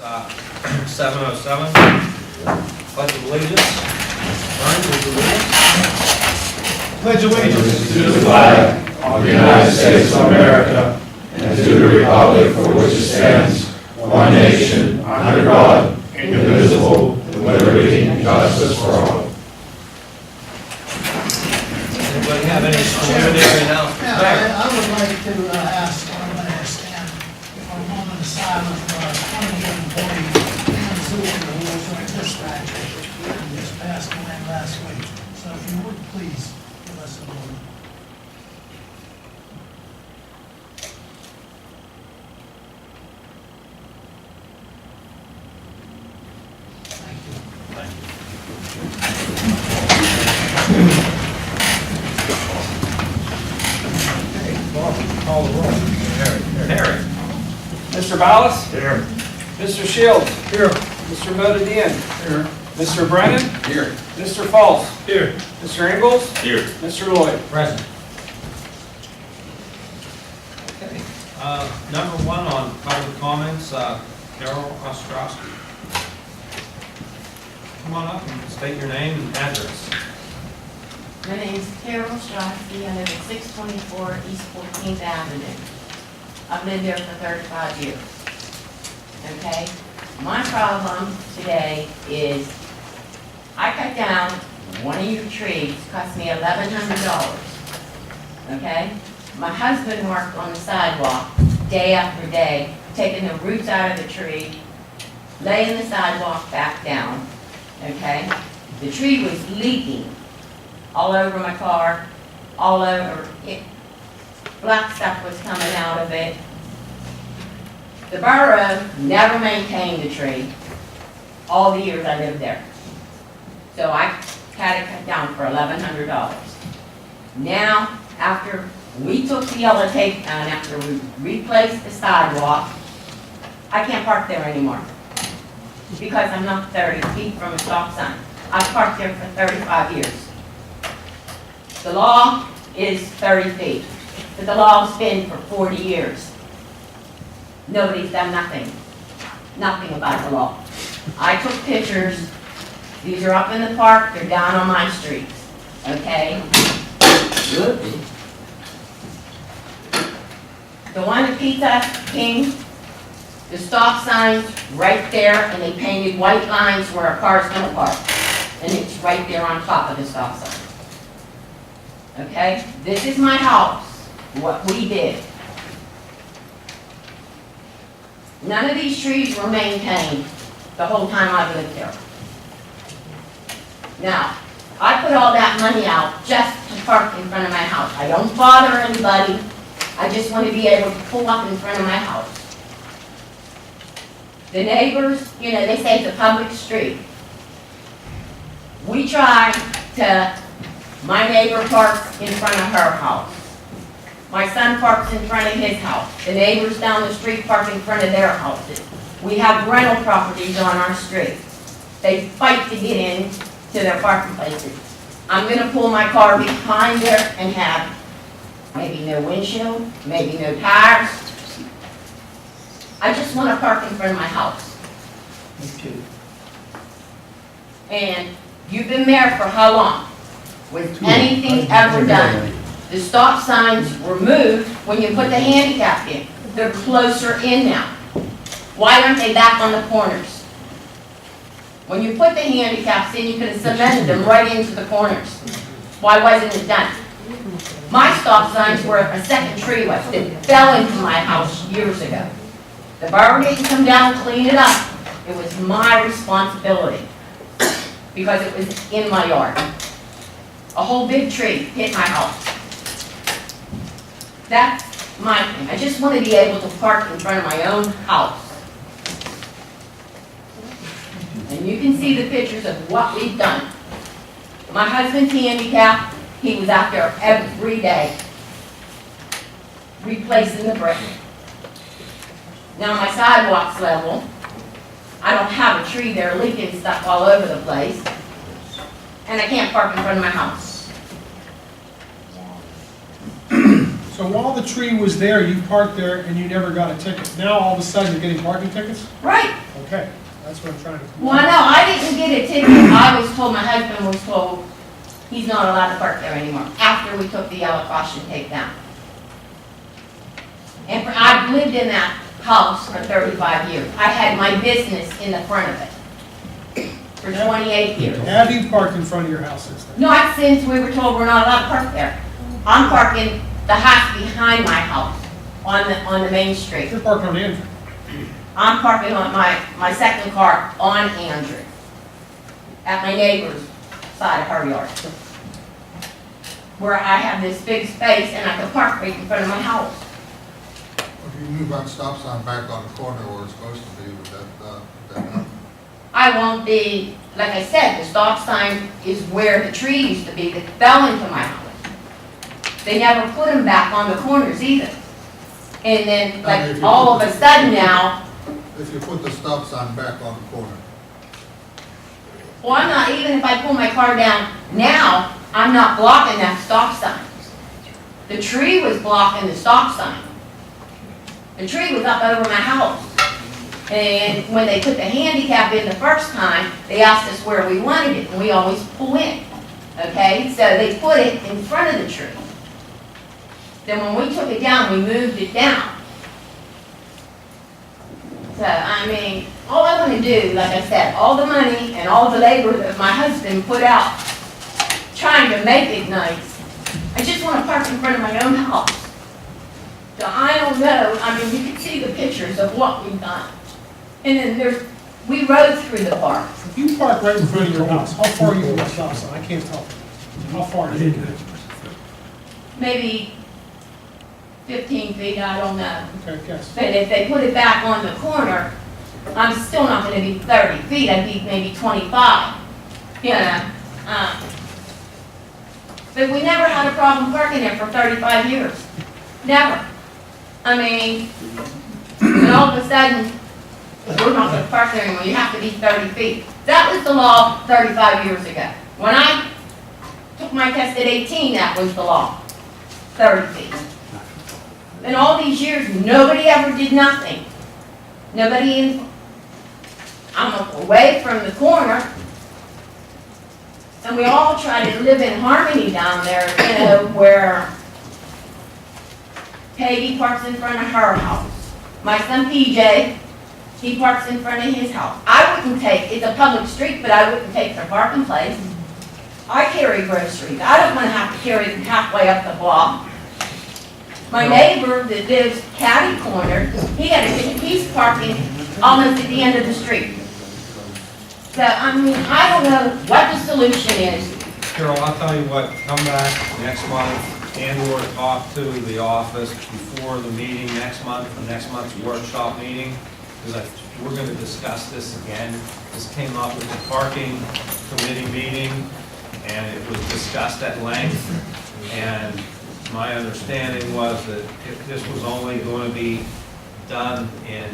7:07. Pledge of allegiance. Burns, would you lead us? Pledge allegiance to the flag of the United States of America and to the republic for which it stands, one nation, under God, indivisible, with liberty and justice for all. Anybody have any preliminary announcements? Yeah, I would like to ask everybody to stand for a moment of silence for our 20-year employee, Ann Zuber, who was our dispatcher, and just passed away last week. So if you would please give us a moment. Thank you. Call the roll. Harry. Mr. Ballas? Here. Mr. Shields? Here. Mr. Bodadian? Here. Mr. Brennan? Here. Mr. Falls? Here. Mr. Ingles? Here. Mr. Lloyd? Present. Okay. Number one on public comments, Carol Ostrowski. Come on up and state your name and address. My name is Carol Strosky. I live at 624 East 14th Avenue. I've lived there for 35 years. Okay? My problem today is I cut down one of your trees, cost me $1,100. Okay? My husband worked on the sidewalk day after day, taking the roots out of the tree, laying the sidewalk back down. Okay? The tree was leaking all over my car, all over it. Black stuff was coming out of it. The borough never maintained the tree all the years I lived there. So I had it cut down for $1,100. Now, after we took the yellow tape down, after we replaced the sidewalk, I can't park there anymore because I'm not 30 feet from a stop sign. I've parked there for 35 years. The law is 30 feet, but the law's been for 40 years. Nobody's done nothing about the law. I took pictures. These are up in the park, they're down on my streets, okay? The one at Pizza King, the stop sign's right there, and they painted white lines where a car's gonna park. And it's right there on top of the stop sign. Okay, this is my house, what we did. None of these trees were maintained the whole time I've lived there. Now, I put all that money out just to park in front of my house. I don't bother anybody, I just want to be able to pull up in front of my house. The neighbors, you know, they say it's a public street. We try to. My neighbor parks in front of her house. My son parks in front of his house. The neighbors down the street park in front of their houses. We have rental properties on our street. They fight to get in to their parking places. I'm gonna pull my car behind there and have maybe no windshield, maybe no tires. I just wanna park in front of my house. And you've been there for how long? Was anything ever done? The stop signs were moved when you put the handicap in. They're closer in now. Why aren't they back on the corners? When you put the handicaps in, you could have cemented them right into the corners. Why wasn't it done? My stop signs were a second tree that fell into my house years ago. The borough didn't come down and clean it up. It was my responsibility because it was in my yard. A whole big tree hit my house. That's my thing. I just want to be able to park in front of my own house. And you can see the pictures of what we've done. My husband's handicapped. He was out there every day replacing the brick. Now my sidewalk's level. I don't have a tree there leaking stuff all over the place. And I can't park in front of my house. So while the tree was there, you parked there and you never got a ticket. Now all of a sudden you're getting parking tickets? Right. Okay, that's what I'm trying to. Well, no, I didn't get a ticket. I was told, my husband was told, he's not allowed to park there anymore, after we took the yellow caution tape down. And I've lived in that house for 35 years. I had my business in the front of it for 28 years. Have you parked in front of your house since then? Not since we were told we're not allowed to park there. I'm parking the house behind my house on the main street. You're parked on Andrew. I'm parking on my second car on Andrew, at my neighbor's side of her yard, where I have this big space and I can park right in front of my house. If you move that stop sign back on the corner where it's supposed to be, would that help? I won't be, like I said, the stop sign is where the tree used to be that fell into my house. They never put them back on the corners either. And then, like, all of a sudden now, If you put the stop sign back on the corner, well, I'm not, even if I pull my car down now, I'm not blocking that stop sign. The tree was blocking the stop sign. The tree was up over my house. And when they put the handicap in the first time, they asked us where we wanted it, and we always pull in. Okay, so they put it in front of the tree. Then when we took it down, we moved it down. So, I mean, all I want to do, like I said, all the money and all the labor that my husband put out trying to make it nice, I just want to park in front of my own house. So I don't know, I mean, you can see the pictures of what we've done. And then we rode through the park. If you park right in front of your house, how far are you from the stop sign? I can't tell. How far is it? Maybe 15 feet, I don't know. Okay, guess. But if they put it back on the corner, I'm still not gonna be 30 feet, I'd be maybe 25, you know? But we never had a problem parking there for 35 years, never. I mean, and all of a sudden, we're not gonna park there anymore, you have to be 30 feet. That was the law 35 years ago. When I took my test at 18, that was the law, 30 feet. In all these years, nobody ever did nothing. I'm away from the corner, and we all try to live in harmony down there, you know, where Peggy parks in front of her house. My son PJ, he parks in front of his house. I wouldn't take, it's a public street, but I wouldn't take their parking place. I carry groceries. I don't want to have to carry them halfway up the block. My neighbor that lives catty corner, he's parking almost at the end of the street. So, I mean, I don't know what the solution is. Carol, I'll tell you what, come back next month and/or talk to the office before the meeting next month, the next month's workshop meeting, because we're going to discuss this again. This came up with the parking committee meeting, and it was discussed at length, and my understanding was that if this was only going to be done in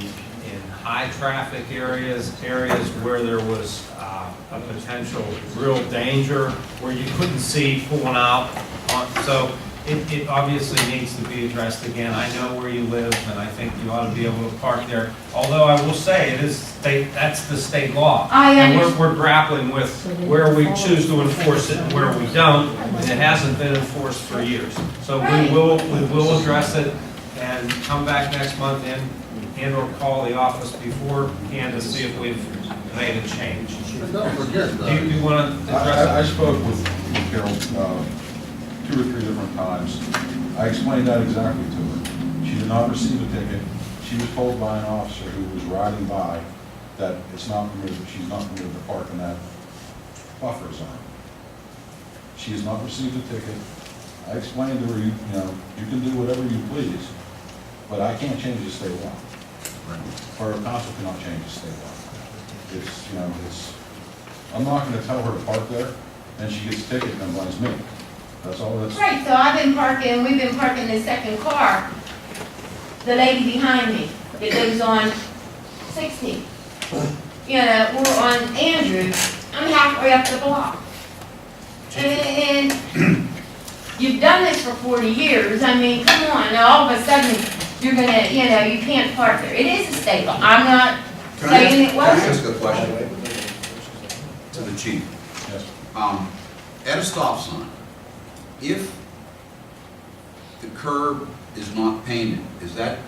high-traffic areas where there was a potential real danger, where you couldn't see pulling out. So it obviously needs to be addressed again. I know where you live, and I think you ought to be able to park there. Although I will say, it is that's the state law. And we're grappling with where we choose to enforce it and where we don't, and it hasn't been enforced for years. So we will address it and come back next month and/or call the office beforehand to see if we've made a change. but don't forget, Do you want to address I it? spoke with Carol 2 or 3 different times. I explained that exactly to her. She did not receive a ticket. She was told by an officer who was riding by that it's not permitted, she's not permitted to park in that buffer zone. She has not received a ticket. I explained to her, you can do whatever you please, but I can't change the state law. Or a council cannot change the state law. I'm not gonna tell her to park there, and she gets a ticket and then blames me. That's all that's. Right, so we've been parking the second car, the lady behind me, that lives on 16. You know, we're on Andrew, I'm halfway up the block. And you've done this for 40 years, I mean, come on, now all of a sudden, you're gonna, you can't park there. It is a state law, I'm not saying it Can I wasn't. ask a question to the chief? Yes. At a stop sign, if the curb is not painted, does that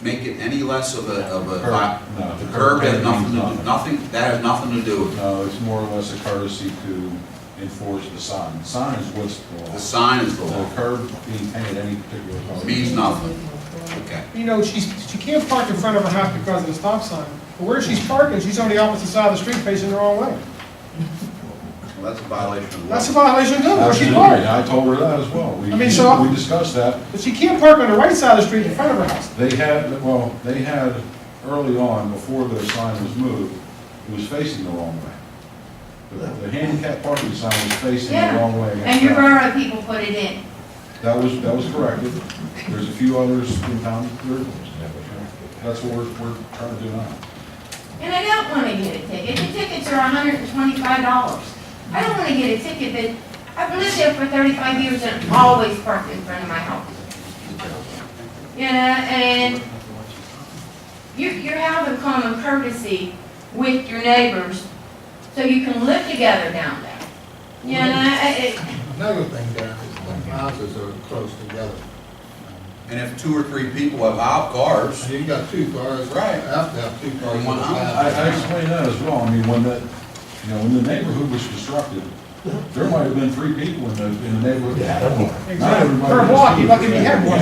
make it any less of a? No, The curb has nothing, that has nothing to do with it. No, it's more or less a courtesy to enforce the sign. The sign is what's the law. The sign is the The law. curb being painted any particular color. Means nothing. Okay. You know, she can't park in front of her house because of the stop sign. But where she's parking, she's on the opposite side of the street facing the wrong way. Well, that's a violation of the law. That's a violation too, where she Absolutely, parked. I told her that as well. I mean, so- We discussed that. But she can't park on the right side of the street in front of her house. They had early on, before the sign was moved, it was facing the wrong way. The handicap parking sign was facing the Yeah. wrong way. And your borough people put it in. That was corrected. There's a few others in town, that's what we're trying to do now. And I don't wanna get a ticket. The tickets are $125. I don't wanna get a ticket, but I've lived there for 35 years and always parked in front of my house. You know, and you're having common courtesy with your neighbors so you can live together down there. You know, Another thing, Dan, is the houses are close together. And if 2 or 3 people have out cars, You got 2 cars. Right. Have to have 2 cars. In one house. I explained that as well. I mean, when the neighborhood was constructed, there might have been 3 people in the neighborhood that had one. Not Exactly. everybody Per has block, two. you lucky if you had one.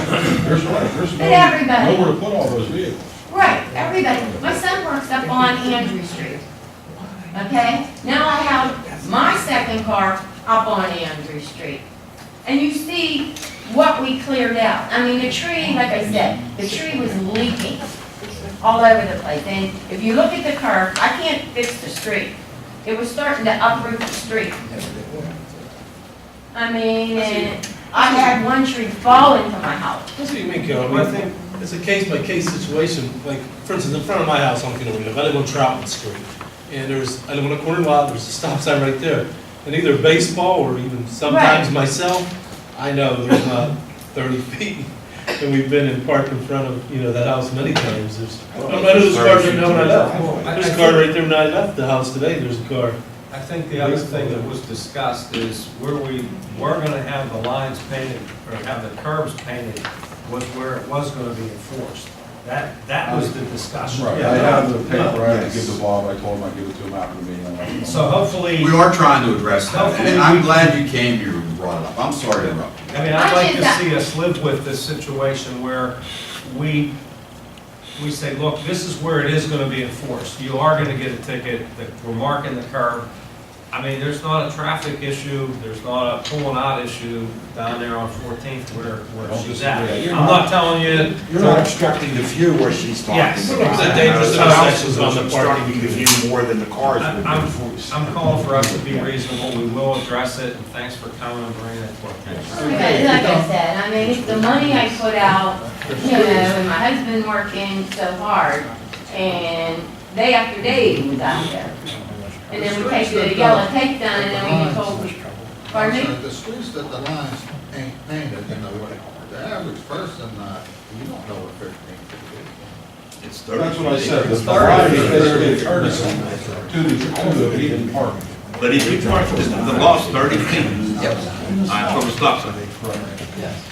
There's But everybody. nowhere to put all those vehicles. right, everybody. My son works up on Andrew Street. Okay? Now I have my second car up on Andrew Street. And you see what we cleared out. I mean, the tree, like I said, the tree was leaking all over the place. And if you look at the curve, I can't fix the street. It was starting to uproot the street. I mean, and I had one tree fall into my house. That's what you mean, Carol. I think it's a case-by-case situation. Like, for instance, in front of my house on Canarino, I live on Troutman Street. And I live on a corner lot, there's a stop sign right there. And either baseball or even sometimes Right. myself, I know there's not 30 feet. And we've been in parked in front of, that house many times. I know there's cars right now when I left. There's a car right there when I left the house today, there's a car. I think the other thing that was discussed is where we were gonna have the lines painted, or have the curbs painted, was where it was gonna be enforced. That was the discussion. Right, I have the paper, I had to give to Bob, I told him I'd give it to him after the meeting. I let him know. So hopefully, we are trying to address that. Hopefully And I'm we- glad you came here and brought it up. I'm sorry to interrupt you. I mean, I'd like to see us live with this situation where we say, look, this is where it is gonna be enforced. You are gonna get a ticket, that we're marking the curb. I mean, there's not a traffic issue, there's not a pulling out issue down there on 14th where she's at. I'm not telling you. You're not obstructing the view where she's talking Yes. about. It's a dangerous The houses intersection on are the obstructing parking. the view more than the cars would I'm be. I'm calling for us to be reasonable, we will address it, and thanks for coming and bringing it to our attention. Okay, like I said, I mean, it's the money I put out, and my husband working so hard, and day after day he was out there. And then we take the yellow tape down, and then we get told, pardon me? The streets that the lines ain't painted, the average person, you don't know what 15 feet is. It's That's what I said, the variety is basically a courtesy to the hidden parking. But if you park, the law's 30 feet from the stop sign.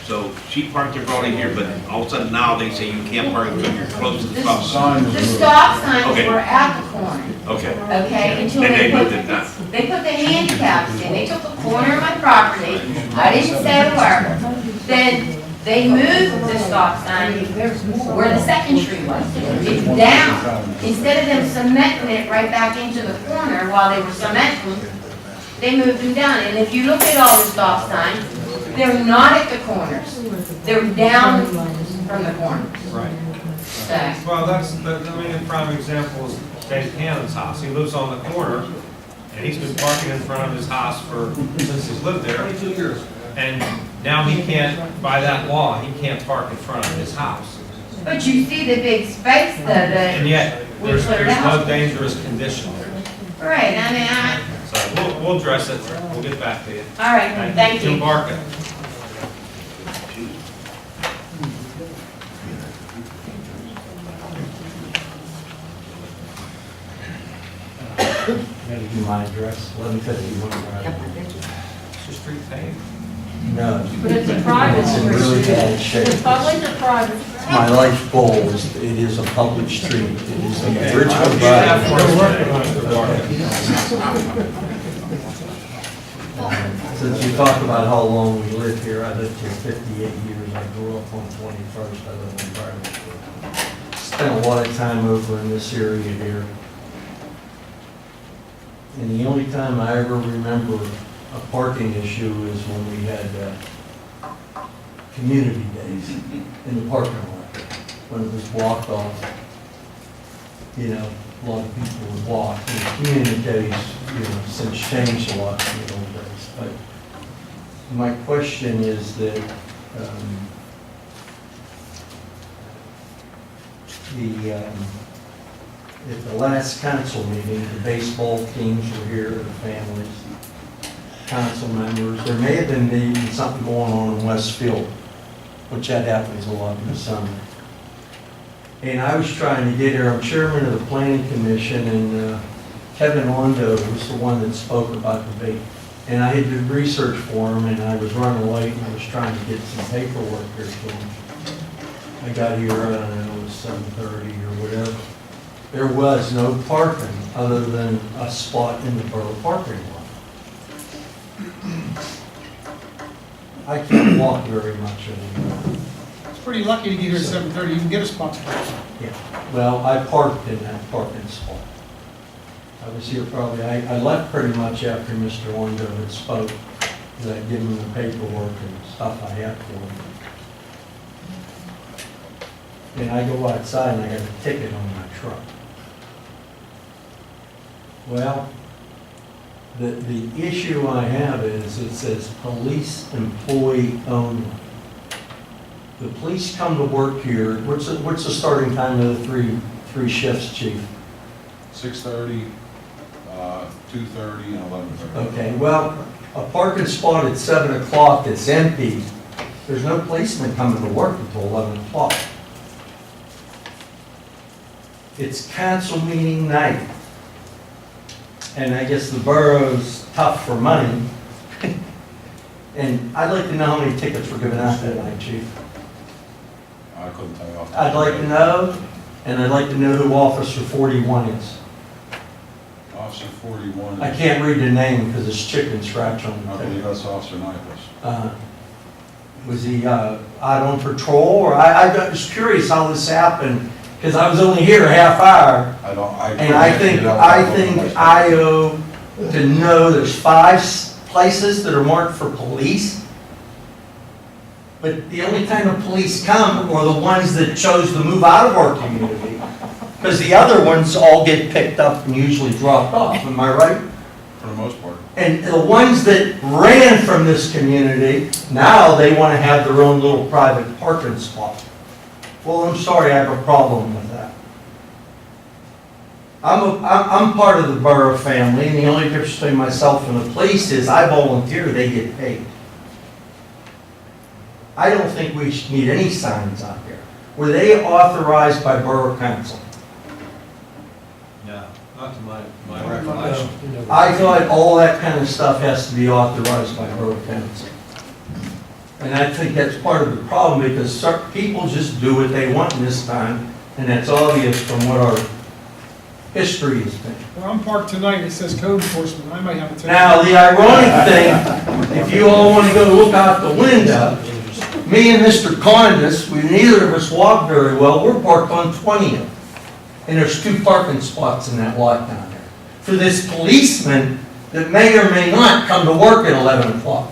So she parked her already here, but all of a sudden now they say you can't park until you're close to the stop sign. Sign was The removed. stop signs Okay. were at the corner, Okay. okay, until Then they they put, moved it down. they put the handicaps in, they took the corner of my property, I didn't say a word. Then they moved the stop sign where the second tree was, it's down. Instead of them cementing it right back into the corner while they were cementing, they moved them down. And if you look at all the stop signs, they're not at the corners, they're down from the corners. Right. So, Well, a prime example is Dave Cannon's house. He lives on the corner, and he's been parking in front of his house since he's lived there. 22 years. And now he can't, by that law, he can't park in front of his house. but you see the big space though, And that, yet, We there's cleared no out. dangerous condition there. right, I mean, So we'll address it. We'll get back to you. all right, thank Jim you. Barker. Gotta give you my address, 1151 Drive. It's the street paved. No, But it's a private it's in really street. bad shape. It's public or private? My life goal is, it is a public street. It is a Okay. Richmond I'll Drive. do that for us today. Since you talk about how long we live here, I lived here 58 years. I grew up on 21st, I live on Private Street. Spent a lot of time over in this area here. And the only time I ever remember a parking issue is when we had community days in the parking lot, when it was blocked off. You know, a lot of people would walk. And community days, you know, since changed a lot in the old days. But my question is that at the last council meeting, the baseball teams were here, the families, council members. There may have been maybe something going on in Westfield, which that happens a lot in the summer. And I was trying to get here, I'm chairman of the planning commission, and Kevin Ondo was the one that spoke about the bait. And I had did research for him, and I was running late, and I was trying to get some paperwork here to him. I got here, I don't know, it was 7:30 or whatever. There was no parking other than a spot in the borough parking lot. I can't walk very much anymore. It's pretty lucky to get here at 7:30, you can get a spot. Yeah, well, I parked in that parking spot. I was here probably, I left pretty much after Mr. Wando had spoke, that I'd given him the paperwork and stuff I had for him. And I go outside and I got a ticket on my truck. Well, the issue I have is it says police employee only. The police come to work here, what's the starting time of the three shifts, chief? 6:30, 2:30, and 11:30. Okay, well, a parking spot at 7 o'clock that's empty, there's no policeman coming to work until 11 o'clock. It's council meeting night. And I guess the borough's tough for money. And I'd like to know how many tickets were given out that night, chief. I couldn't tell you off the top I'd of my like to head. know, and I'd like to know who Officer 41 is. Officer 41. I can't read the name because it's chicken scratch on I the believe ticket. that's Officer Nyquist. Was he out on patrol, or I was curious how this happened, because I was only here a half hour, I don't, I. and I think I owe to know there's 5 places that are marked for police, but the only time the police come are the ones that chose to move out of our community, because the other ones all get picked up and usually dropped off, am I right? For the most part. And the ones that ran from this community, now they want to have their own little private parking spot. Well, I'm sorry, I have a problem with that. I'm part of the borough family, and the only difference between myself and the police is I volunteer, they get paid. I don't think we should need any signs out there. Were they authorized by borough council? No, not to my recollection. I thought all that kind of stuff has to be authorized by borough council. And I think that's part of the problem, because certain people just do what they want in this time, and that's obvious from what our history has been. Well, I'm parked tonight, it says code enforcement, I might have a ticket. Now, the ironic thing, if you all want to go look out the window, me and Mr. Condis, we neither of us walk very well, we're parked on 20th. And there's 2 parking spots in that lot down there. For this policeman that may or may not come to work at 11 o'clock.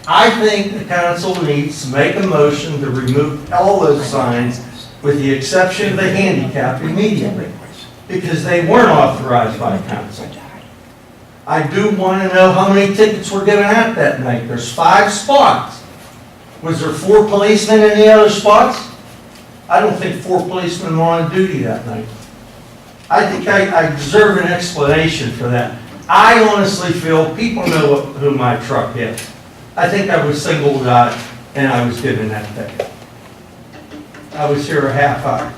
I think the council needs to make a motion to remove all those signs with the exception of the handicap immediately, because they weren't authorized by council. I do want to know how many tickets were given out that night. There's 5 spots. Was there 4 policemen in the other spots? I don't think 4 policemen were on duty that night. I think I deserve an explanation for that. I honestly feel people know who my truck is. I think I was singled out and I was given that ticket. I was here a half hour.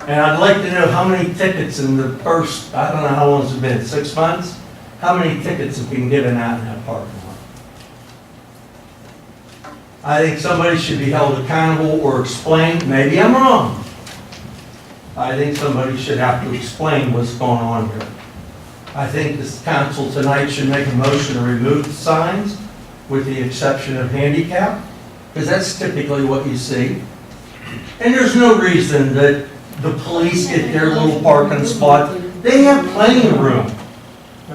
And I'd like to know how many tickets in the first, I don't know how long it's been, 6 months? How many tickets have been given out in that parking lot? I think somebody should be held accountable or explain, maybe I'm wrong. I think somebody should have to explain what's going on here. I think this council tonight should make a motion to remove the signs, with the exception of handicap, because that's typically what you see. And there's no reason that the police get their little parking spot. They have plenty of room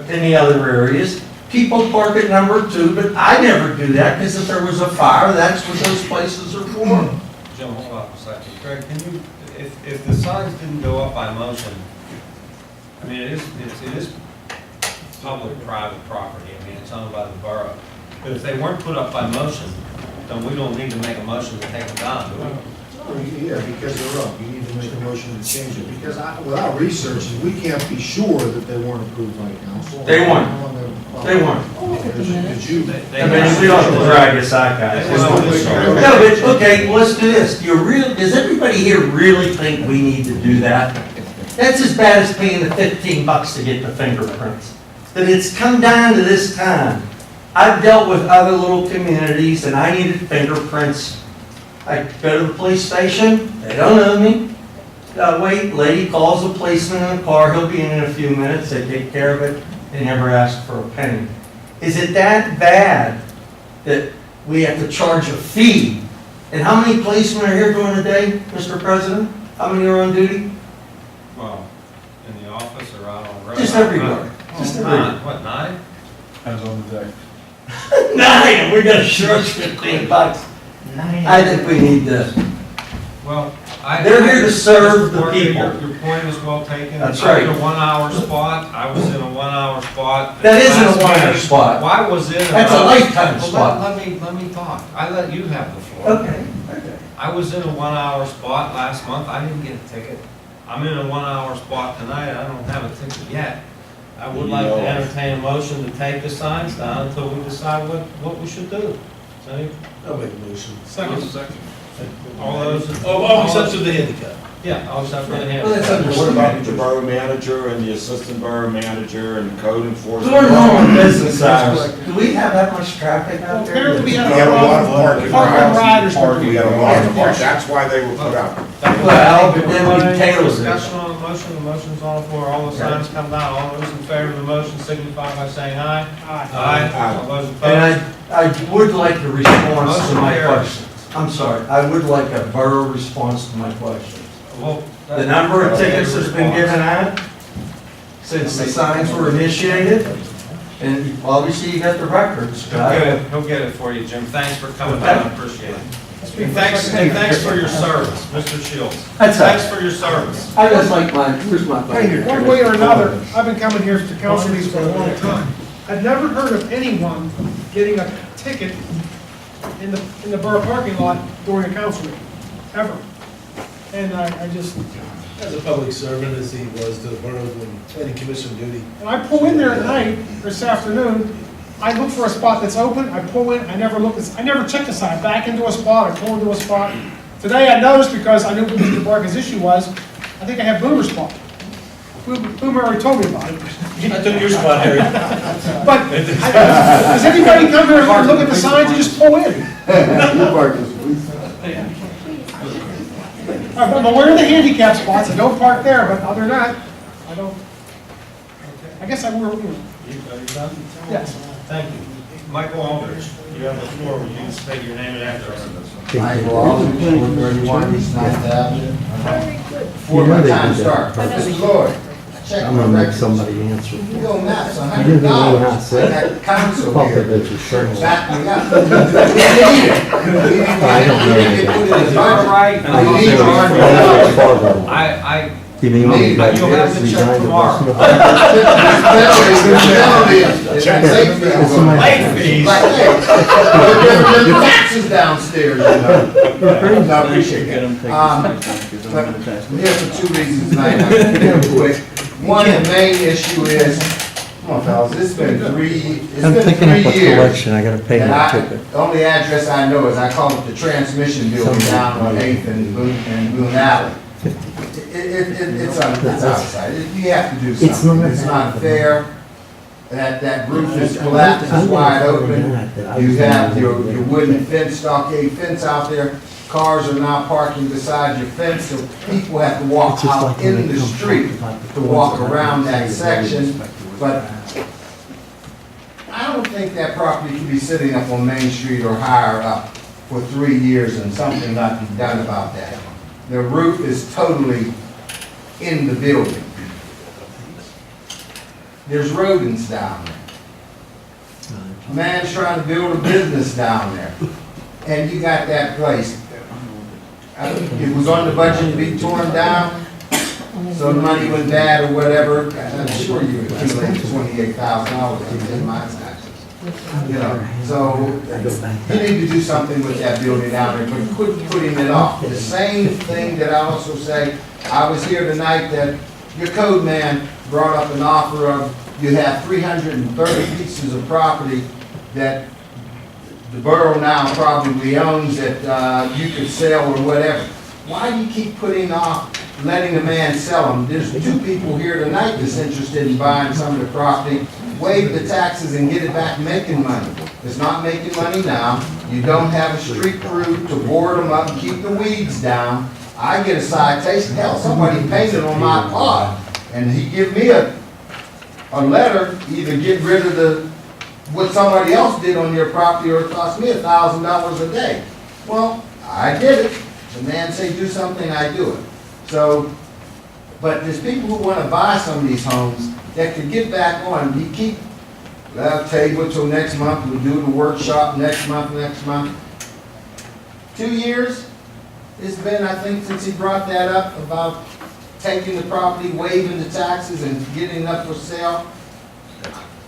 in the other areas. People park at number 2, but I never do that, because if there was a fire, that's what those places are for. Jim, hold on a second. Greg, can you, if the signs didn't go up by motion, I mean, it is public-private property. I mean, it's owned by the borough. But if they weren't put up by motion, then we don't need to make a motion to take them down, do we? Yeah, because they're up, you need to make a motion to change it, because without researching, we can't be sure that they weren't approved by council. They weren't. They weren't. Did you? I mean, we don't have to drag this out, guys. No, but, okay, let's do this. Does everybody here really think we need to do that? That's as bad as paying the $15 to get the fingerprints. But it's come down to this time. I've dealt with other little communities, and I needed fingerprints. I go to the police station, they don't know me. Wait, lady calls the policeman in the car, he'll be in a few minutes, they take care of it, they never ask for a penny. Is it that bad that we have to charge a fee? And how many policemen are here during the day, Mr. President? How many are on duty? Well, in the office or out on the road? Just everywhere. Just everywhere. What, 9? Depends on the day. 9, we got to charge $15. I think we need to. Well, They're here to serve the people. Your point is well taken. That's I'm in right. a 1 hour spot. I was in a 1 hour spot. That isn't a Last 1 hour meeting, spot. Why was it? That's a lifetime spot. Let me talk. I let you have the floor. Okay. I was in a 1 hour spot last month. I didn't get a ticket. I'm in a 1 hour spot tonight. I don't have a ticket yet. I would like to entertain a motion to take the signs down until we decide what we should do. So, I'll make a motion. second. All those. Oh, except for the handicap. Yeah, all except for the hand. Well, that's What about the borough manager and the assistant borough manager and the code enforcement? We're normal business hours. Do we have that much traffic out there? Apparently we have We have a lot of parking. Parking riders. We have a lot of parking, that's why they were put out. Well, but then we tailor it. Discussion on the motion's on the floor, all the signs come down, all those in favor of the motion signify by saying aye. Aye. All those opposed? And I would like a response to Motion my carries. questions. I'm sorry, I would like a borough response to my questions. Well, The number of tickets that's been given out since the signs were initiated, and obviously you got the records. He'll get it for you, Jim. Thanks for coming down, I appreciate it. And thanks for your service, Mr. Shields. That's all right. Thanks for your service. I just like mine, here's my thing. One way or another, I've been coming here to council meetings for a long time. I've never heard of anyone getting a ticket in the borough parking lot during a council meeting, ever. And I just, As a public servant, as he was to the borough when planning commission duty. and I pull in there at night, this afternoon, I look for a spot that's open, I pull in, I never check the sign, back into a spot, I pull into a spot. Today I noticed, because I knew what Mr. Barker's issue was, I think I have Boomer's spot. Boomer already told me about it. I took your spot, Harry. But, does anybody come here and look at the signs and just pull in? I'm aware of the handicap spots, I don't park there, but other than that, I don't, I guess I will, Are you done? yes. Thank you. Michael Aldridge, you have the floor. Would you state your name and address? Michael Aldridge, 431 East Ninth Avenue. Before my time starts, Mr. Lloyd, check my records. answer. You go nuts, You didn't know what I $100. I said. got council Pump here. it at your shirt. Back me up. I don't Right. You mean when you got You'll have to check tomorrow. Late fees. Taxes downstairs, you know. I appreciate it. But I'm here for 2 reasons tonight. I'll keep it quick. One, the main issue is, come on fellas, it's been 3 years. I gotta pay And my I, ticket. the only address I know is, I call it the transmission building down on 8th and Boone Alley. It's outside. You have to do something. It's not fair. That roof is collapsed, it's wide open. You have your wooden fence, stockade fence out there. Cars are now parking beside your fence, so people have to walk out in the street to walk around that section. But I don't think that property should be sitting up on Main Street or higher up for 3 years and something not be done about that. The roof is totally in the building. There's rodents down there. A man's trying to build a business down there, and you got that place. It was on the budget to be torn down, so the money went bad or whatever. I'm sure you accumulated $28,000 in my taxes. You know, so you need to do something with that building down there, but quit putting it off. The same thing that I also say, I was here tonight that your code man brought up an offer of, you have 330 pieces of property that the borough now probably owns that you could sell or whatever. Why do you keep putting off letting a man sell them? There's 2 people here tonight that's interested in buying some of the property. Waive the taxes and get it back making money. It's not making money now. You don't have a street crew to board them up and keep the weeds down. I get a citation. Hell, somebody painted on my pot, and he give me a letter, either get rid of what somebody else did on your property, or it cost me $1,000 a day. Well, I did it. The man say do something, I do it. So, but there's people who want to buy some of these homes that could get back on. You keep, I'll table till next month, we'll do the workshop next month. 2 years, it's been, I think, since he brought that up about taking the property, waiving the taxes, and getting it up for sale.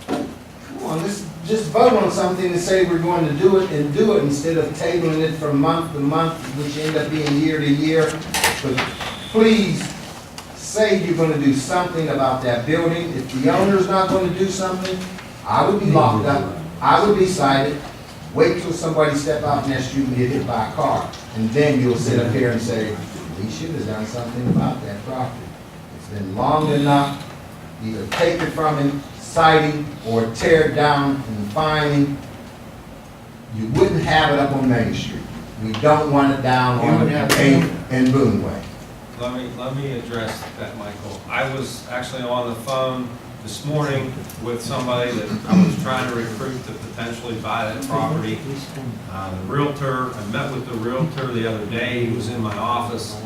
Come on, let's just vote on something and say we're going to do it, and do it instead of tabling it from month to month, which end up being year to year. But please say you're going to do something about that building. If the owner's not going to do something, I would be locked up, I would be cited. Wait till somebody step out in that street and get hit by a car, and then you'll sit up here and say, we should have done something about that property. It's been long enough. Either take it from him, cite him, or tear it down and fine him. You wouldn't have it up on Main Street. We don't want it down on 8th and Boone Way. Let me address that, Michael. I was actually on the phone this morning with somebody that I was trying to recruit to potentially buy that property. The realtor, I met with the realtor the other day. He was in my office.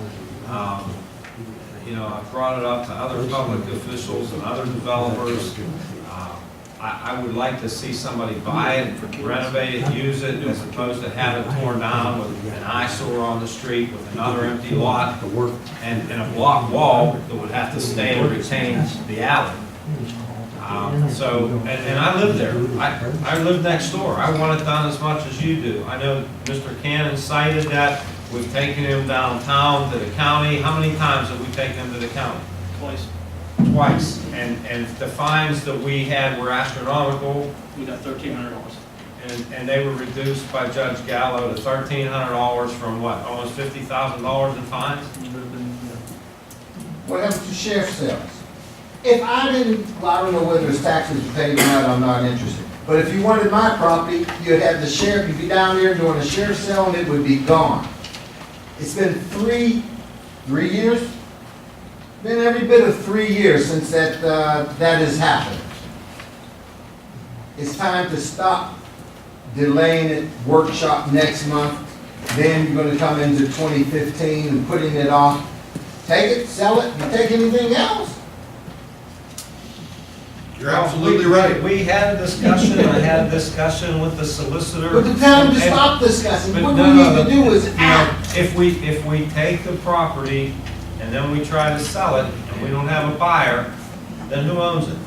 You know, I brought it up to other public officials and other developers. I would like to see somebody buy it, renovate it, use it, as opposed to have it torn down with an eyesore on the street with another empty lot and a block wall that would have to stay and retain the alley. And I live there. I live next door. I want it done as much as you do. I know Mr. Cannon cited that. We've taken him downtown to the county. How many times have we taken him to the county? Twice. And the fines that we had were astronomical. We got $1,300. And they were reduced by Judge Gallo to $1,300 from what, almost $50,000 in fines? What happened to sheriff's sales? If I didn't, well, I don't know whether it's taxes you paid or not, I'm not interested. But if you wanted my property, you'd have the sheriff, you'd be down there doing a sheriff's sale and it would be gone. It's been three years? Been every bit of 3 years since that has happened. It's time to stop delaying it, workshop next month. Then you're gonna come into 2015 and putting it off. Take it, sell it, you take anything else? You're absolutely right. We had a discussion, I had a discussion with the solicitor. But tell them to stop discussing. But What no, we need no, to do is act. If we take the property and then we try to sell it and we don't have a buyer, then who owns it?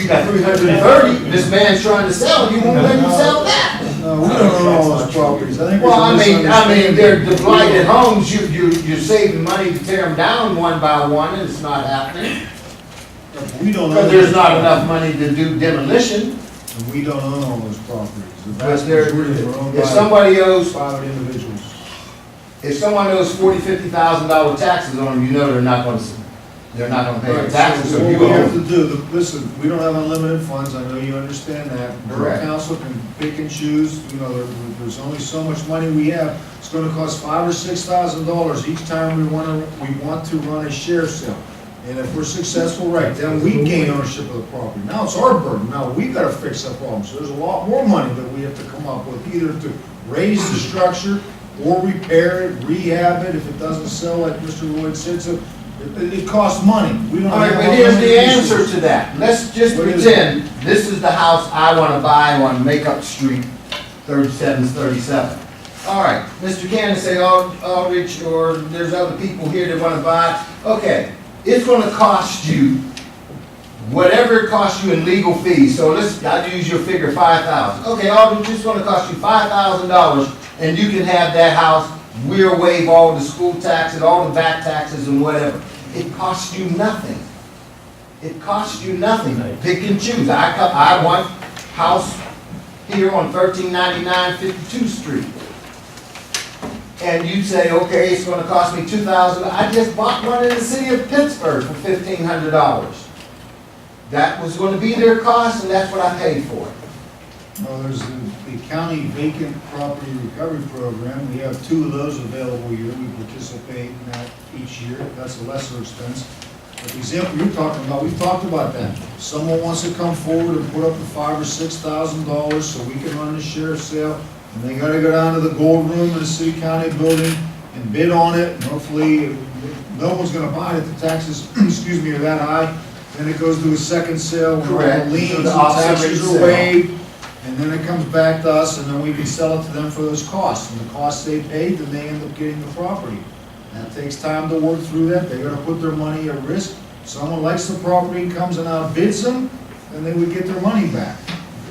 You got 330, this man's trying to sell, you won't let him sell that. No, we don't own all those properties. I think Well, I mean, they're blighted homes, you're saving money to tear them down one by one, and it's not happening. We don't own. Because there's not enough money to do demolition. And we don't own all those properties. The But vast there, majority are owned if by somebody owes private individuals. If someone owes $40,000, $50,000 taxes on them, you know they're not gonna pay their taxes, so What you we owe have them. to do, listen, we don't have unlimited funds, I know you understand that. Borough Correct. Council can pick and choose, you know, there's only so much money we have. It's gonna cost $5,000 or $6,000 each time we want to run a sheriff's sale. And if we're successful, right, then we gain ownership of the property. Now it's our burden, now we gotta fix that problem. So there's a lot more money that we have to come up with, either to raise the structure or repair it, rehab it, if it doesn't sell, like Mr. Lloyd said, so it costs money. We don't All right, have but here's the unlimited answer resources. to that. Let's just What is pretend this is the house I wanna buy on Makeup Street, 37. All right, Mr. Cannon say, oh, Rich, or there's other people here that wanna buy. Okay, it's gonna cost you whatever it costs you in legal fees. So I'll use your figure, 5,000. Okay, Aldrich, it's gonna cost you $5,000, and you can have that house. We'll waive all the school taxes, all the back taxes and whatever. It costs you nothing. It costs you nothing. Pick and choose. I want house here on 1399 52th Street. And you say, okay, it's gonna cost me $2,000. I just bought one in the city of Pittsburgh for $1,500. That was gonna be their cost, and that's what I paid for it. Well, there's the county vacant property recovery program. We have 2 of those available here. We participate in that each year. That's a lesser expense. But the example you're talking about, we've talked about that. If someone wants to come forward and put up the $5,000 or $6,000 so we can run the sheriff's sale, and they gotta go down to the gold room in the city county building and bid on it, and hopefully, no one's gonna buy it if the taxes, excuse me, are that high. Then it goes to a second sale, when all the Correct. liens So and the offset taxes rate are sale. waived, and then it comes back to us, and then we can sell it to them for those costs. And the costs they paid, then they end up getting the property. And it takes time to work through that. They're gonna put their money at risk. Someone likes the property, comes and outbids them, and they would get their money back.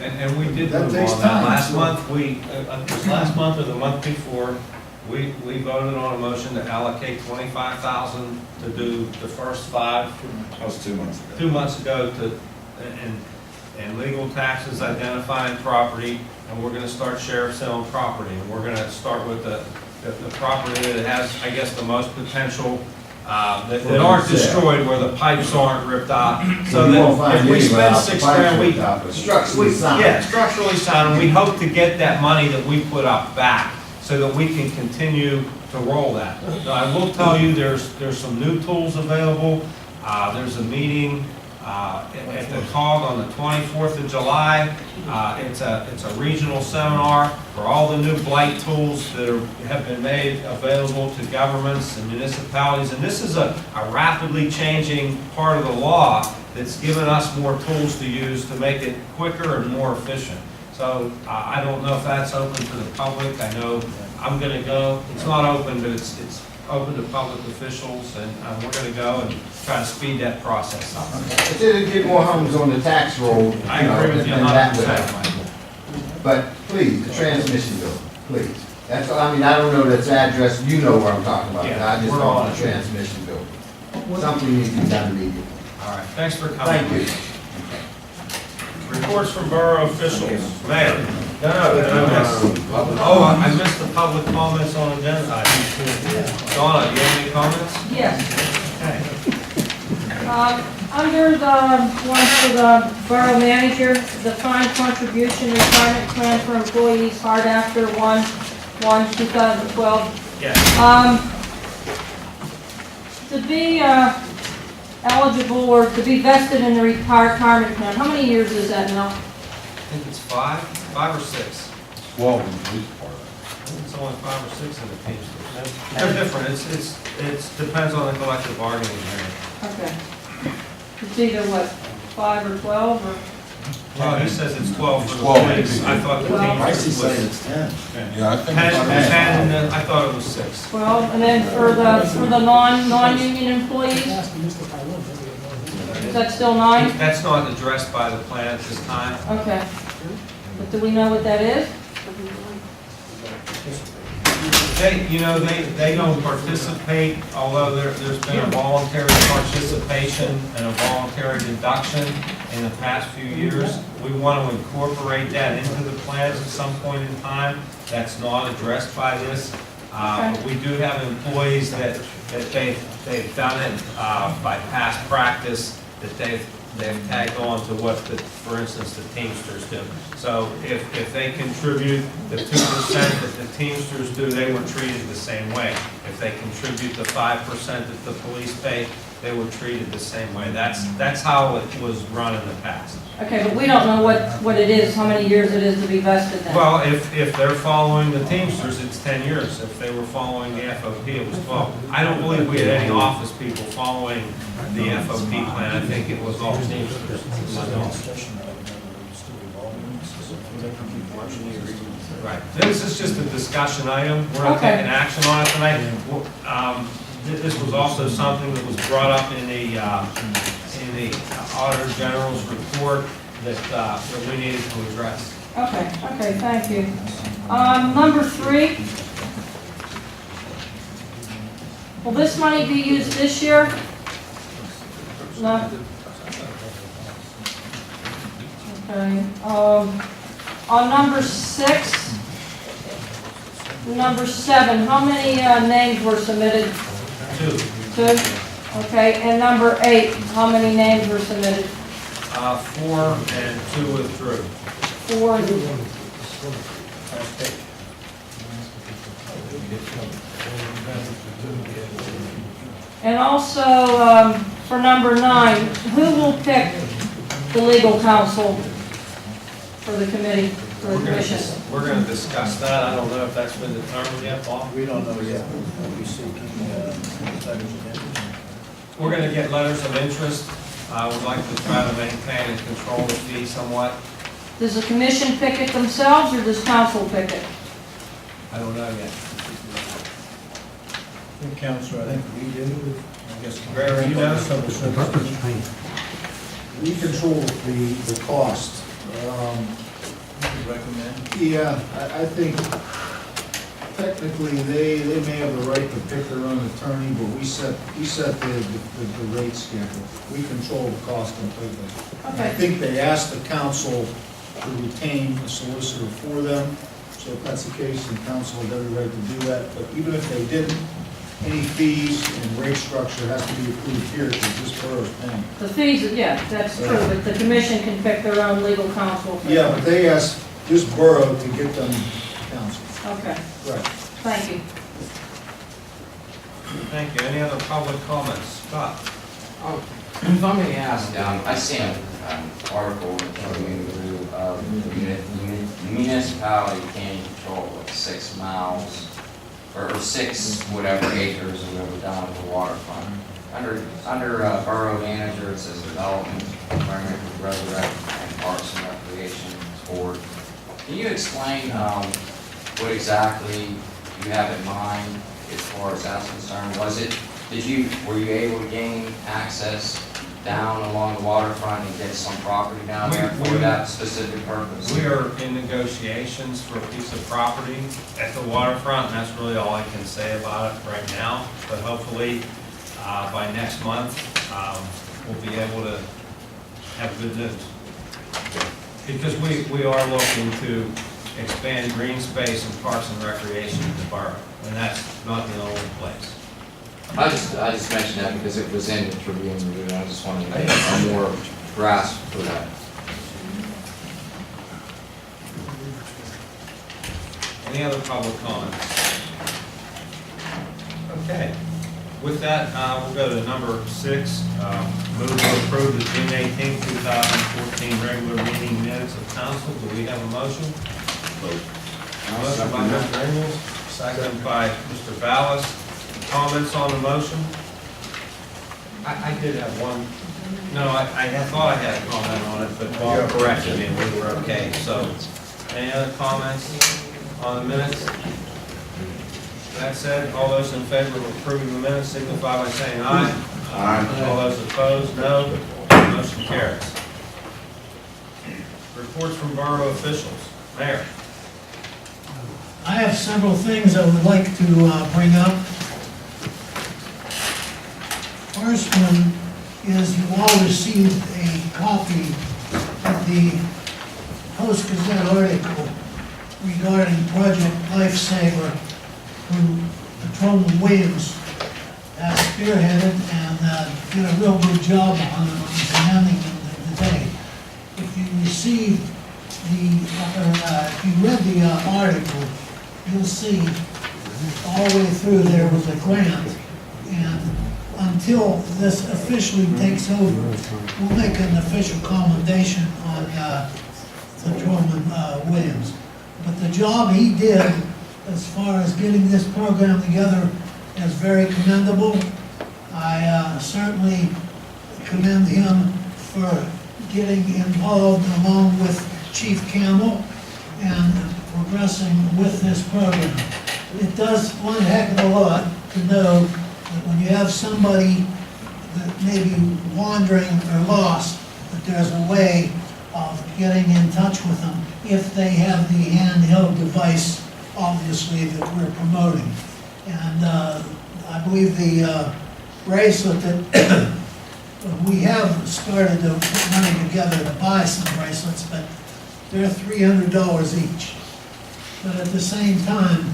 And we did That move takes on that. time, Last so- month, it was last month or the month before, we voted on a motion to allocate 25,000 to do the first 5. That was 2 months ago. 2 months ago and legal taxes, identifying property, and we're gonna start sheriff selling property. And we're gonna start with the property that has, I guess, the most potential, that aren't destroyed, where the pipes aren't ripped out. So You won't that find if we anywhere spend else the 6 pipes grand, we, ripped out, but structurally sound. yeah, structurally sound, and we hope to get that money that we put up back, so that we can continue to roll that. Now, I will tell you, there's some new tools available. There's a meeting at the COG on the 24th of July. It's a regional seminar for all the new blight tools that have been made available to governments and municipalities. And this is a rapidly changing part of the law that's given us more tools to use to make it quicker and more efficient. So I don't know if that's open to the public. I know I'm going to go. It's not open, but it's open to public officials, and we're going to go and try to speed that process up. If it'd get more homes on the tax roll, I agree with you then that would 100%. help. But please, the transmission bill, please. That's, I mean, I don't know that's address, you know what I'm talking about. Yeah, I just we're want on the it. transmission bill. Something needs to be done immediately. All right, thanks for coming. Thank you. Reports from borough officials. Mayor? No, oh, I missed the public comments on agenda items. Donna, do you have any comments? Yes. Under the one for the borough manager, the defined contribution retirement plan for employees hard after 1/1/2012. Yes. To be eligible or to be vested in the retirement plan, how many years is that now? I think it's 5 or 6. 12 in the police department. I think it's only 5 or 6 in the Teamsters. They're different. It's depends on the collective bargaining agreement. Okay. It's either what, 5 or 12 or? Well, he says it's 12 for the 12. police. I thought the Well, Teamsters was 10. Yeah, I think 10, it's 10. and then I thought it was 6. 12, and then for the non-union employees, is that still 9? That's not addressed by the plan at this time. Okay. But do we know what that is? They don't participate, although there's been a voluntary participation and a voluntary deduction in the past few years. We want to incorporate that into the plans at some point in time. That's not addressed by this. But we do have employees that they've done it by past practice, that they've tagged on to what, for instance, the Teamsters do. So if they contribute the 2% that the Teamsters do, they were treated the same way. If they contribute the 5% that the police pay, they were treated the same way. That's how it was run in the past. Okay, but we don't know what it is, how many years it is to be vested then. Well, if they're following the Teamsters, it's 10 years. If they were following the FOP, it was 12. I don't believe we had any office people following the FOP plan. I think it was all Teamsters. Right. This is just a discussion item. We're not Okay. taking action on it tonight. This was also something that was brought up in the Auditor General's report that we needed to address. Okay, thank you. Number 3. Will this money be used this year? No? Okay, on number 6, number 7, how many names were submitted? 2. 2? Okay, and number 8, how many names were submitted? 4 and 2 withdrew. 4. And also, for number 9, who will pick the legal counsel for the committee, for the commission? We're going to discuss that. I don't know if that's been determined yet, Paul. We don't know yet. We're going to get letters of interest. I would like to try to maintain and control the fee somewhat. Does the commission pick it themselves, or does council pick it? I don't know yet. Counselor, I think we do. I guess. Barry, you know? We control the cost. Recommend? Yeah, I think technically they may have the right to pick their own attorney, but we set the rate schedule. We control the cost completely. Okay. I think they asked the council to retain a solicitor for them, so if that's the case, the council has every right to do that. But even if they didn't, any fees and rate structure has to be approved here because this borough is paying. The fees, yeah, that's true, but the commission can pick their own legal counsel. Yeah, but they asked this borough to get them counsel. Okay, Right. thank you. Thank you. Any other public comments? Scott? If I may ask, I see an article coming through, the municipality can control 6 miles or 6 whatever acres or whatever down to the waterfront. Under borough manager, it says development, environmental resurrect, and parks and recreation board. Can you explain what exactly you have in mind as far as that's concerned? Were you able to gain access down along the waterfront and get some property down there for that specific purpose? We are in negotiations for a piece of property at the waterfront, and that's really all I can say about it right now. But hopefully, by next month, we'll be able to have good news. Because we are looking to expand green space and parks and recreation in the borough, and that's not the only place. I just mentioned that because it was in the Tribune Review, and I just wanted to get a more grasp for that. Any other public comments? Okay. With that, we'll go to number 6. Move to approve the June 18, 2014 regular meeting minutes of council. Do we have a motion? Motion by Mr. Engels, second by Mr. Ballas. Comments on the motion? I did have one. No, I thought I had a comment on it, but Bob corrected me and we were okay. So, any other comments on the minutes? That said, all those in favor of approving the minutes signify by saying aye. Aye. All those opposed, no. Motion carries. Reports from borough officials. Mayor. I have several things I would like to bring up. First one is you all received a copy of the Post-Gazette article regarding Project Lifesaver who Patrolman Williams has spearheaded and did a real good job on it, on examining them today. If you received if you read the article, you'll see all the way through there was a grant. And until this officially takes over, we'll make an official commendation on Patrolman Williams. But the job he did as far as getting this program together is very commendable. I certainly commend him for getting involved along with Chief Campbell and progressing with this program. It does one heck of a lot to know that when you have somebody that may be wandering or lost, that there's a way of getting in touch with them if they have the handheld device, obviously, that we're promoting. And I believe the bracelet that we have started to put money together to buy some bracelets, but they're $300 each. But at the same time,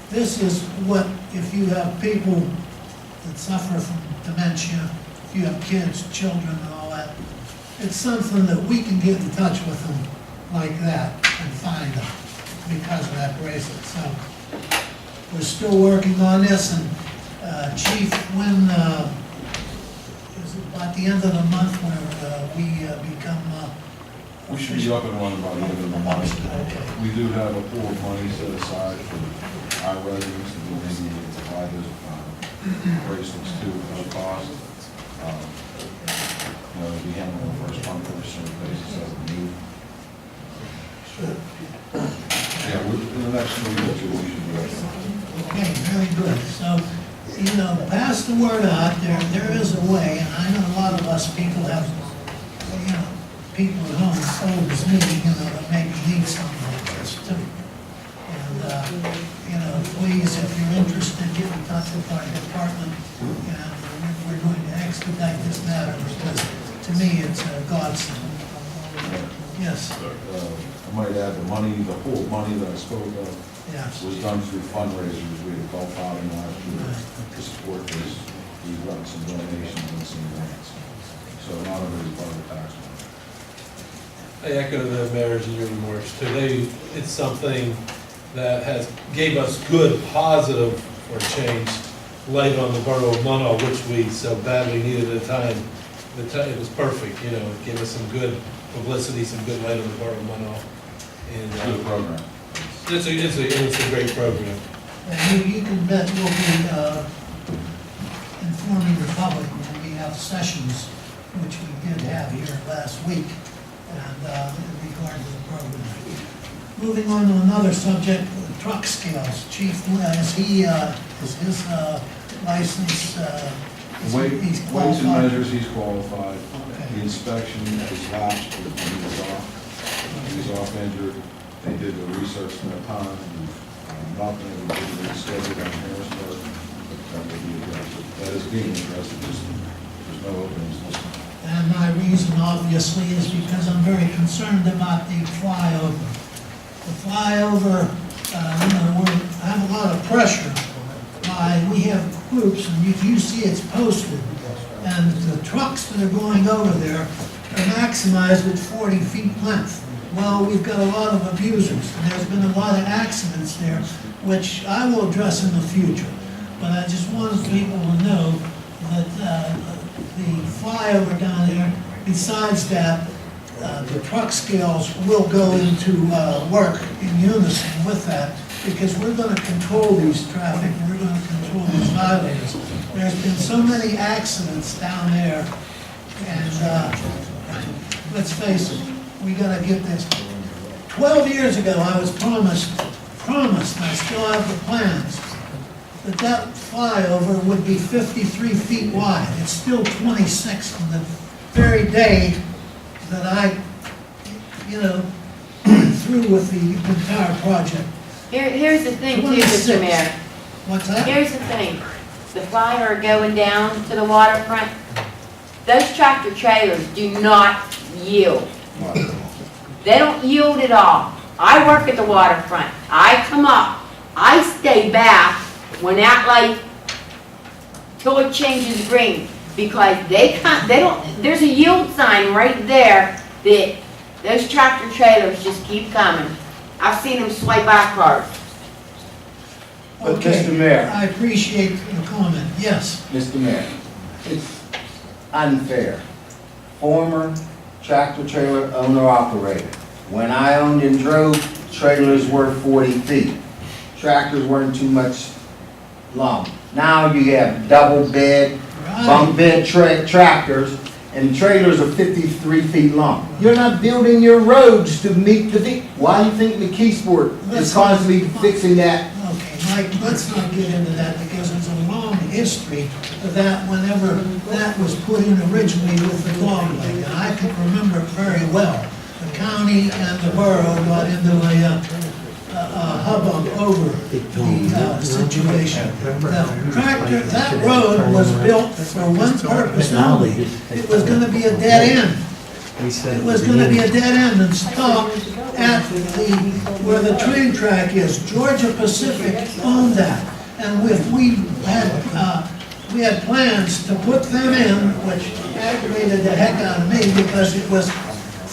this is what, if you have people that suffer from dementia, if you have kids, children and all that, it's something that we can get in touch with them like that and find them because of that bracelet. So we're still working on this, and Chief, when is it about the end of the month where we become We should be up and running by the end of the month. We do have a pool of money set aside for our residents, and we may need to provide those bracelets to no cost. We handle the first come, first served basis as a need. Yeah, in the next week or two, we should be up. Okay, very good. So, pass the word out there. There is a way, and I know a lot of us people have, people at home as old as me, that maybe need something like this too. And, please, if you're interested, get in touch with our department, and we're going to expedite this matter because, to me, it's a godsend. Yes. I might add, the pool of money that I spoke of Yes. was done through fundraisers. We had Gulf Harbor last year to support this. We've gotten some donations and some grants. So not only is part of the tax money. I echo the mayor's and your remarks today. It's something that gave us good, positive, for change, light on the borough of Munhall, which we so badly needed at the time. It was perfect, it gave us some good publicity, some good light on the borough of Munhall. And It's a good program. It's a great program. And you can bet we'll be informing the public when we have sessions, which we did have here last week, and in regard to the program. Moving on to another subject, truck scales. Chief, is his license, he's Weights and qualified? measures, he's qualified. Okay. The inspection is lapsed when he was off. He was off injured. They did the research in that time. Not been able to get it rescheduled on Harrisburg. That will be addressed. That is being addressed. There's no openings listed. And my reason, obviously, is because I'm very concerned about the flyover. The flyover, I have a lot of pressure. We have groups, and if you see it's posted, and the trucks that are going over there are maximized at 40 feet length. Well, we've got a lot of abusers, and there's been a lot of accidents there, which I will address in the future. But I just wanted people to know that the flyover down there, besides that, the truck scales will go into work in unison with that, because we're going to control these traffic, we're going to control these violators. There's been so many accidents down there, and let's face it, we got to get this. 12 years ago, I was promised, and I still have the plans, that flyover would be 53 feet wide. It's still 26 on the very day that I, through with the entire project. Here's the thing too, 26. Mr. Mayor. What's that? Here's the thing, the flyer going down to the waterfront, those tractor trailers do not yield. They don't yield at all. I work at the waterfront. I come up, I stay back when that light, till it changes green, because they don't, there's a yield sign right there that those tractor trailers just keep coming. I've seen them swipe our cars. But Okay, Mr. Mayor. I appreciate the comment, yes. Mr. Mayor, it's unfair. Former tractor trailer owner operator. When I owned and drove, trailers were 40 feet. Tractors weren't too much long. Now you have double bed, bunk bed tractors, and trailers are 53 feet long. You're not building your roads to meet the, why do you think McKeesport is constantly fixing that? Okay, Mike, let's not get into that because there's a long history of that whenever that was put in originally with the dog leg. And I can remember it very well. The county and the borough got into a hubbub over the situation. The tractor, that road was built for one purpose only. It was gonna be a dead end. It was gonna be a dead end and stop at where the train track is. Georgia Pacific owned that. And if we had plans to put them in, which aggravated the heck out of me because it was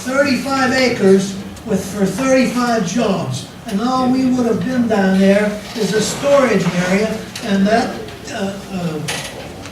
35 acres for 35 jobs. And all we would have been down there is a storage area, and that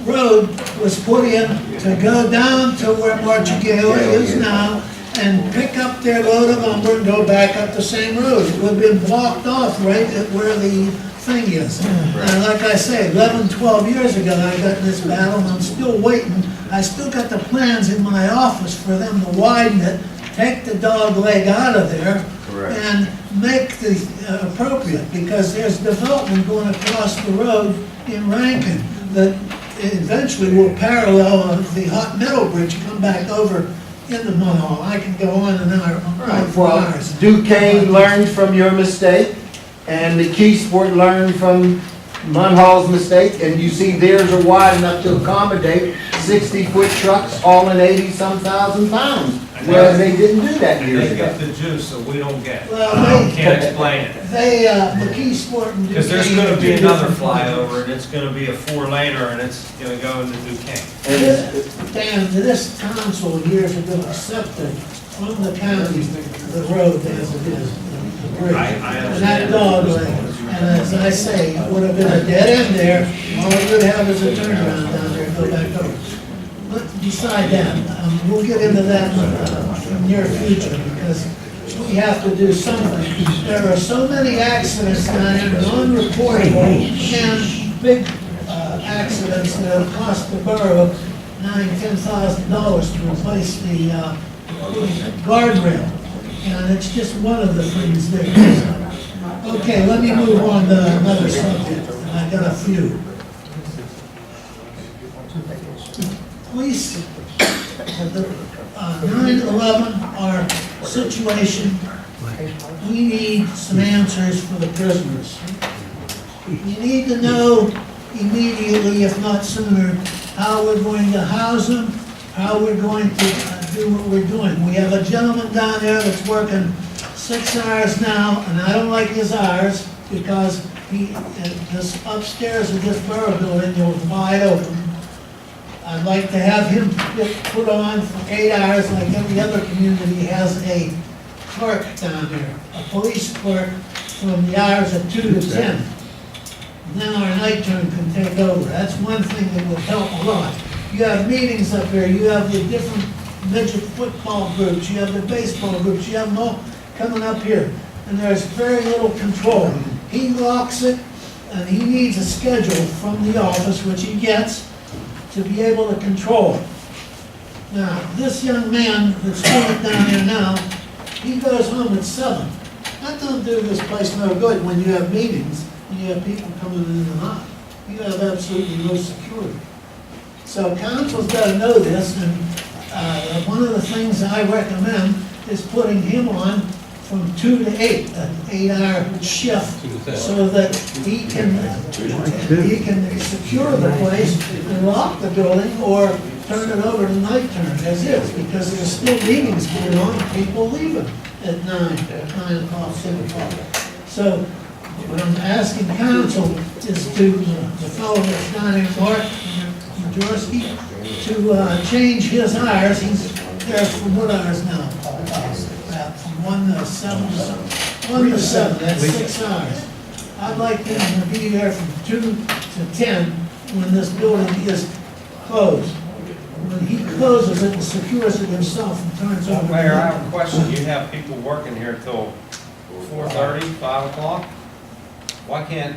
road was put in to go down to where Marchigale is now and pick up their load of lumber and go back up the same road. It would have been blocked off right at where the thing is. And like I say, 11, 12 years ago, I got in this battle, and I'm still waiting. I still got the plans in my office for them to widen it, take the dog leg out of there, and make the appropriate, because there's development going across the road in Rankin that eventually will parallel the Hot Meadow Bridge, come back over into Munhall. I can go on and on for hours. Duquesne learned from your mistake, and McKeesport learned from Munhall's mistake, and you see theirs are wide enough to accommodate 60-foot trucks all in 80-some thousand pounds. Whereas they didn't do that years They ago. get the juice that we don't get. Well, I can't explain it. McKeesport and Duquesne. Because there's gonna be are two another different flyover, and it's gonna be a 4-laner, and it's gonna go into Duquesne. Dan, this council years ago accepted from the county the road as it is, the bridge. And that dog leg, and as I say, it would have been a dead end there, all we would have is a turnaround down there and go back over. But beside that, we'll get into that in the near future, because we have to do something. There are so many accidents down there, non-reportable, and big accidents that have cost the borough $9,000, $10,000 to replace the guardrail. And it's just one of the things there. Okay, let me move on to another subject, and I got a few. Police, the 9/11, our situation, we need some answers for the prisoners. We need to know immediately, if not sooner, how we're going to house them, how we're going to do what we're doing. We have a gentleman down there that's working 6 hours now, and I don't like his hours because this upstairs of this borough building is wide open. I'd like to have him put on for 8 hours, like every other community has a clerk down there, a police clerk from the hours of 2 to 10. And then our night turn can take over. That's one thing that will help a lot. You have meetings up here, you have the different midget football groups, you have the baseball groups, you have them all coming up here. And there's very little control. He locks it, and he needs a schedule from the office, which he gets, to be able to control it. Now, this young man that's doing it down there now, he goes home at 7. That don't do this place no good when you have meetings and you have people coming in and out. You have absolutely no security. So council's got to know this, and one of the things I recommend is putting him on from 2 to 8, an 8-hour shift, so that he can secure the place and lock the building or turn it over to night turn as is, because there's still meetings going on, people leaving at 9 o'clock, 10 o'clock. So What I'm asking council is to, the fellow that's down there, Mark Jaworski, to change his hours. He's there from what hours now? About from 1 to 7 or something. 1 to 7, that's 6 hours. I'd like him to be there from 2 to 10 when this building is closed. When he closes it and secures it himself and turns over. Mayor, I have a question. You have people working here till 4:30, 5 o'clock? Why can't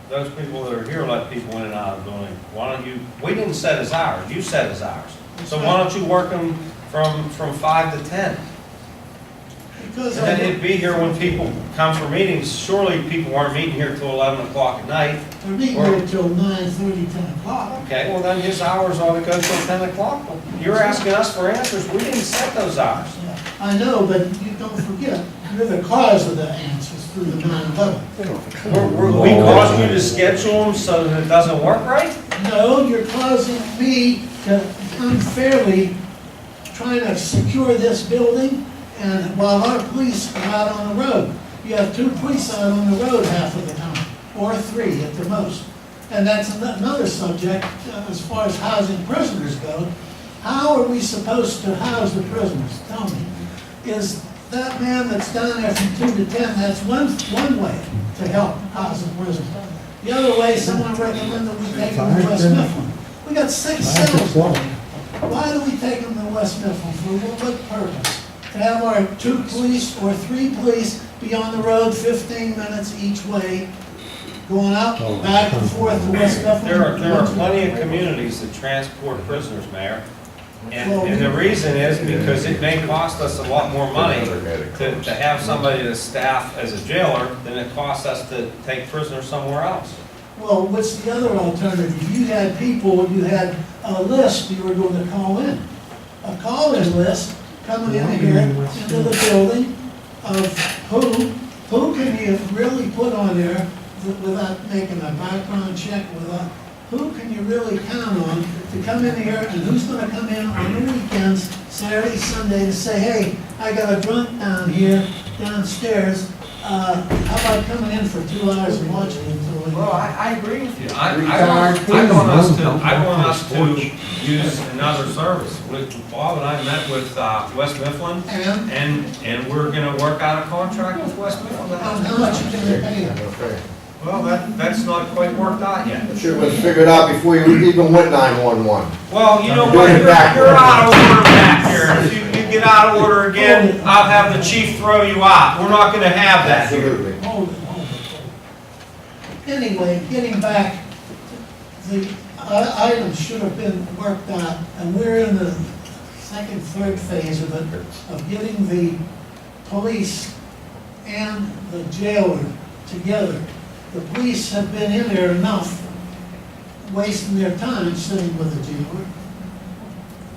those people that are here let people in and out of the building? Why don't you, we didn't set his hours, you set his hours. So why don't you work them from 5 to 10? Because And then he'd be here when people come for meetings. Surely people aren't meeting here till 11 o'clock at night. they're meeting here till 9:30, 10 o'clock. Okay, well then his hours ought to go till 10 o'clock. You're asking us for answers. We didn't set those hours. I know, but you don't forget, you're the cause of the answers through the 9/11. We caused you to schedule them so that it doesn't work right? No, you're causing me to unfairly trying to secure this building, and while our police are out on the road. You have 2 police out on the road half of the time, or 3 at the most. And that's another subject, as far as housing prisoners go. How are we supposed to house the prisoners? Tell me. Is that man that's down there from 2 to 10, that's one way to help house the prisoners. The other way, someone recommended we take them to West Mifflin. We got 6 cells. Why do we take them to West Mifflin? For what purpose? To have our 2 police or 3 police be on the road 15 minutes each way, going out, back and forth to West Mifflin? There are plenty of communities that transport prisoners, Mayor. And the reason is because it may cost us a lot more money to have somebody to staff as a jailer than it costs us to take prisoners somewhere else. Well, what's the other alternative? You had people, you had a list you were going to call in. A call-in list coming in here into the building of who can you really put on there without making a background check, without, who can you really count on to come in here, and who's gonna come in on the weekends, Saturday, Sunday, to say, hey, I got a drunk down here, downstairs, how about coming in for 2 hours and watching it until we... Well, I agree with you. I want us to use another service. Bob and I met with West Mifflin, and we're gonna work out a contract with West Mifflin. How much you can pay them? Well, that's not quite worked out yet. It should have been figured out before you even went 911. Well, you know what, you're out of order back here. If you get out of order again, I'll have the chief throw you out. We're not gonna have that here. Absolutely. Hold it. Anyway, getting back, the items should have been worked out, and we're in the second, third phase of it, of getting the police and the jailer together. The police have been in there enough, wasting their time sitting with the jailer.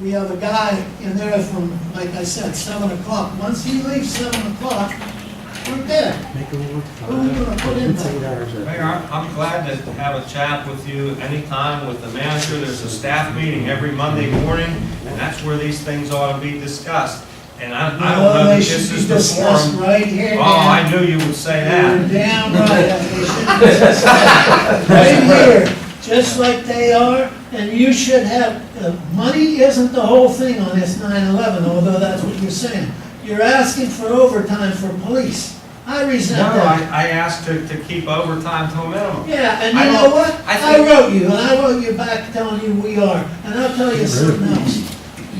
We have a guy in there from, like I said, 7 o'clock. Once he leaves 7 o'clock, we're dead. Who are we gonna put in there? Mayor, I'm glad to have a chat with you anytime with the manager. There's a staff meeting every Monday morning, and that's where these things ought to be discussed. And I don't know that this is the forum. Right here. Oh, I knew you would say that. You're damn right. They should be discussed right here, just like they are, and you should have, money isn't the whole thing on this 9/11, although that's what you're saying. You're asking for overtime for police. I resent No, that. I asked to keep overtime to a minimum. Yeah, and I you know don't- what? I I think- wrote you, and I wrote you back telling you we are, and I'll tell you something else.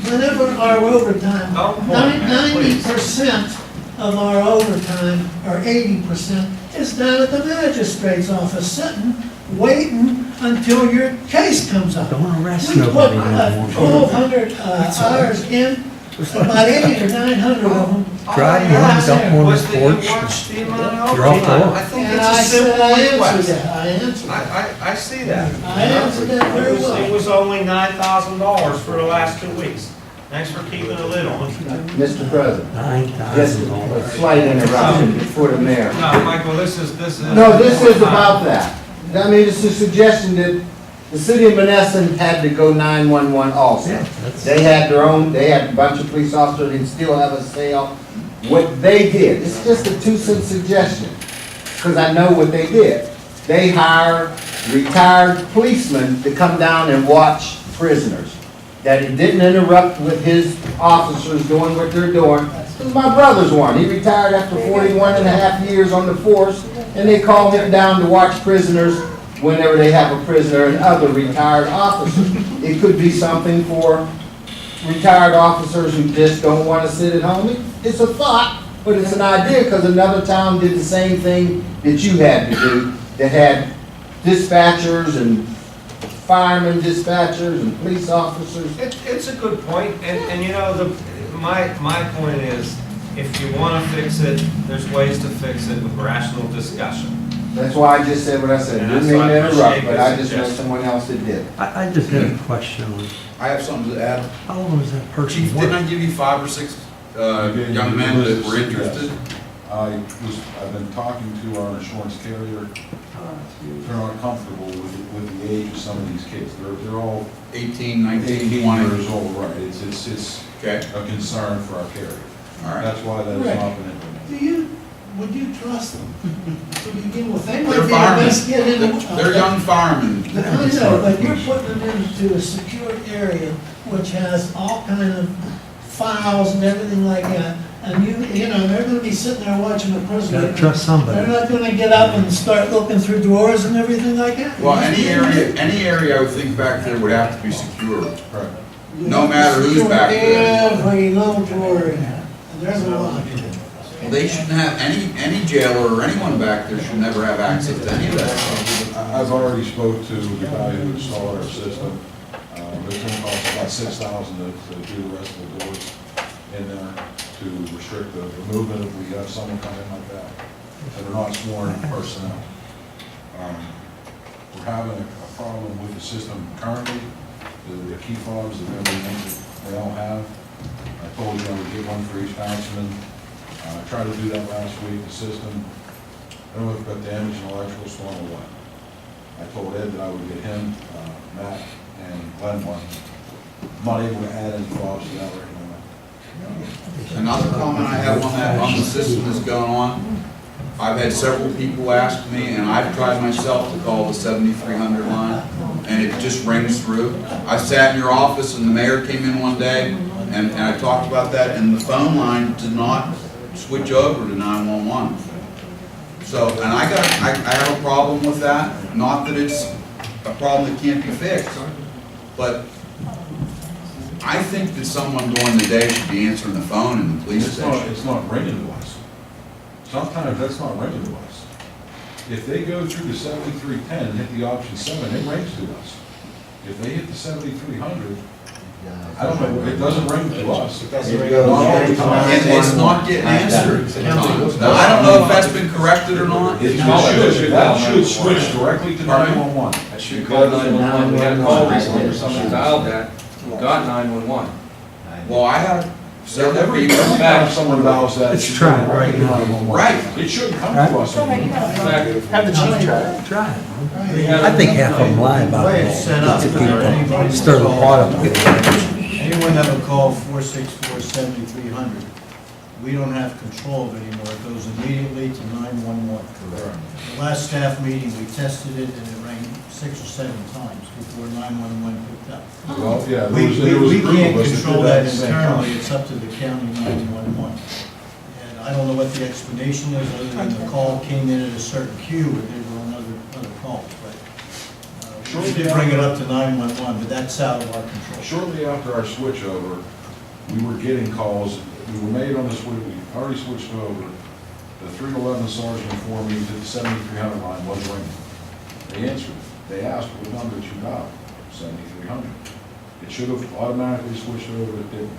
Whenever our overtime, Don't point, man, please. 90% of our overtime, or 80%, is down at the magistrate's office, sitting, waiting until your case comes up. Don't arrest We put nobody anymore. 1,200 hours in, about 800 or 900 of them. Try your hands up on Was the that you porch. watched the amount of You're off the overtime. hook. I think And it's I a said, simple I answered request. that, I answered. I see that. I answered that very well. It was only $9,000 for the last 2 weeks. Thanks for keeping a lid on it. Mr. President, just $9,000. a slight interruption before the mayor. No, Michael, this is. No, this is about that. I mean, it's a suggestion that the city of Menneson had to go 911 also. They had their own, they had a bunch of police officers and still have a sale. What they did, it's just a 2-cent suggestion. because I know what they did. They hire retired policemen to come down and watch prisoners. That it didn't interrupt with his officers doing what they're doing. My brother's one. He retired after 41 and a half years on the force, and they call him down to watch prisoners whenever they have a prisoner and other retired officers. It could be something for retired officers who just don't want to sit at home. It's a thought, but it's an idea, because another town did the same thing that you had to do, that had dispatchers and firemen dispatchers and police officers. It's a good point, and you know, my point is, if you want to fix it, there's ways to fix it with rational discussion. That's why I just said what I said. And Didn't that's mean why I to interrupt, appreciate but I your just know suggestion. someone else that did. I just had a question. I have something to add. How long has that person Chief, didn't worked? I give you 5 or 6 young men that were interested? I've been talking to our insurance carrier. They're not comfortable with the age of some of these kids. They're all 18, 19, 18 20. years old, right? It's Okay. a concern for our carrier. All right. That's why that has not been implemented. Would you trust them to begin with? They might They're be the firemen. best kid in the. They're young firemen. I know, but you're putting them into a secure area which has all kind of files and everything like that. And you know, they're gonna be sitting there watching the president. Gotta trust somebody. They're not gonna get up and start looking through drawers and everything like that. Well, any area I would think back there would have to be secure. Right. You no have to matter who's secure back there. Every little drawer in there. And there's a lot. Well, they shouldn't have, any jailer or anyone back there should never have access to any of that. I've already spoke to the guy who installed our system. It's going to cost about $6,000 to do the rest of the doors in there to restrict the movement if we have someone come in like that. That are not sworn personnel. We're having a problem with the system currently. The key fobs that they all have. I told you I would get one for each councilman. I tried to do that last week. The system, I don't know if it got damaged in electrical storm or what. I told Ed that I would get him, Matt, and Glenn one. I'm not able to add any fobs to that right now. Another comment I have on that, on the system that's going on, I've had several people ask me, and I've tried myself to call the 7300 line, and it just rings through. I sat in your office and the mayor came in one day, and I talked about that, and the phone line did not switch over to 911. So, and I have a problem with that, not that it's a problem that can't be fixed, but I think that someone during the day should be answering the phone in the police station. It's not ringing to us. Sometimes that's not ringing to us. If they go through the 7310 and hit the option 7, it rings to us. If they hit the 7300, I don't know, it doesn't ring to us. It doesn't ring to us. And it's not getting answered. Now, I don't know if that's been corrected or not. That should switch directly to Pardon me? 911. I should call 911, we had a call recently where somebody dialed that, got 911. Well, I have several people. Every time someone dials that. Let's try it right now. 911. Right. It shouldn't come to us. Have the chief try it. Try it. I think half of them lie about way it. it's set up, People stir the pot up. anyone that would call 464-7300, we don't have control of it anymore. It goes immediately to 911. Correct. The last staff meeting, we tested it and it rang 6 or 7 times before 911 picked up. Well, yeah, We can't us that control did that at the same internally, time. it's up to the county 911. And I don't know what the explanation is, other than the call came in at a certain queue and they were on other calls, but we did bring it up to 911, but that's out of our control. Shortly after our switch over, we were getting calls, we were made on the switch, we already switched over. The 311 sergeant informed me that the 7300 line wasn't ringing. They answered it. They asked what number did you dial? 7300. It should have automatically switched over, it didn't.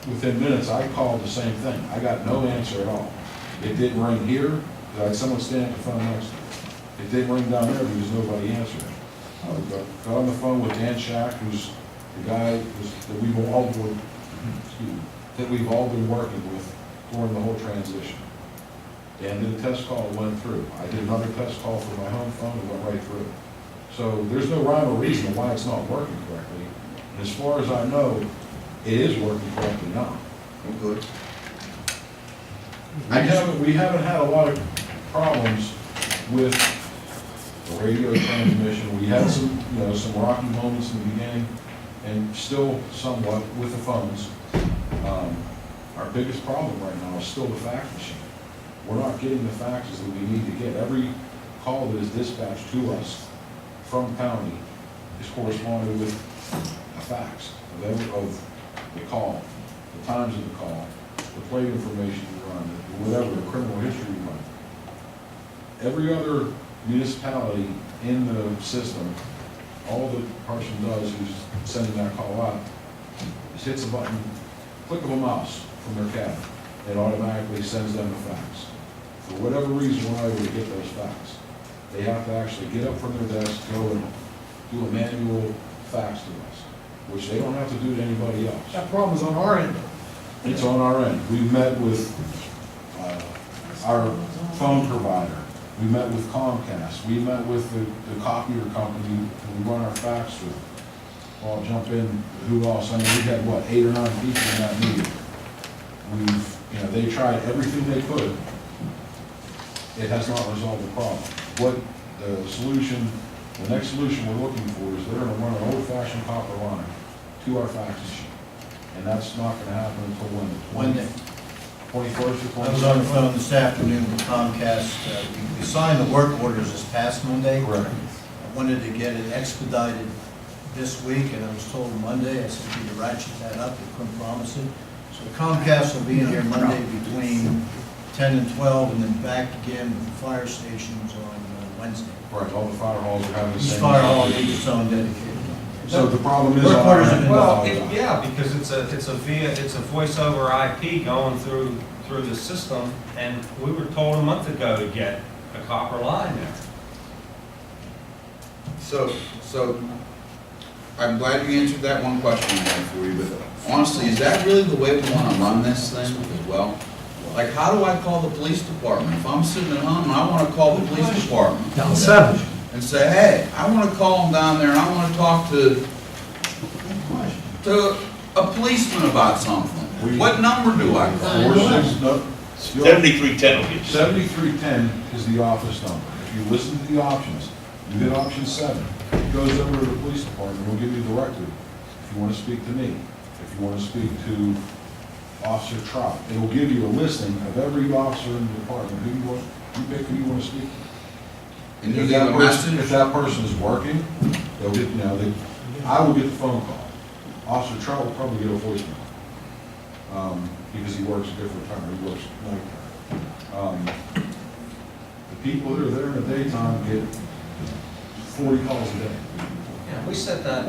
Within minutes, I called the same thing. I got no answer at all. It didn't ring here, because I had someone standing at the phone next to me. It didn't ring down there because nobody answered it. I got on the phone with Dan Shack, who's the guy that we've all been working with during the whole transition. Dan did a test call, it went through. I did another test call for my home phone, it went right through. So there's no rhyme or reason why it's not working correctly. And as far as I know, it is working correctly now. Good. We haven't had a lot of problems with the radio transmission. We had some, some rocky moments in the beginning, and still somewhat with the phones. Our biggest problem right now is still the fax machine. We're not getting the faxes that we need to get. Every call that is dispatched to us from county is corresponded with a fax of the call, the times of the call, the plate information you run, whatever, the criminal history you run. Every other municipality in the system, all the person does who's sending that call out is hits a button, click of a mouse from their cabinet. It automatically sends them a fax. For whatever reason, we're not able to get those fax. They have to actually get up from their desk, go and do a manual fax to us, which they don't have to do to anybody else. That problem's on our end. It's on our end. We've met with our phone provider. We met with Comcast. We met with the copier company we run our fax through. I'll jump in, who else? I mean, we had, 8 or 9 people in that meeting. They tried everything they could. It has not resolved the problem. What the next solution we're looking for is they're gonna run an old-fashioned copper line to our fax machine. And that's not gonna happen until when? When? 21st or 22nd? I was on the phone this afternoon with Comcast. We signed the work orders this past Monday. Correct. I wanted to get it expedited this week, and I was told Monday. I said, "Can you ratchet that up?" They couldn't promise it. So Comcast will be in here Monday between 10 and 12, and then back again with the fire stations on Wednesday. Right, all the fire halls are having the Each same. fire hall needs its own dedicated. So the problem is. Work orders have been Well, done. yeah, because it's a voice over IP going through the system, and we were told a month ago to get a copper line there. So, I'm glad you answered that one question I had for you, but honestly, is that really the way we want to run this thing as well? Like, how do I call the police department? If I'm sitting at home and I want to call the police department. Down 7. And say, hey, I want to call them down there and I want to talk to a policeman about something. What number do I call? 7310 will get you. 7310 is the office number. If you listen to the options, you hit option 7. It goes over to the police department, we'll give you a directive. If you want to speak to me, if you want to speak to Officer Trout, it will give you a listing of every officer in the department, you pick who you want to speak to. And you give a message? If that person is working, they'll get, I will get the phone call. Officer Trout will probably get a voicemail, because he works a different time, he works night time. The people that are there in the daytime get 40 calls a day. Yeah, we set that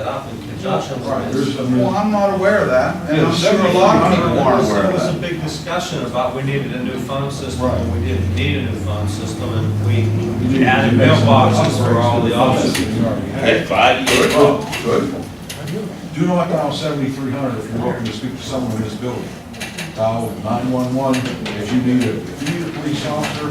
up in conjunction. Right, Well, I'm not aware of that, and Yeah, I'm sure a lot of people aren't aware There of was a that. big discussion about we needed a new phone system, Right. and we didn't need a new phone system, and we added mailboxes for all the offices. That's 5 years. Good. Do not dial 7300 if you're looking to speak to someone in this building. Dial 911 if you need a police officer,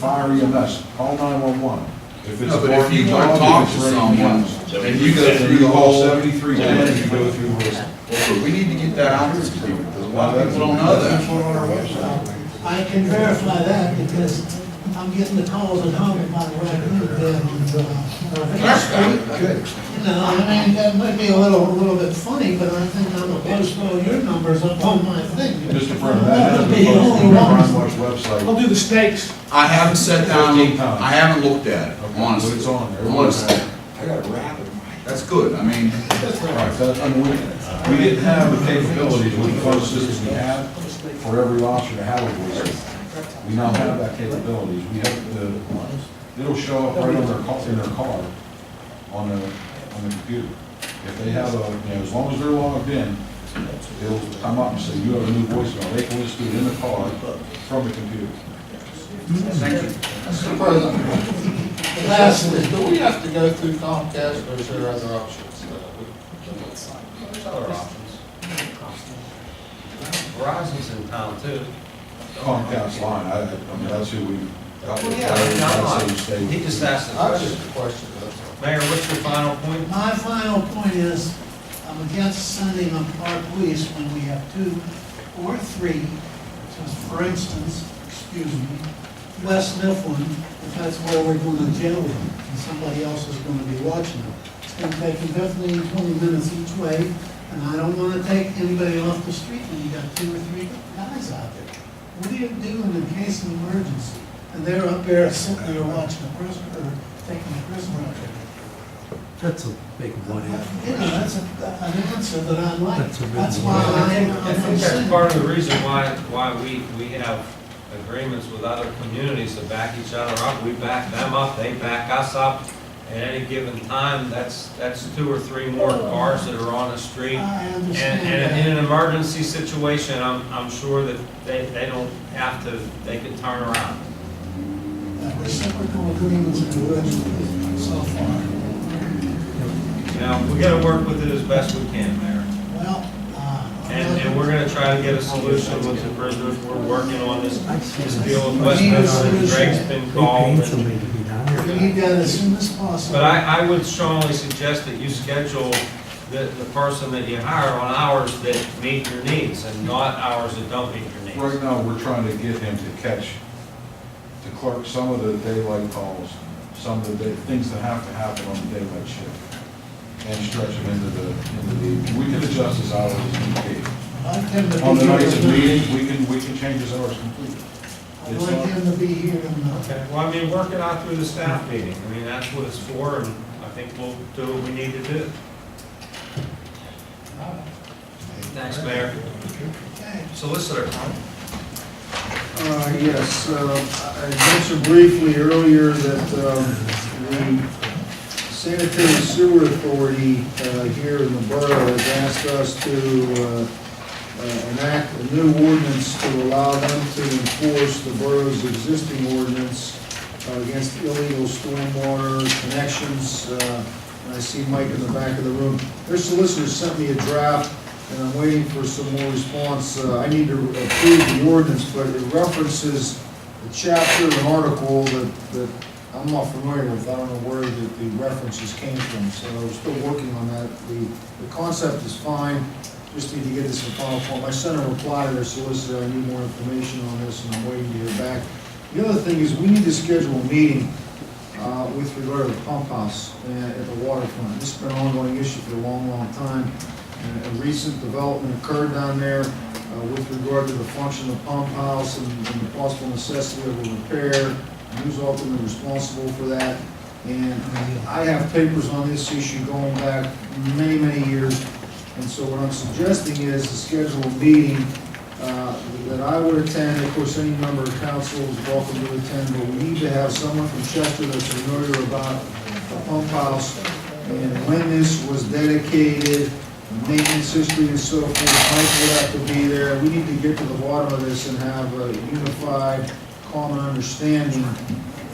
fire EMS, call 911. If it's No, but if you want to dog, talk if to it's anything someone, else, and you go through you the call whole. 7310, you go through the list. Well, we need to get that out to some people, because a lot of people don't know that. on our website. I can verify that because I'm getting the calls at home about raccoon Good. I mean, that might be a little bit funny, but I think I'm supposed to post all your numbers up on my thing. Mr. Brennan, that has Be been the posted only on the one. Crime Watch website. I'll do the stakes. I haven't sat down, 15 times. I haven't looked at it, Okay, honestly. but it's on there. Honestly. I got a rabbit. That's good, I mean, Right, we didn't have the capabilities with the phone systems we had for every officer to have a voice system. We now have that capabilities. We have it'll show up right on in their car on the computer. If they have as long as they're logged in, it'll come up and say, you have a new voicemail. They can listen to it in the car from the computer. thank you. Mr. President, lastly, do we have to go through Comcast or is there other options? There's other options. Verizon's in town too. Comcast line, I mean, that's who we. Well, yeah, he just asked the I was question. just a question, that's all. Mayor, what's your final point? My final point is, I'm against sending our police when we have 2 or 3 Just for instance, excuse me, West Mifflin, if that's where we're going to jail them, and somebody else is going to be watching them, it's going to take them 15, 20 minutes each way, and I don't want to take anybody off the street when you got 2 or 3 guys out there. What do you do in case of emergency? And they're up there sitting there watching a prisoner, or taking a prisoner out there. That's a big what if. You know, that's an answer that I like. That's a big That's what why I think that's part of the reason why we have agreements with other communities to back each other up. We back them up, they back us up. At any given time, that's 2 or 3 more cars that are on the street. I understand And in an emergency situation, I'm sure that they don't have to, they can turn around. Reciprocal agreements are good so far. You know, we gotta work with it as best we can, Mayor. Well, And we're gonna try to get a solution with the prisoners. We're working on this deal with West Mifflin. Greg's been called. we need that as soon as possible. But I would strongly suggest that you schedule the person that you hire on hours that meet your needs and not hours that don't meet your needs. Right now, we're trying to get him to catch, to clerk some of the daylight calls, some of the things that have to happen on the daylight shift, and stretch him into the evening. We can adjust his hours as need be. I'd like him to be On the nights of here. meetings, we can change his hours completely. I'd like him to be here and, Okay, well, I mean, work it out through the staff meeting. I mean, that's what it's for, and I think we'll do what we need to do. Thanks, Mayor. Solicitor. Yes, I mentioned briefly earlier that the sanitary sewer authority here in the borough has asked us to enact a new ordinance to allow them to enforce the borough's existing ordinance against illegal stormwater connections. And I see Mike in the back of the room. Their solicitor sent me a draft, and I'm waiting for some more response. I need to approve the ordinance, but it references a chapter and article that I'm not familiar with. I don't know where the references came from, so we're still working on that. The concept is fine, just need to get this in final form. I sent a reply to their solicitor, I need more information on this, and I'm waiting to hear back. The other thing is, we need to schedule a meeting with regard to the pump house at the waterfront. This has been an ongoing issue for a long, long time. A recent development occurred down there with regard to the function of the pump house and the possible necessity of a repair. Who's ultimately responsible for that? And I have papers on this issue going back many, many years. And so what I'm suggesting is to schedule a meeting that I would attend. Of course, any member of council is welcome to attend, but we need to have someone from Chester that's familiar about the pump house and when this was dedicated, maintenance history and so forth. Mike will have to be there. We need to get to the bottom of this and have a unified, common understanding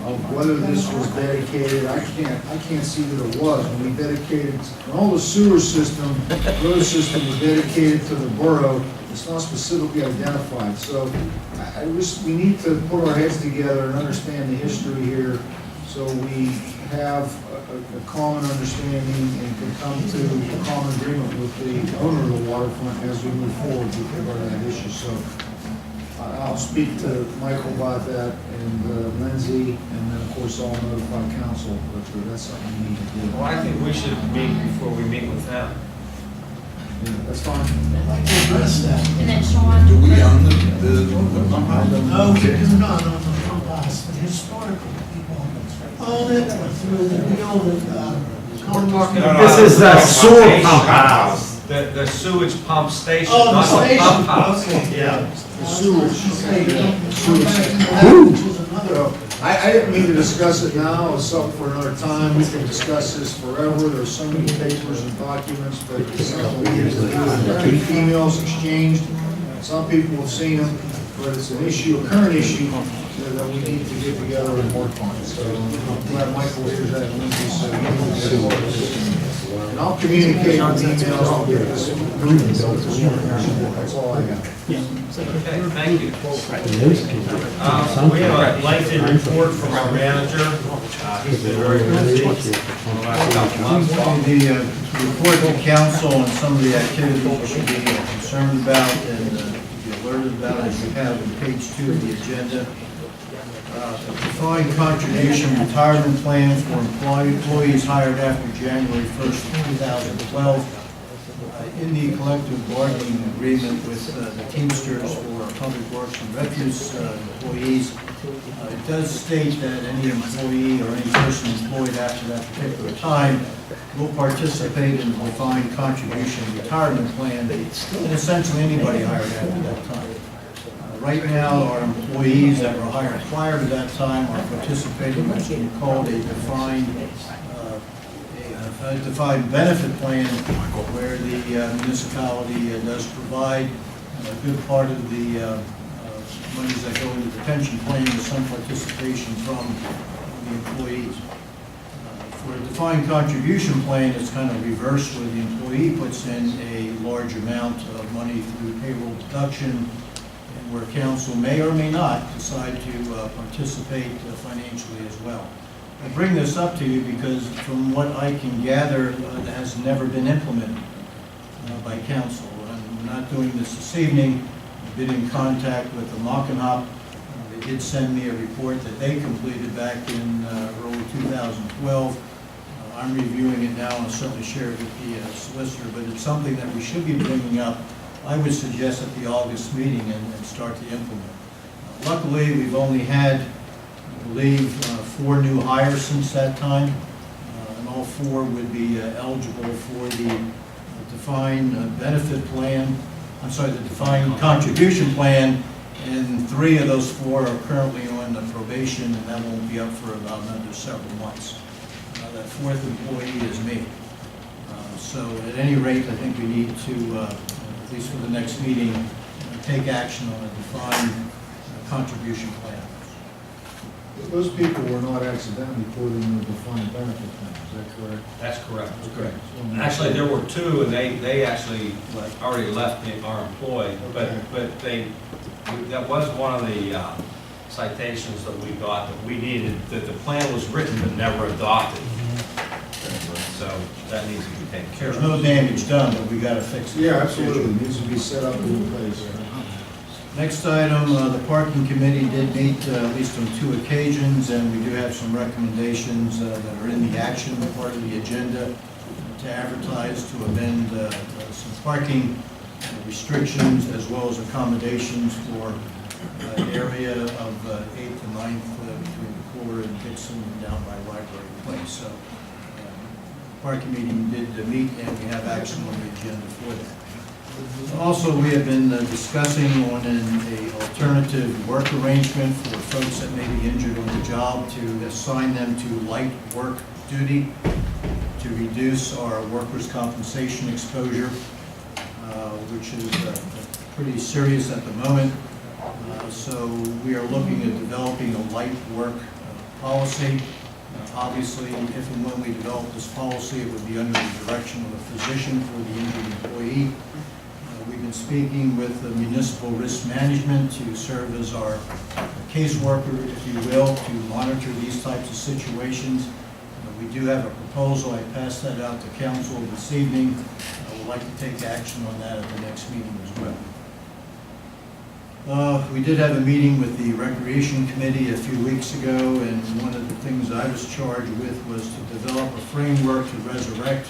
of whether this was dedicated. I can't see that it was. When we dedicated, when all the sewer system, road system was dedicated to the borough, it's not specifically identified. So we need to put our heads together and understand the history here so we have a common understanding and can come to a common agreement with the owner of the waterfront as we move forward with regard to that issue. So I'll speak to Michael about that and Lindsay, and then of course I'll notify council, but that's something we need to do. Well, I think we should meet before we meet with them. Yeah, that's fine. I'd like to address that. And then Sean. Do we own the pump house? No, we do not own the pump house, the historical people own it through the deal that Congressman. This is the sewer pump house. The sewage pump station, Oh, the not the station, pump house. okay. Yeah. The sewage. I didn't mean to discuss it now, it's up for another time, we can discuss this forever, there's so many papers and documents, but it's something we need to do. There are emails exchanged, some people have seen them, but it's an issue, a current issue, that we need to get together and work on. So I'm glad Michael hears that, and Lindsay, so and I'll communicate on emails, I'll get this moving, that's all I got. Okay, thank you. We have a lengthy report from our manager. He's been very busy for the last couple months. The report to council and some of the activities should be concerned about and to be alerted about, as you have on page 2 of the agenda. Defined contribution retirement plan for employees hired after January 1st of 2012. In the collective bargaining agreement with the Teamsters for Public Works and Refuse employees, it does state that any employee or any person employed after that particular time will participate in the defined contribution retirement plan, and essentially anybody hired after that time. Right now, our employees that were hired prior to that time are participating in what's called a defined benefit plan, where the municipality does provide a good part of the monies that go into the pension plan with some participation from the employees. For a defined contribution plan, it's kind of reverse, where the employee puts in a large amount of money through payroll deduction, and where council may or may not decide to participate financially as well. I bring this up to you because from what I can gather, it has never been implemented by council. I'm not doing this evening. I've been in contact with the Munhall. They did send me a report that they completed back in early 2012. I'm reviewing it now, and I'll certainly share it with the solicitor, but it's something that we should be bringing up, I would suggest, at the August meeting and start to implement. Luckily, we've only had, I believe, 4 new hires since that time, and all 4 would be eligible for the defined benefit plan, the defined contribution plan, and 3 of those 4 are currently on the probation, and that won't be up for about another several months. That 4th employee is me. So at any rate, I think we need to, at least for the next meeting, take action on a defined contribution plan. Those people were not accidentally put in the defined benefit plan, is that correct? That's correct, that's correct. Actually, there were 2, and they actually already left our employ, but that was one of the citations that we got, that we needed, that the plan was written but never adopted. So that needs to be taken care of. There's no damage done, but we got to fix it. Yeah, absolutely, it needs to be set up in place. Next item, the parking committee did meet at least on 2 occasions, and we do have some recommendations that are in the action part of the agenda to advertise, to amend some parking restrictions as well as accommodations for an area of 8th and 9th between the core and Dixon and down by Library Place. So parking meeting did meet, and we have action on the agenda for that. Also, we have been discussing on an alternative work arrangement for folks that may be injured on the job, to assign them to light work duty to reduce our workers' compensation exposure, which is pretty serious at the moment. So we are looking at developing a light work policy. Obviously, if and when we develop this policy, it would be under the direction of a physician for the injured employee. We've been speaking with the municipal risk management to serve as our caseworker, if you will, to monitor these types of situations. We do have a proposal. I passed that out to council this evening. I would like to take action on that at the next meeting as well. We did have a meeting with the Recreation Committee a few weeks ago, and one of the things I was charged with was to develop a framework to resurrect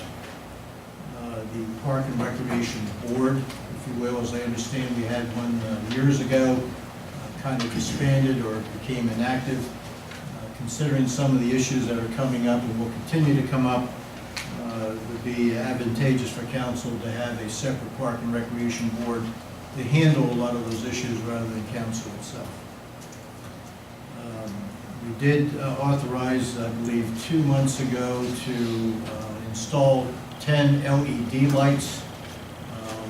the Park and Recreation Board, if you will. As I understand, we had one years ago, kind of disbanded or became inactive. Considering some of the issues that are coming up and will continue to come up, it would be advantageous for council to have a separate Park and Recreation Board to handle a lot of those issues rather than council itself. We did authorize, I believe, 2 months ago to install 10 LED lights.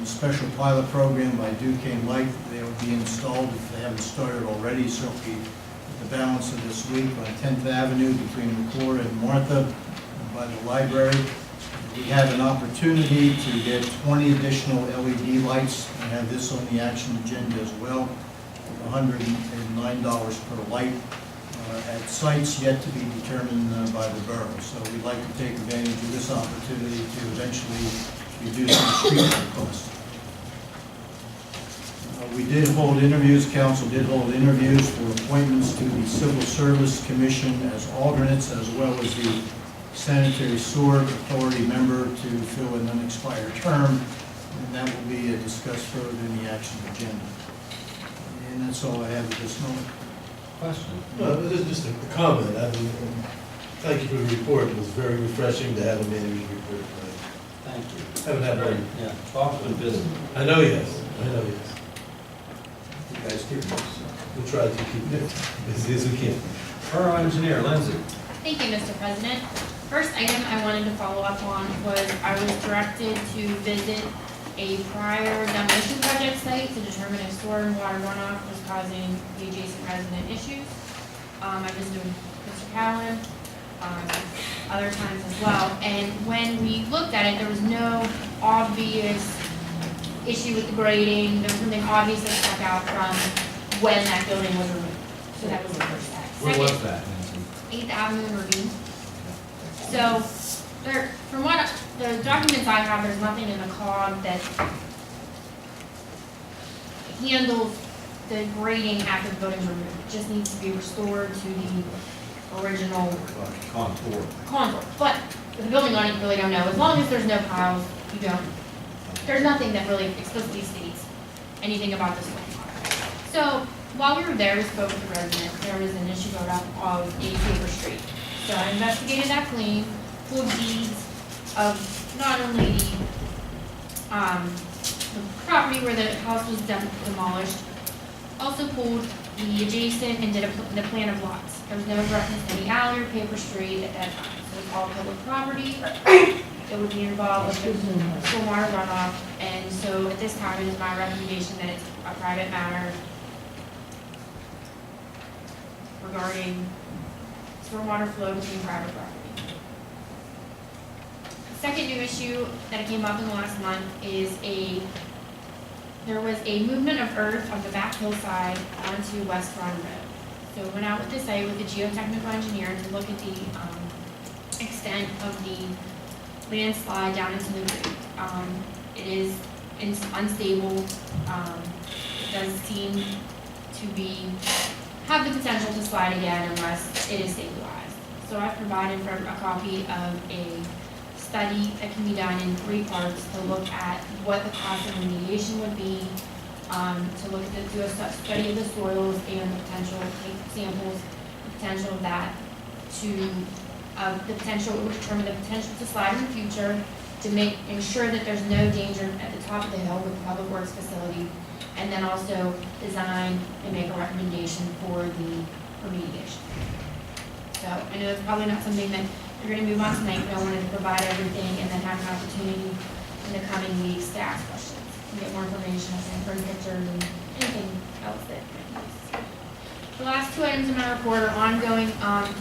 Special pilot program by Duquesne Light. They will be installed, if they haven't started already, certainly the balance of this week on 10th Avenue between McClure and Martha by the library. We have an opportunity to get 20 additional LED lights. I have this on the action agenda as well, $109 per light at sites yet to be determined by the borough. So we'd like to take advantage of this opportunity to eventually reduce the street light cost. We did hold interviews, council did hold interviews for appointments to the Civil Service Commission as alternates, as well as the Sanitary Sewer Authority member to fill an unexpired term, and that will be discussed further in the action agenda. And that's all I have at this moment. Question? No, it is just a comment. I mean, thank you for the report. It was very refreshing to have a manager's report tonight. Thank you. Haven't had very, Yeah, talk to the business. I know yes, I know yes. You guys keep this. We'll try to keep it as busy as we can. Borough Engineer, Lindsay. Thank you, Mr. President. First item I wanted to follow up on was I was directed to visit a prior demolition project site to determine if storm and water runoff was causing the adjacent resident issues. I visited with Mr. Cowan, other times as well, and when we looked at it, there was no obvious issue with the grading. There was nothing obvious that stuck out from when that building was removed. So that was the first step. Where was Second, that, Lindsay? 8th Avenue and Ravine. So, there, from what, the documents I have, there's nothing in the cog that handles the grading after the building's removed. It just needs to be restored to the original Contour. contour. But with the building on it, you really don't know. As long as there's no piles, you don't. There's nothing that really explicitly states anything about this one. So, while we were there, we spoke with the resident. There was an issue brought up of a paper street. So I investigated that claim, pulled deeds of not only the property where the house was demolished, also pulled the adjacent and did the plan of lots. There was no reference to any alley or paper street at that time. So it's all public property. It would be involved with stormwater runoff. And so at this time, it is my recommendation that it's a private matter regarding stormwater flow between private property. The second new issue that came up in the last month is there was a movement of earth on the back hillside onto West Run Road. So we went out with the site with the geotechnical engineer to look at the extent of the landslide down into the creek. It is unstable. It does seem to have the potential to slide again unless it is stabilized. So I've provided for a copy of a study that can be done in 3 parts to look at what the cost of remediation would be, to look at do a study of the soils and the potential, take samples, the potential of that it would determine the potential to slide in the future, to ensure that there's no danger at the top of the hill with the public works facility, and then also design and make a recommendation for the remediation. So I know it's probably not something that you're going to move on tonight, but I wanted to provide everything and then have an opportunity in the coming weeks to ask questions and get more information and bring pictures and anything else that might be used. The last 2 items in my report are ongoing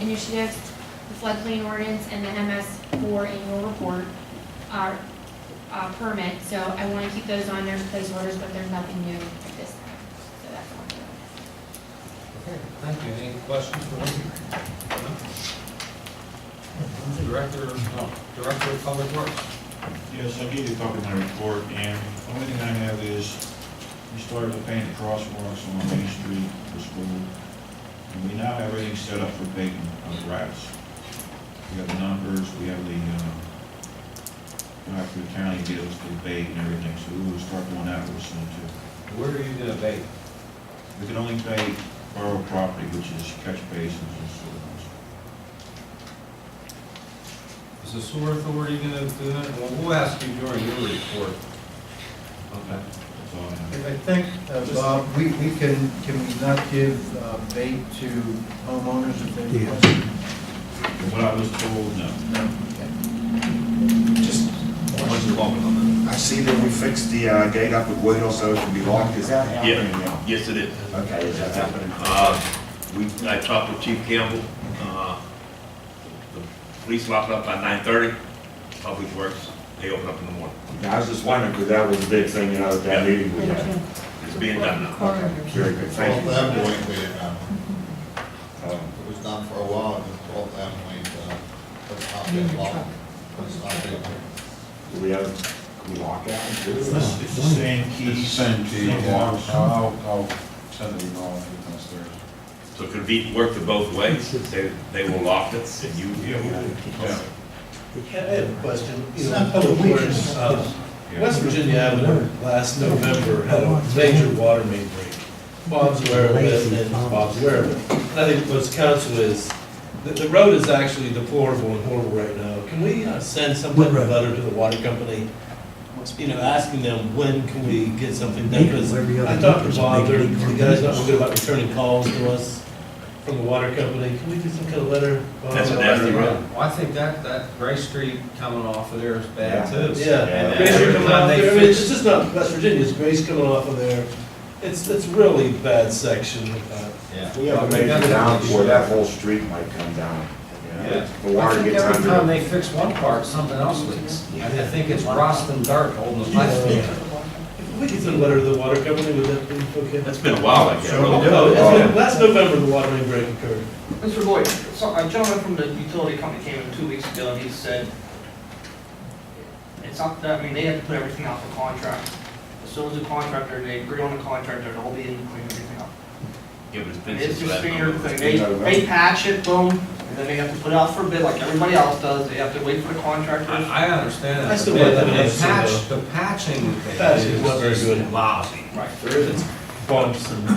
initiatives, the floodplain ordinance and the MS4 annual report permit. So I want to keep those on there as placeholders, but there's nothing new at this time. So that's all. Okay, thank you. Any questions for Lindsay? No? Director of Public Works. Yes, I gave you a copy of my report, and the only thing I have is, we started to paint the crosswalks on Main Street for school, and we now have everything set up for paving of grass. We have the numbers, we have the, after the county gives us the bait and everything, so we will start doing that real soon too. Where are you going to bait? We can only pay borough property, which is catch basins and sewer. Is the sewer authority going to do that? Well, we'll ask you during your report. Okay. That's all I have. I think, Bob, we can we not give bait to homeowners if they request it? From what I was told, no. No. Just, I see that we fixed the gate up at Woodhill so it can be locked. Is that happening now? Yes, it is. Okay, is that happening? I talked with Chief Campbell. The police lock up by 9:30. Public Works, they open up in the morning. I was just wondering, because that was a big thing, at that meeting we had. It's being done now. Okay, very good, thank you. It was done for a while, and the whole family, but it's not been long. But it's not been. Do we have It's the same key. It's the same key, yeah. I'll send an email if it's downstairs. So it could be, work the both ways, they will lock it, and you will be able to. Yeah. I have a question, you know, Public Works, West Virginia Avenue last November had a major water main break. Bob's aware of it, and Bob's aware of it. And I think what's council is, the road is actually deplorable and horrible right now. Can we send some type of letter to the water company, you know, asking them when can we get something done? Because I talked to Bob, the guy's not good about returning calls to us from the water company. Can we do some kind of letter? That's a nasty road. Well, I think that Gray Street coming off of there is bad too. Yeah, And Grace every coming time off they there, I mean, fix- it's just not West Virginia, it's Grace coming off of there. It's really bad section. Yeah. We have a major downpour, that whole street might come down. Yeah. The water I think gets every time under. they fix one part, something else leaks. I think it's rust and dirt holding the pipe. If we could send a letter to the water company, would that be okay? That's been a while, I guess. Last November, the water main break occurred. Mr. Boyd, so a gentleman from the utility company came in 2 weeks ago and he said, it's not that, I mean, they have to put everything out for contract. As soon as the contractor, they agree on the contractor, they'll be in and clean everything up. Yeah, but it's been It's since just last standard November. thing, they patch it, boom, and then they have to put it out for bid like everybody else does, they have to wait for the contractor. I understand that. I still like that The patching Patching is not very is good. lousy. Right. There is bumps and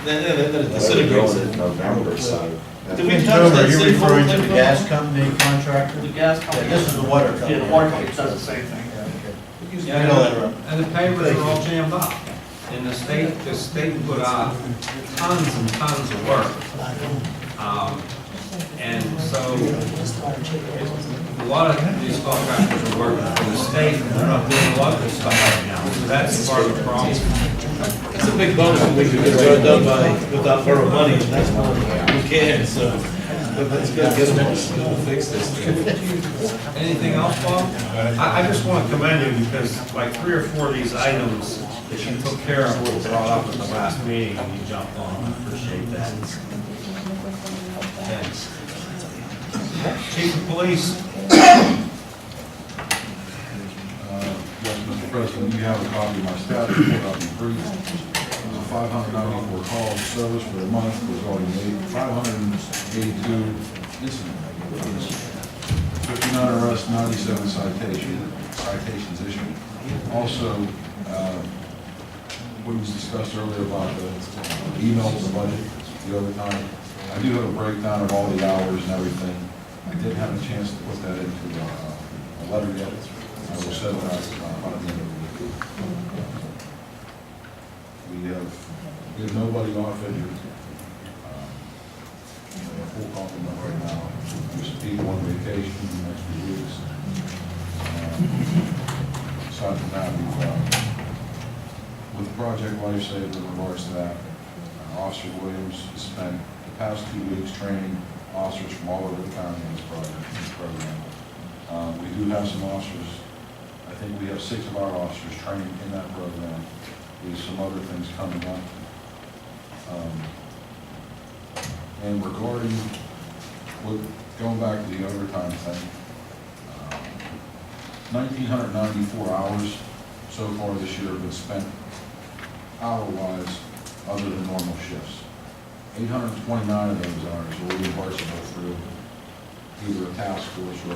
then it disintegrates it. November, so. Did we touch Joe, are that you city referring to hall the thing? gas company contractor? The gas company. Yeah, this is the water company. Yeah, the water company does the same thing. Yeah, and the pavers are all jammed up. And the state put out tons and tons of work. And so, a lot of these contractors are working for the state, and they're not doing a lot of this stuff right now. So that's part of the problem. It's a big bonus when we can get it done without borough money, and that's money we can, so. But that's good, get them to fix this. Anything else, Bob? I just want to commend you because like 3 or 4 of these items that you took care of were brought up at the last meeting and you jumped on. I appreciate that. Thanks. Chief of Police. Yes, Mr. President, you have a copy of my status report up in brief. 594 calls to service for the month, resulting in 582 incident reports, 59 arrests, 97 citations issued. Also, what was discussed earlier about the emails, the budget, the overtime, I do have a breakdown of all the hours and everything. I didn't have a chance to put that into a letter yet. I will send that out at the end of the week. We have nobody off injured. Full complement right now. There's some people on vacation in the next few weeks. Aside from that, with Project Lifesaver in regards to that, Officer Williams has spent the past 2 weeks training officers from all over the county in this program. We do have some officers. I think we have 6 of our officers trained in that program. There's some other things coming up. And regarding, going back to the overtime thing, 1,994 hours so far this year have been spent hour-wise other than normal shifts. 829 of those hours are reimbursable through either a task force or a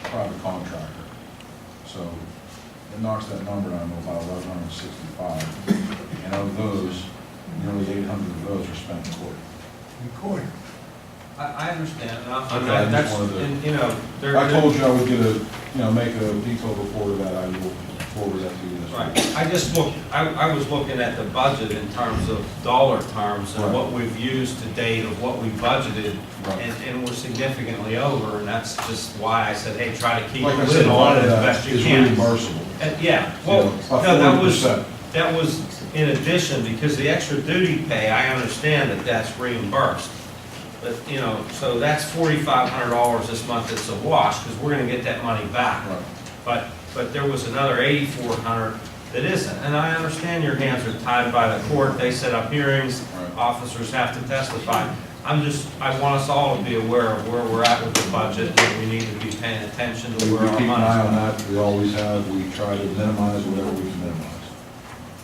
private contractor. So it knocks that number down to about 1,165. And of those, nearly 800 of those are spent in court. In court. I understand. Okay, I just wanted to- And, you know, I told you I would get make a detailed report of that. I will forward that to you this week. Right. I was looking at the budget in terms of dollar terms and Right. what we've used to date of what we budgeted, Right. and we're significantly over, and that's just why I said, hey, try to keep Like I it said, a on lot it of as that best you is can. reimbursable. Yeah, well, You know, about no, that was 40%. in addition, because the extra duty pay, I understand that that's reimbursed. But, you know, so that's $4,500 this month, it's a wash, because we're gonna get that money back. Right. But there was another $8,400 that isn't, and I understand your hands are tied by the court, they set up hearings, Right. officers have to testify. I want us all to be aware of where we're at with the budget, that we need to be paying attention to We where our keep an eye on money's that, we always have, we try to minimize whatever we can minimize.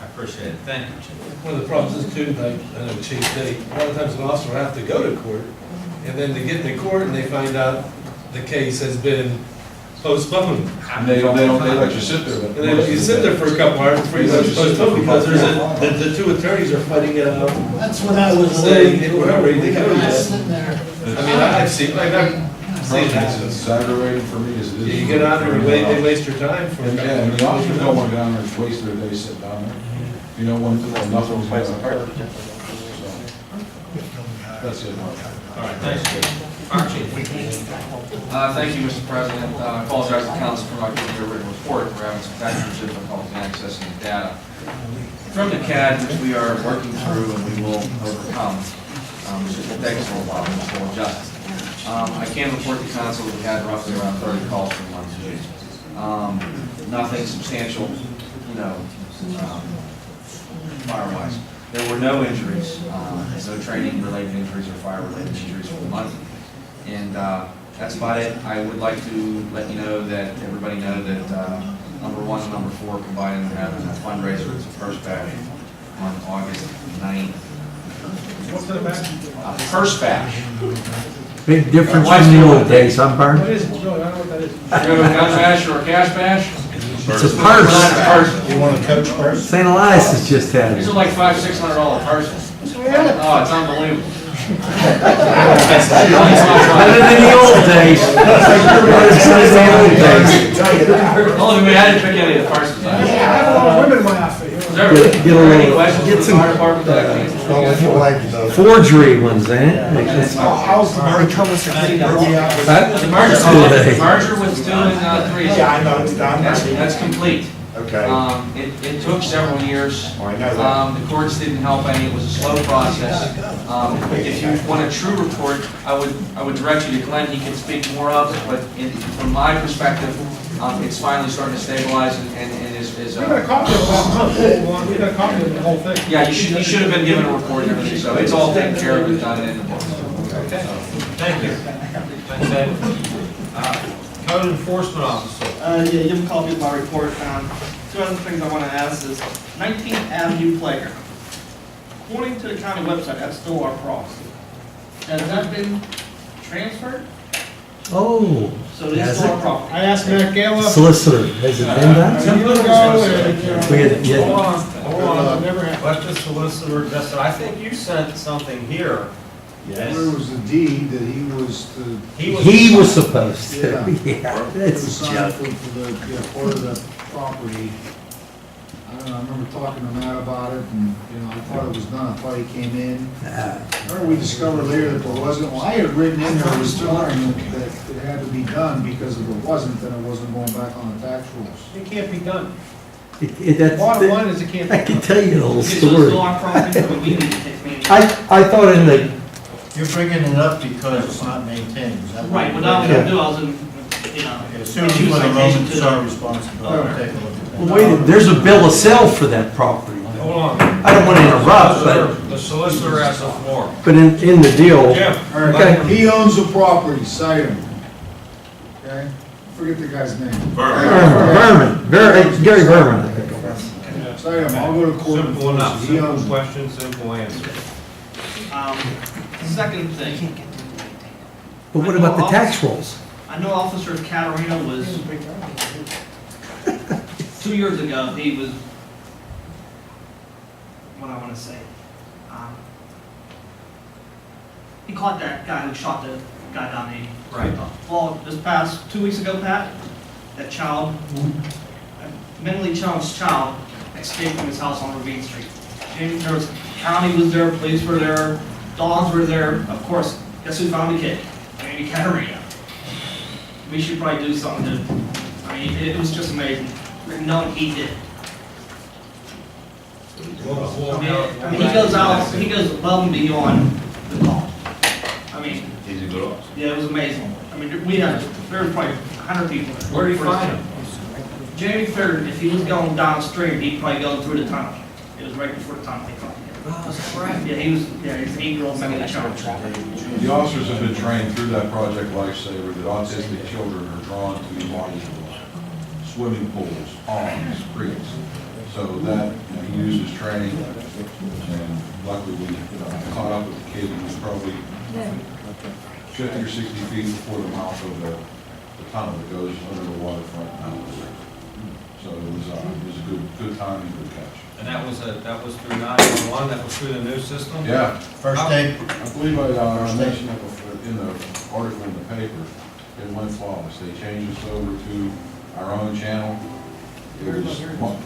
I appreciate it, thank you, Chief. One of the problems is too, like, I know Chief Day, a lot of times an officer will have to go to court, and then they get to court and they find out the case has been postponed. And they let you sit there. And then you sit there for a couple hours before you let you postpone, because the two attorneys are fighting it out. That's what I was Saying, waiting we're for. not ready to go I yet. sit there. I mean, I've seen that. It's aggravating for me as it is. You get out there and they waste your time for. And the officers don't want to go down there and waste their day sitting down there. You know, when nothing's going to occur. That's it. All right, thanks, Chief. Archie. Thank you, Mr. President. I apologize to council for not giving you a written report. We're having some technical difficulty accessing the data from the CAD, which we are working through and we will overcome. It just takes a little while, which we'll adjust. I can report to council that we had roughly around 30 calls from month to June. Nothing substantial, fire-wise. There were no injuries, no training-related injuries or fire-related injuries for the month. And that's about it. I would like to let you know that, everybody know that number 1 and number 4 combined are having a fundraiser. It's a first bash on August 9th. What's the back? First bash. Big difference from the old days, huh, Bern? What is it, Joey? I don't know what that is. You have a gun bash or a cash bash? It's a purse. You want to coach first? St. Elias has just had These it. are like $500-600 purses. Oh, it's unbelievable. Better than the old days. Better than the old days. Only we had to pick any of the purses. I have a lot of women in my outfit. Is there any questions from the fire department that I can? Forgery ones, eh? How's the merger coming? The merger with 2 and 3. Yeah, I know, it's done. That's complete. Okay. It took several years. I know that. The courts didn't help any, it was a slow process. If you want a true report, I would direct you to Glenn, he can speak more of it, but from my perspective, it's finally starting to stabilize and is. We got a copy of that. We got a copy of the whole thing. Yeah, you should have been given a report and everything, so it's all taken care of and done in the book. Okay, thank you. Thanks, Ed. Code enforcement officer. Yeah, you have a copy of my report. Two other things I want to ask is 19th Avenue Playground. According to the county website, that's still our property. Has that been transferred? Oh, So it is has still our it? property. I asked Matt Gala. Solicitor, has it been done? Some years ago, and, We had- yeah. Hold on, never happened. let the solicitor address it. I think you sent something here. There was a deed that he was to. He was supposed to. Yeah. Yeah, It that's was a signed joke. for the, part of the property. I don't know, I remember talking to Matt about it, and, I thought it was done, I thought he came in. Or we discovered later that there wasn't, well, I had written in there this morning that it had to be done, because if it wasn't, then it wasn't going back on the tax rolls. It can't be done. That's, Bottom line is it can't be I done. can tell you the whole Okay, so it's story. still our property, but we need to take management. I thought in the, You're bringing it up because it's not maintained, is that what? Right, what I was gonna do, I was in, Okay, as soon as you want to roll it's our responsibility, we'll take a look at that. well, wait, there's a bill of sale for that property. Hold on. I don't want to interrupt, but, The solicitor has the floor. but in the deal, Jim. All right, he owns the property, cite him. Okay? Forget the guy's name. Berman, Gary Berman, I think it was. Cite him, I'll go to court. and Simple enough, He simple owns it. question, simple answer. Second thing, But what about the tax rolls? I know Officer Caterina was, 2 years ago, he was, what I want to say, he caught that guy who shot the guy down the. Right. Well, this past 2 weeks ago, Pat, that child, a mentally challenged child, escaped from his house on Ravine Street. And there was, county was there, police were there, dogs were there, of course, guess who found the kid? Maybe Caterina. We should probably do something to, I mean, it was just amazing, knowing he did. I mean, he goes out, he goes above and beyond the call. I mean, He's a good officer. yeah, it was amazing. I mean, we had, there were probably 100 people there. Where did you find him? Jamie figured if he was going downstream, he'd probably go through the tunnel. It was right before the time they caught him. Oh, is that right? Yeah, he's an 8-year-old mentally challenged. The officers have been trained through that Project Lifesaver that autistic children are drawn to the bodies of swimming pools, ponds, creeks. So that, he uses training, and luckily we caught up with the kid, he was probably 50 or 60 feet before the mouth of the tunnel that goes under the waterfront now. So it was a good timing, good catch. And that was through 911, that was through the new system? Yeah. First aid. I believe I mentioned it before in the article in the paper. It went flawless. They changed us over to our own channel. It was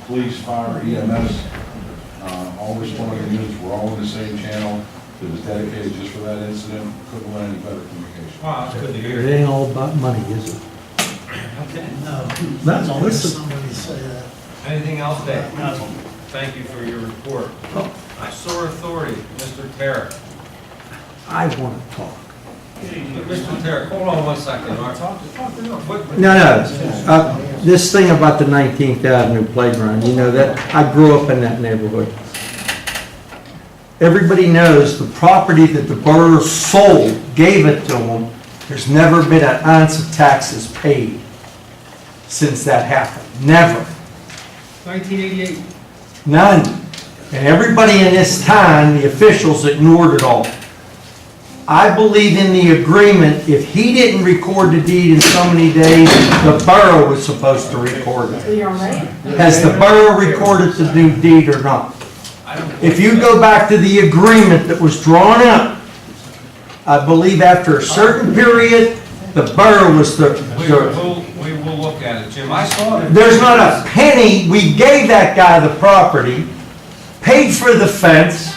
police, fire, EMS, all responding units were all in the same channel. It was dedicated just for that incident. Couldn't let any better communication. Wow, that's good to hear. It ain't all about money, is it? Okay. No. That's Always listen. somebody say that. Anything else, Dave? No. Thank you for your report. Sewer Authority, Mr. Tarrant. I want to talk. Mr. Tarrant, hold on one second, Art. Talk to them. No. This thing about the 19th Avenue playground, you know that, I grew up in that neighborhood. Everybody knows the property that the borough sold, gave it to them, there's never been an ounce of taxes paid since that happened. Never. 1988. None. And everybody in this town, the officials, ignored it all. I believe in the agreement, if he didn't record the deed in so many days, the borough was supposed to record it. Has the borough recorded the new deed or not? If you go back to the agreement that was drawn up, I believe after a certain period, the borough was the... We will look at it, Jim. I saw it. There's not a penny. We gave that guy the property, paid for the fence,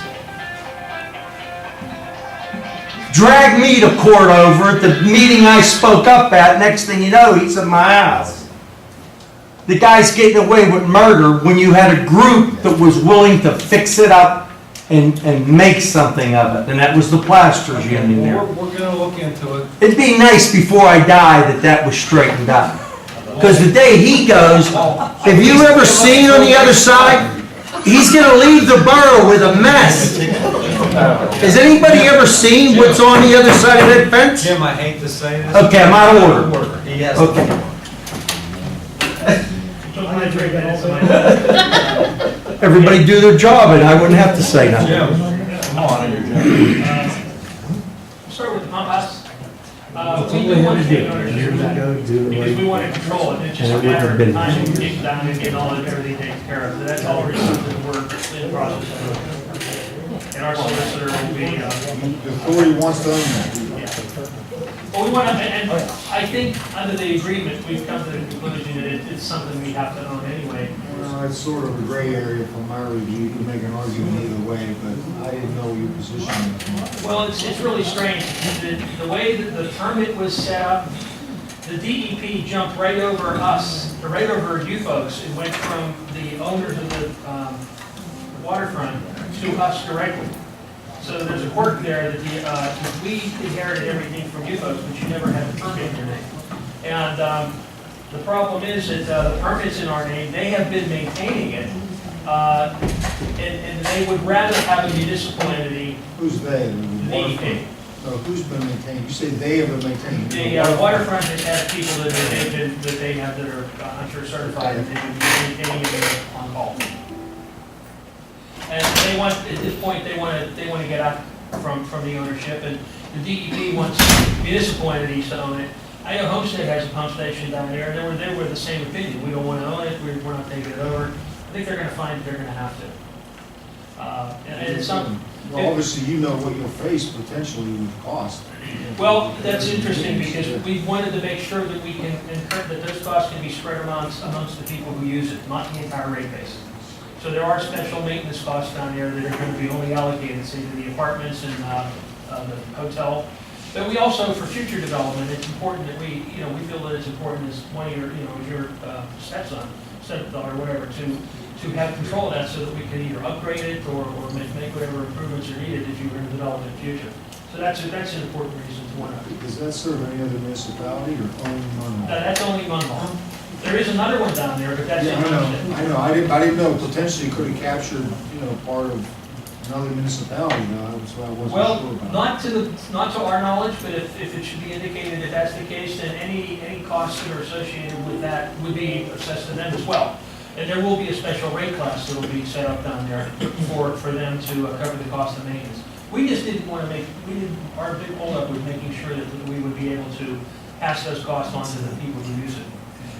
dragged me to court over it, the meeting I spoke up at. Next thing you know, he's in my house. The guy's getting away with murder when you had a group that was willing to fix it up and make something of it. And that was the Plasters Union there. We're going to look into it. It'd be nice before I die that was straightened out. Because the day he goes, have you ever seen on the other side? He's going to leave the borough with a mess. Has anybody ever seen what's on the other side of that fence? Jim, I hate to say this. Okay, I'm out of order. He has. Okay. Everybody do their job and I wouldn't have to say nothing. Jim, come on. Start with the pump house. We didn't want to take ownership because we want to control it. It's just a matter of time and getting down and getting all of everything taken care of. So that's all we're doing is we're in the process of. And our solicitor will be. The authority wants to own that. Well, we want to, and I think under the agreement, we've come to the conclusion that it's something we have to own anyway. It's sort of a gray area from my review. You can make an argument either way, but I didn't know your position. Well, it's really strange. The way that the permit was set up, the DEP jumped right over us, right over you folks, and went from the owners of the waterfront to us directly. So there's a quirk there that we inherited everything from you folks, but you never had a permit in your name. And the problem is that the permit's in our name, they have been maintaining it, and they would rather have a municipal entity. Who's they? The DEP. So who's been maintained? You say they have been maintained. The waterfront has had people that they have that are, I'm sure, certified, and they've been maintaining it on call. And they want, at this point, they want to get out from the ownership, and the DEP wants municipal entities to own it. I know Homestead has a pump station down there, and they were the same opinion. We don't want to own it, we're not taking it over. I think they're going to find they're going to have to. And it's something. Well, obviously, you know what you'll face potentially with cost. Well, that's interesting because we wanted to make sure that we can, that those costs can be spread amongst the people who use it, not the entire rate base. So there are special maintenance costs down there that are going to be only allocated, say, to the apartments and the hotel. But we also, for future development, it's important that we feel that it's important as one of your stepdaughter, whatever, to have control of that so that we can either upgrade it or make whatever improvements are needed if you're going to develop in the future. So that's an important reason to want to. Does that serve any other municipality or only Munhall? That's only Munhall. There is another one down there, but that's. Yeah, I know, I didn't know potentially could have captured, part of another municipality, though, that's why I wasn't sure Well, about. not to our knowledge, but if it should be indicated that that's the case, then any costs that are associated with that would be assessed to them as well. And there will be a special rate class that will be set up down there for them to cover the cost of maintenance. We just didn't want to our big holdup was making sure that we would be able to pass those costs on to the people who use it.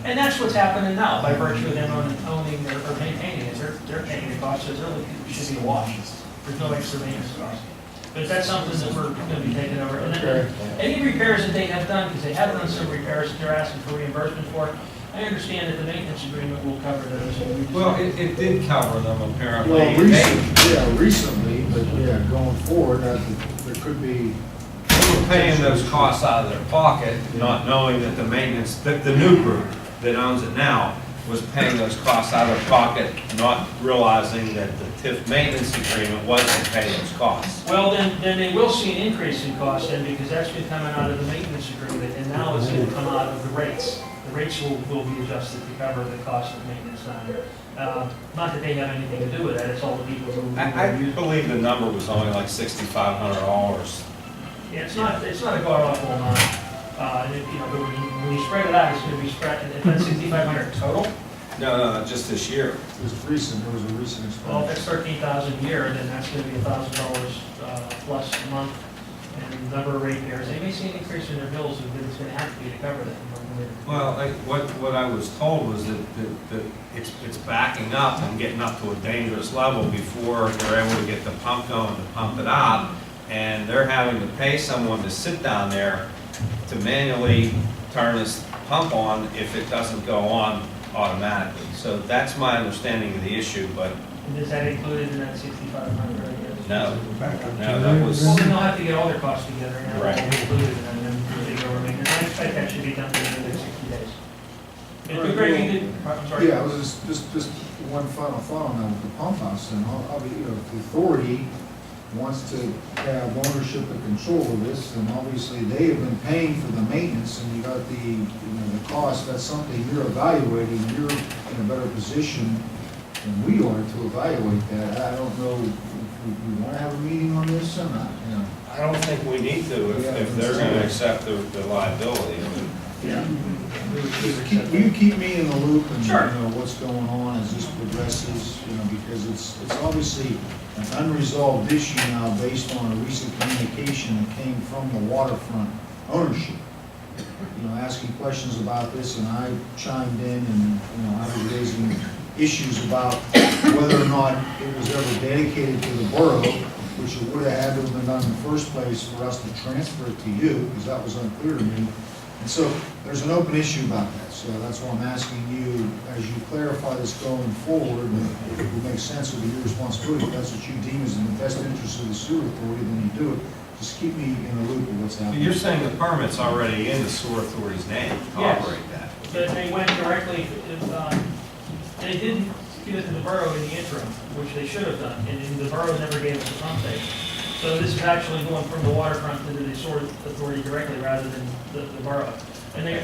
And that's what's happening now, by virtue of them owning or maintaining it, they're paying the cost, so it really should be a wash. There's no extra maintenance cost. But that's something that we're going to be taking over. And then any repairs that they have done, because they have done some repairs that they're asking for reimbursement for, I understand that the maintenance agreement will cover those. Well, it did cover them apparently. Well, recently, but yeah, going forward, there could be. They were paying those costs out of their pocket, not knowing that the maintenance, the new group that owns it now was paying those costs out of their pocket, not realizing that the TIF maintenance agreement wasn't paying those costs. Well, then they will see an increase in cost then, because that's been coming out of the maintenance agreement, and now it's going to come out of the rates. The rates will be adjusted to cover the cost of maintenance down there. Not that they have anything to do with that, it's all the people who. I believe the number was only like $6,500. Yeah, it's not a god-awful amount. But when you spread it out, it's going to be spread, if that's 6,500 total. No, just this year. It was recent, there was a recent Well, if expenditure. that's 13,000 a year, then that's going to be $1,000 plus a month. And the number of ratepayers, they may see an increase in their bills, but it's going to have to be to cover that. Well, what I was told was that it's backing up and getting up to a dangerous level before they're able to get the pump going to pump it out. And they're having to pay someone to sit down there to manually turn this pump on if it doesn't go on automatically. So that's my understanding of the issue, but And is that included in that 6,500, I guess? no, that was. Well, then they'll have to get all their costs together, and Right. that'll be included, and then they go over maintenance. I expect that should be done within the next 60 days. Greg, you did, I'm sorry. Yeah, it was just one final thought on that with the pump house, and if the authority wants to have ownership and control of this, and obviously they have been paying for the maintenance, and you got the cost, that's something you're evaluating, you're in a better position than we are to evaluate that. I don't know if we want to have a meeting on this or not, I don't think we need to if they're going to accept the liability. Yeah. Will you keep me in the loop and, Sure. What's going on as this progresses, because it's obviously an unresolved issue now based on a recent communication that came from the waterfront ownership. Asking questions about this, and I chimed in, and, I was raising issues about whether or not it was ever dedicated to the borough, which it would have had to have been done in the first place for us to transfer it to you, because that was unclear to me. And so there's an open issue about that, so that's why I'm asking you, as you clarify this going forward, and if it would make sense, it would be your responsibility, if that's what you deem is in the best interest of the sewer authority, then you do it. Just keep me in the loop of what's happening. You're saying the permit's already in the sewer authority's name to Yes. operate that? But they went directly, they didn't give it to the borough in the interim, which they should have done, and the borough never gave us a pump station. So this is actually going from the waterfront to the sewer authority directly rather than the borough. And the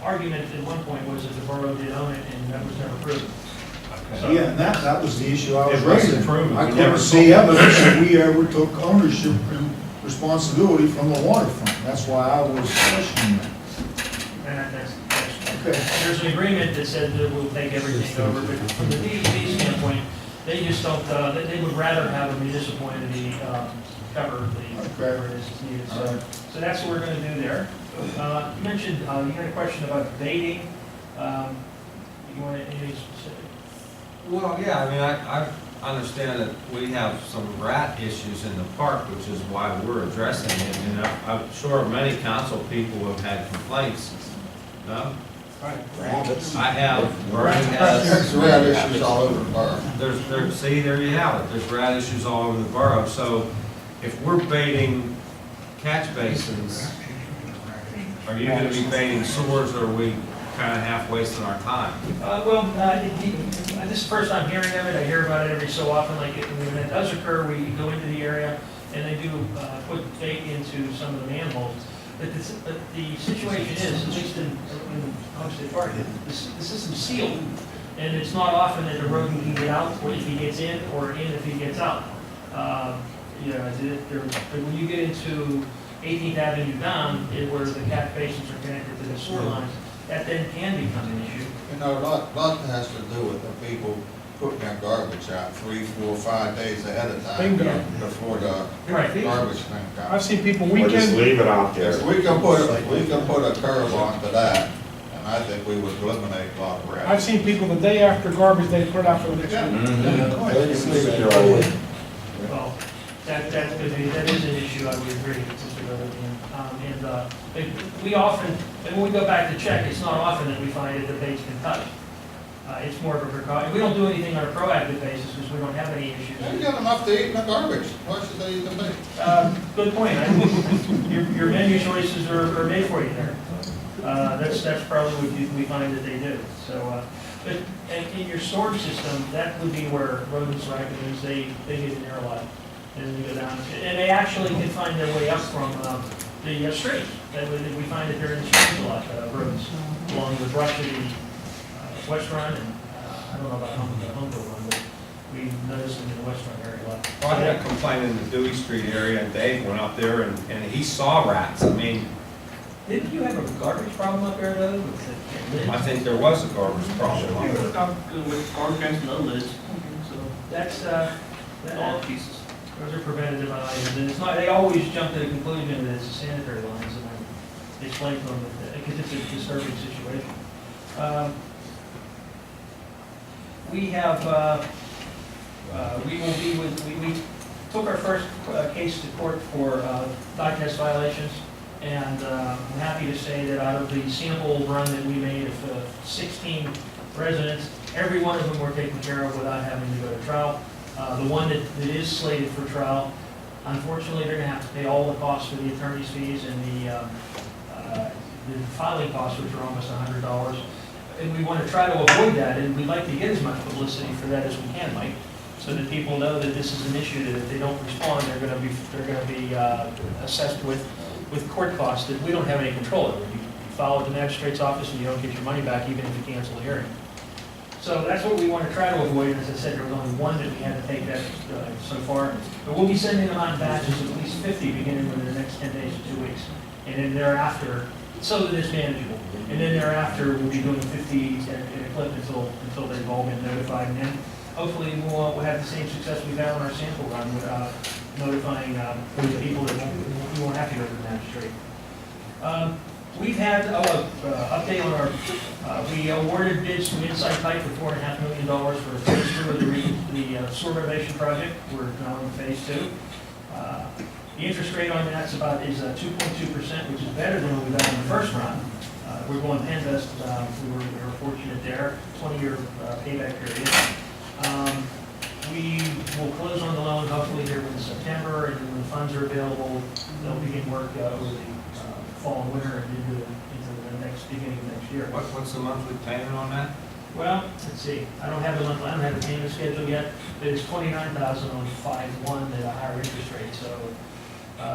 argument at one point was that the borough did own it, and that was never proven. So- Yeah, and that was the issue I was It wasn't raising. proven. I We couldn't never see saw it. evidence that we ever took ownership and responsibility from the waterfront. That's why I was questioning that. And that's, Okay. there's an agreement that said that we'll take everything over, but from the DEP standpoint, they just don't, they would rather have a municipal entity cover whatever it is that's needed. So that's what we're gonna do there. You mentioned, you had a question about baiting. You want any specific? Well, yeah, I mean, I understand that we have some rat issues in the park, which is why we're addressing it. And I'm sure many council people have had complaints. No? Rabbits. I have. Vernon has. There's rat issues all over the borough. See, there you have it. There's rat issues all over the borough. So if we're baiting catch basins, are you going to be baiting sewers, or are we kind of half wasting our time? This is the first time hearing of it. I hear about it every so often. Like when it does occur, we go into the area and they do put bait into some of the manholes. But the situation is, at least in Homestead Park, the system's sealed, and it's not often that a rodent can get out, or if he gets in, or in if he gets out. You know, when you get into 18th Avenue down, where the catch basins are connected to the sewer lines, that then can become an issue. You know, a lot has to do with the people putting their garbage out 3, 4, 5 days ahead of time. Bingo. Before the Right. garbage thing comes. I've seen people Or just weekend, leave it out there. Yes, we can put a curb onto that, and I think we would eliminate a lot of rats. I've seen people the day after garbage, they put it out for the next week. They just leave it there all week. Well, that is an issue, I would agree, Mr. Rutherford. We often, and when we go back to check, it's not often that we find that the bait's been touched. It's more of a precaution. We don't do anything on a proactive basis because we don't have any issues. They get enough to eat in the garbage, why should they eat the meat? Good point. I think your menu choices are made for you there. That's probably what we find that they do. So, but in your storage system, that would be where rodents, raccoons, they get in there a lot. And then they go down, and they actually can find their way up from the street. We find that they're in the streets a lot, rodents, along with Rush City, West Run, and I don't know about Humboldt Run, but we noticed them in the West Run area a lot. Well, I had a complaint in the Dewey Street area, and Dave went up there, and he saw rats. I mean, Didn't you have a garbage problem up there though? I think there was a garbage problem up there. With garbage cans and other lids, so That's, all the pieces. those are preventative items, and it's not, they always jump to the conclusion that it's the sanitary lines, and they explain to them that, because it's a disturbing situation. We have, we will be with, we took our first case to court for dye test violations, and I'm happy to say that out of the sample run that we made of 16 residents, every one of them were taken care of without having to go to trial. The one that is slated for trial, unfortunately, they're going to have to pay all the costs for the attorney's fees and the filing costs, which are almost $100. And we want to try to avoid that, and we'd like to get as much publicity for that as we can, Mike, so that people know that this is an issue, that if they don't respond, they're going to be assessed with court costs that we don't have any control over. You follow the magistrate's office and you don't get your money back even if you cancel the hearing. So that's what we want to try to avoid. And as I said, there was only one that we had to take that so far. But we'll be sending them out in batches of at least 50 beginning within the next 10 days to 2 weeks. And then thereafter, so that it's manageable. And then thereafter, we'll be doing 50 in a clip until they've all been notified. And then hopefully we'll have the same success we've had on our sample run with notifying the people that we won't have to go to the magistrate. We've had update on our, we awarded bids to Inside Pipe for $4.5 million for phase 2 of the sewer renovation project. We're now in phase 2. The interest rate on that's is 2.2%, which is better than what we got in the first round. We're going Penvest. We were fortunate there. 20-year payback period. We will close on the loan hopefully here in September, and when the funds are available, they'll begin work over the fall and winter and into the beginning of next year. What's the monthly payment on that? Well, let's see. I don't have the payment schedule yet, but it's $29,000 on 5/1 at a higher interest rate. So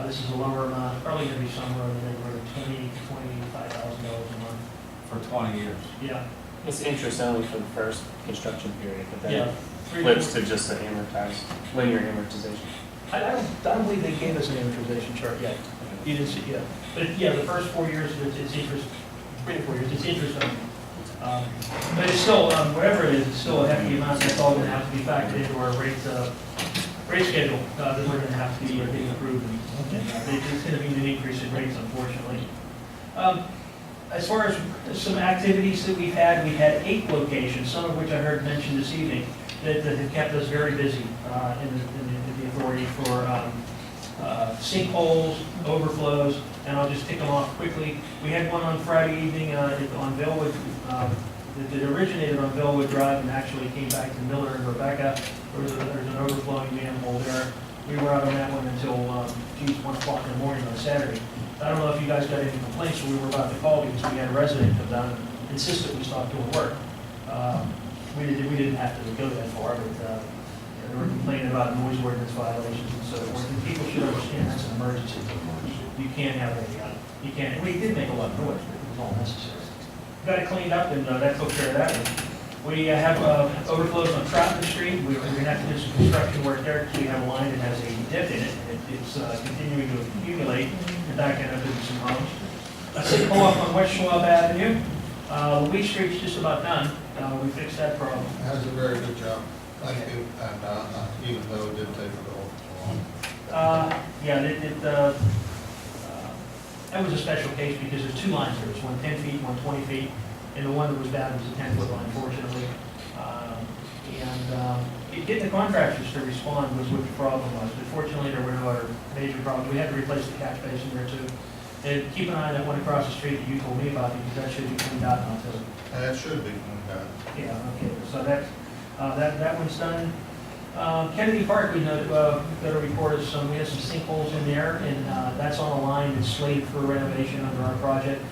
this is a lower amount, probably going to be somewhere in the neighborhood of $20,000 to $25,000 a month For 20 years? Yeah. It's interest only for the first construction period, but Yeah. then flips to just an amortized, linear amortization. I don't believe they gave us an amortization chart yet. You didn't see it yet. But yeah, the first 4 years, it's interest, 3 to 4 years, it's interest only. But it's still, whatever it is, it's still a hefty amount. That's all going to have to be factored into our rate schedule that we're going to have to be getting approved. And it's going to be an increase in rates, unfortunately. As far as some activities that we've had 8 locations, some of which I heard mentioned this evening, that have kept us very busy in the authority for sinkholes, overflows, and I'll just tick them off quickly. We had one on Friday evening on Bellwood, that originated on Bellwood Drive and actually came back to Miller and Rebecca. There's an overflowing manhole there. We were out on that one until 1 o'clock in the morning on Saturday. I don't know if you guys got any complaints, so we were about to call because we had a resident come down and insist that we stop doing work. We didn't have to go that far, but they were complaining about noise ordinance violations and so forth. And people should understand that's an emergency. You can't have you can't, we did make a lot of noise, but it was all necessary. Got it cleaned up, and that took care of that one. We have overflows on Troutman Street. We're going to have to do some construction work there, because we have a line that has a dip in it. It's continuing to accumulate and back end up into some homes. A sinkhole up on West Schwab Avenue. Louis Street's just about done. We fixed that problem. That's a very good job. Thank you, and even though it did take a little long. Yeah, that was a special case because there's two lines there. There's one 10 feet, one 20 feet, and the one that was bad was a 10-foot line, fortunately. Getting the contractors to respond was what the problem was. But fortunately, there were no other major problems. We had to replace the catch basin there too. And keep an eye on that one across the street that you told me about, because that should be cleaned out now too. That should be cleaned out. Yeah, okay, so that one's done. Kennedy Park, we know, got a report of we have some sinkholes in there, and that's on a line that's slated for renovation under our project.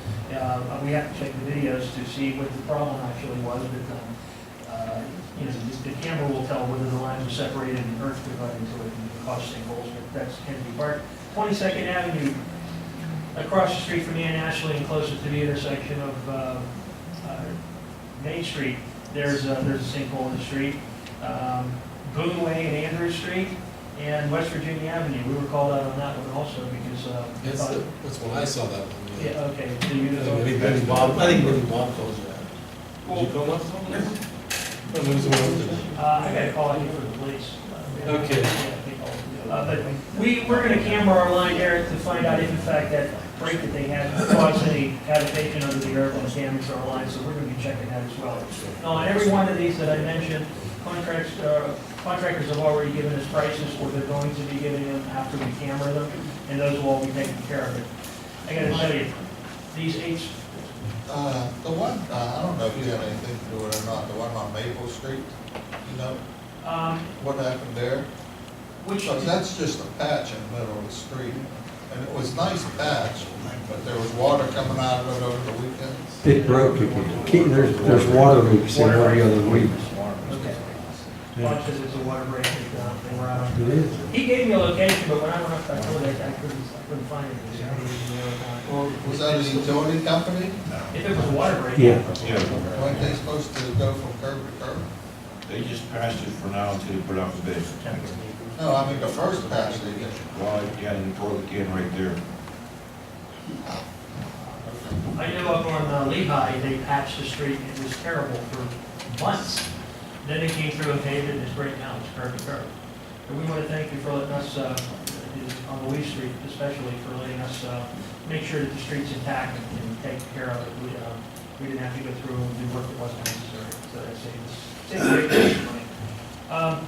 We have to check the videos to see what the problem actually was, but, the camera will tell whether the lines are separated and earth got into it and cause sinkholes, but that's Kennedy Park. 22nd Avenue, across the street from Ann Ashley and closer to the intersection of Main Street, there's a sinkhole in the street. Boone Way and Andrews Street, and West Virginia Avenue. We were called out on that one also because. That's when I saw that one. Yeah, okay. So you know. I think maybe Bob calls you out. Did you call up? I got a call in for the police. Okay. But we're going to camera our line there to find out if in fact that break that they had caused any habitation under the earth and damage to our line, so we're going to be checking that as well. Now, on every one of these that I mentioned, contractors have already given us prices, or they're going to be giving them after we camera them, and those will all be taken care of. I got to tell you, these eight. The one, I don't know if you have anything to do with it or not, the one on Maple Street, you know? What happened there? Because that's just a patch in the middle of the street, and it was nice patch, but there was water coming out of it over the weekend. It broke again. There's water leaks in every other week. Watch this, it's a water break. They were out. It is. He gave me a location, but when I went up, I told I couldn't find it. Was that a utility company? If it was a water break. Yeah. Weren't they supposed to go from curb to curb? They just patched it for now until they put out the bid. No, I mean the first patch they did. Well, yeah, and the toilet can right there. I know up on Lehigh, they patched the street, it was terrible for months. Then they came through and paved it, and it's great now, it's curb to curb. And we want to thank you for letting us, on Louis Street especially, for letting us make sure that the street's intact and take care of it. We didn't have to go through and do work that wasn't necessary, so that saved us great deal of money.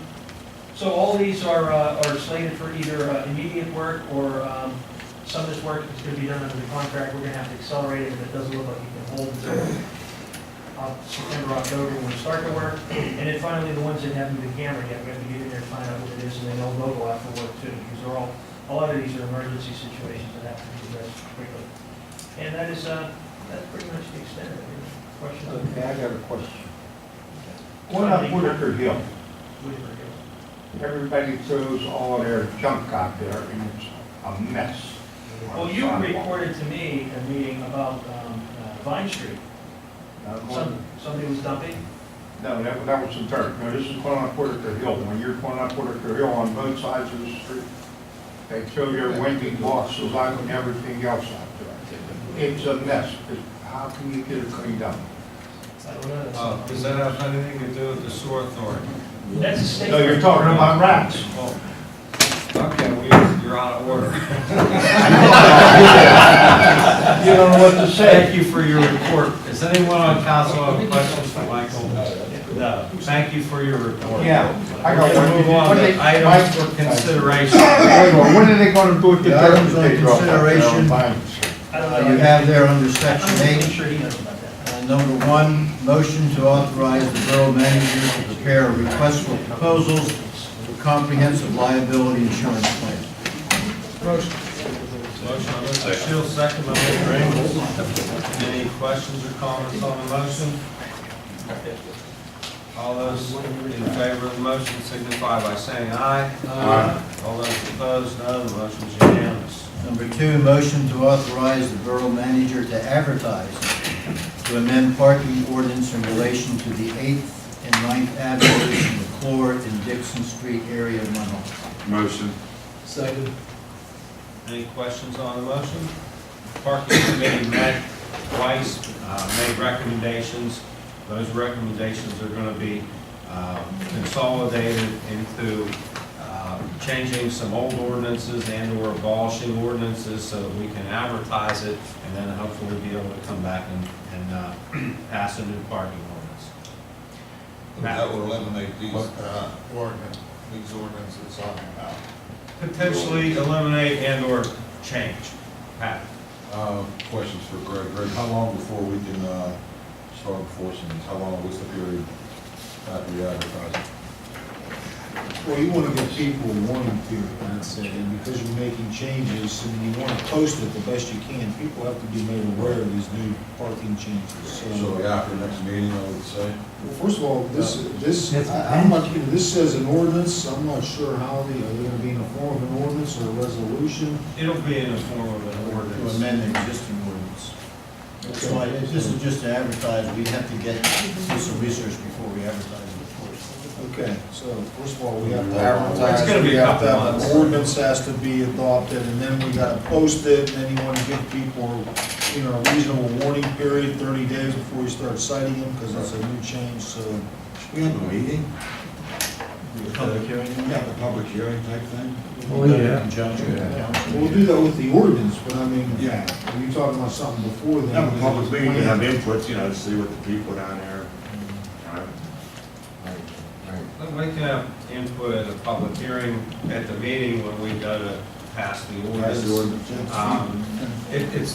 So all these are slated for either immediate work or some of this work is going to be done under the contract. We're going to have to accelerate it if it doesn't look like it can hold until September, October when we start the work. And then finally, the ones that haven't been camera yet, we have to get in there to find out what it is, and then they'll go out for work too, because they're all, a lot of these are emergency situations that have to be addressed quickly. And that's pretty much the extent of it. Questions? Okay, I got a question. Going up Whitaker Hill, Whitaker Hill. everybody throws all their junk out there, and it's a mess. Well, you reported to me a meeting about Vine Street. Somebody was dumping? No, that was some dirt. No, this is going up Whitaker Hill. When you're going up Whitaker Hill on both sides of the street, they throw their windy boxes out and everything else out there. It's a mess. How can you get it cleaned up? I don't know. Does that have anything to do with the sewer authority? That's a state. No, you're talking about rats. Okay, you're out of order. You don't know what to say. Thank you for your report. Does anyone on council have questions for Michael? No. Thank you for your report. Yeah, I got We're one. gonna move on to items for consideration. When are they going to do it? The items on consideration, you have there under section I'm 8. sure he knows about that. Number 1, motion to authorize the borough manager to prepare a request for proposals for comprehensive liability insurance plan. Motion by Mr. Shields, second by Mr. Engels. Any questions or comments on the motion? All those in favor of the motion signify by saying aye. Aye. All those opposed, no. The motion is unanimous. Number 2, motion to authorize the borough manager to advertise to amend parking ordinance in relation to the 8th and 9th Avenues in McClure and Dixon Street area of Munhall. Motion. Second. Any questions on the motion? Parking committee met twice, made recommendations. Those recommendations are going to be consolidated into changing some old ordinances and or abolishing ordinances so that we can advertise it and then hopefully be able to come back and pass a new parking ordinance. That would eliminate these ordinances on now. Potentially eliminate and or change. Pat? Questions for Greg. Greg, how long before we can start enforcing this? How long, what's the period after the advertising? Well, you want to give people a warning period, that's it, and because you're making changes, and you want to post it the best you can, people have to be made aware of these new parking changes, So after next meeting, I would say? Well, first of all, I'm not, this says an ordinance, I'm not sure how are they gonna be in the form of an ordinance or a resolution? It'll be in the form of an To ordinance. amend the existing ordinance. So if this is just to advertise, we'd have to do some research before we advertise it, of course. Okay, so first of all, we have to It's advertise, gonna be we a have to couple have months. an ordinance has to be adopted, and then we gotta post it, and then you wanna give people, a reasonable warning period, 30 days before you start citing them, because it's a new change, so. We have a meeting? Public hearing? Yeah, the public hearing type thing? We'll do it in conjunction with the council. We'll do that with the ordinance, but I mean, Yeah. are you talking about something before then? Have a public meeting, to have inputs, to see what the people down there. We can have input at a public hearing at the meeting when we go to pass the ordinance.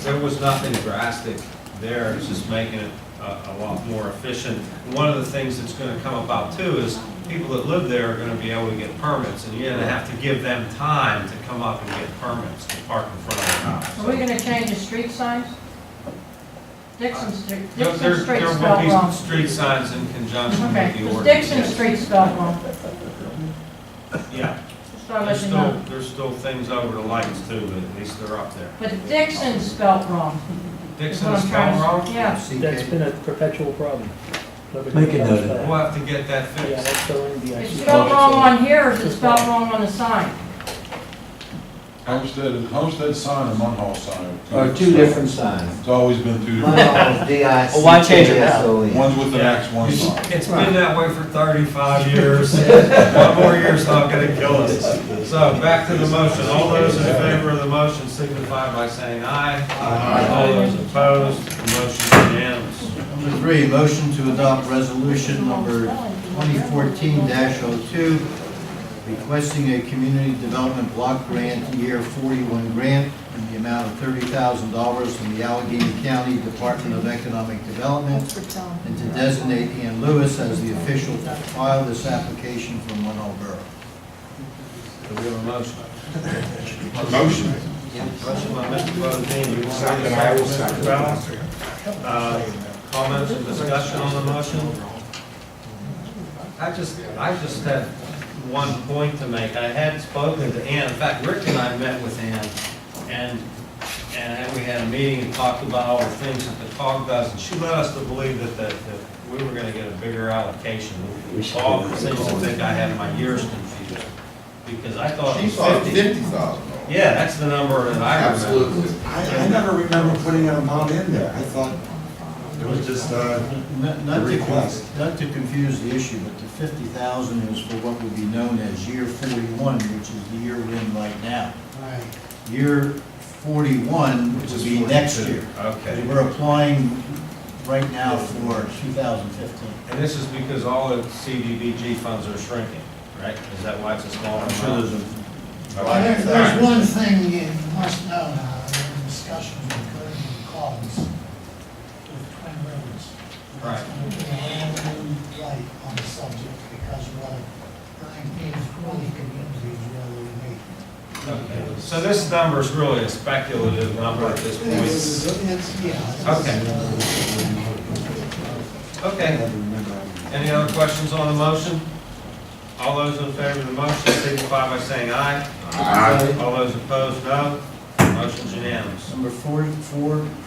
There was nothing drastic there, it's just making it a lot more efficient. And one of the things that's gonna come about too is people that live there are gonna be able to get permits, and you're gonna have to give them time to come up and get permits to park in front of their house. Are we gonna change the street signs? Dixon Street, There Dixon Street's will spelled be wrong. street signs in conjunction Okay, with the because ordinance. Dixon Street's spelled wrong. Yeah. Just thought I'd let you know. There's still things over the lights too, but at least they're up there. But Dixon's spelled wrong. Is what Dixon's I'm trying spelled to- wrong? Yeah. That's been a perpetual problem. Make a note of that. We'll have to get that fixed. It's spelled wrong on here, or is it spelled wrong on the sign? Homestead sign and Munhall sign. Or two different signs. It's always been two different. Munhall, D-I-C-K-S-O-N. Well, why change it now? One's with an X, one's not. It's been that way for 35 years. One more year's not gonna kill us. So back to the motion. All those in favor of the motion signify by saying aye. Aye. All those opposed, the motion is unanimous. Number 3, motion to adopt resolution number 2014-02, requesting a community development block grant, year 41 grant, in the amount of $30,000 from the Allegheny County Department of Economic Development, and to designate Ann Lewis as the official to file this application from Munhall Borough. Do we have a motion? Motion. Motion by Mr. Bodine. Second, I will second. Comments and discussion on the motion? I just had one point to make. I had spoken to Ann. In fact, Rick and I met with Ann, and we had a meeting and talked about all the things that the COG does, and she led us to believe that we were gonna get a bigger allocation. All seems to think I had my years confused, because I thought it She was thought 50. 50,000. Yeah, that's the number that I remember. Absolutely. I never remember putting an amount in there. I thought it was just, Not request. to confuse the issue, but the 50,000 is for what would be known as year 41, which is the year we're in right now. Right. Year 41 would be next year. Okay. We're applying right now for 2015. And this is because all the CDBG funds are shrinking, right? Is that why it's a smaller I'm sure amount? there's a Well, there's one thing you must know now, in discussions with Gordon and Collins with Twin Rivers. Right. There's going to be a whole new light on the subject because what Brian Payne's really community is really unique. Okay. So this number is really a speculative number at this point. Yeah. Okay. Any other questions on the motion? All those in favor of the motion signify by saying aye. Aye. All those opposed, no. Motion's unanimous. Number four,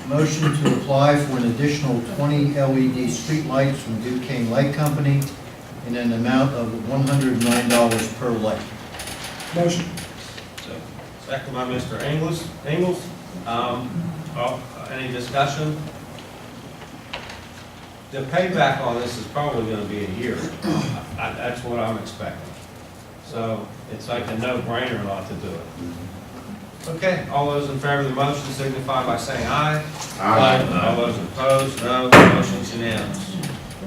motion to apply for an additional 20 LED streetlights from Duquesne Light Company in an amount of $109 per light. Motion. Second by Mr. Ingles. Any discussion? The payback on this is probably gonna be a year. That's what I'm expecting. So it's like a no-brainer not to do it. Okay, all those in favor of the motion signify by saying aye. Aye. All those opposed, no. Motion's unanimous.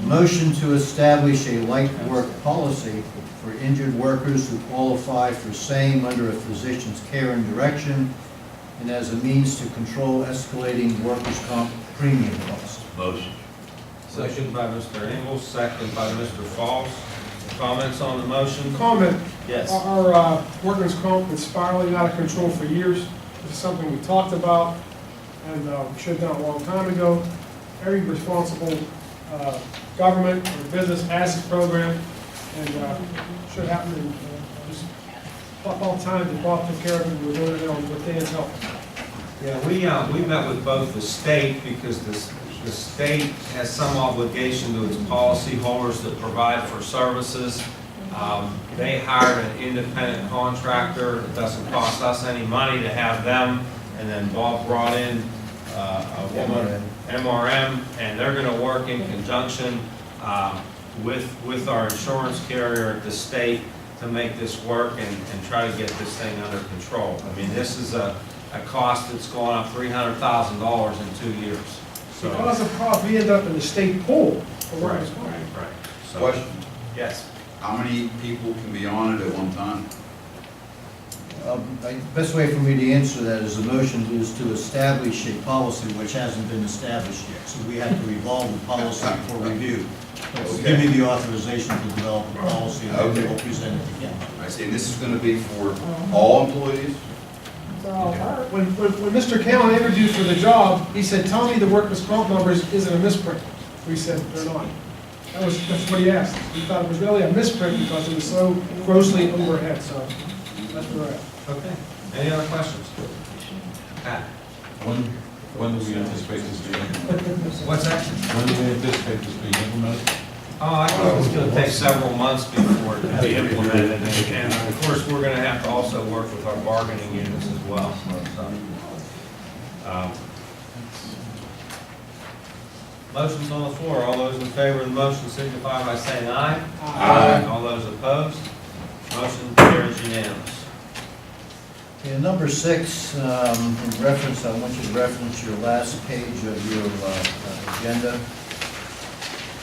Motion to establish a light work policy for injured workers who qualify for same under a physician's care and direction, and as a means to control escalating workers' comp premium costs. Motion. Second by Mr. Ingles, second by Mr. Falls. Comments on the motion? Comment. Yes. Our workers' comp is spiraling out of control for years. This is something we talked about and we should have done a long time ago. Every responsible government or business has this program and should happen in just all the time. The Bob took care of it and we're doing it on with Dan's help. Yeah, we met with both the state because the state has some obligation to its policyholders that provide for services. They hired an independent contractor. It doesn't cost us any money to have them. And then Bob brought in a woman, MRM, and they're going to work in conjunction with our insurance carrier at the state to make this work and try to get this thing under control. I mean, this is a cost that's gone up $300,000 in 2 years. So, Because of cost, we end up in the state pool for workers' comp. right. So, Question, yes. how many people can be on it at one time? The best way for me to answer that is the motion is to establish a policy which hasn't been established yet. So we have to evolve the policy for review. So give me the authorization to develop a policy and then we'll present it again. I see, and this is gonna be for all employees? When Mr. Callen interviewed for the job, he said, tell me the workers' comp numbers isn't a misprint. We said, they're not. That's what he asked. He thought it was really a misprint because it was so grossly overhead, so that's where we're at. Okay. Any other questions? Pat? When do we anticipate this being implemented? What's that? When do we anticipate this being implemented? Oh, I think it's going to take several months before it can be implemented, and of course, we're going to have to also work with our bargaining units as well. Motion's on the floor. All those in favor of the motion signify by saying aye. Aye. All those opposed? Motion carries unanimous. Okay, number 6, in reference, I want you to reference your last page of your agenda.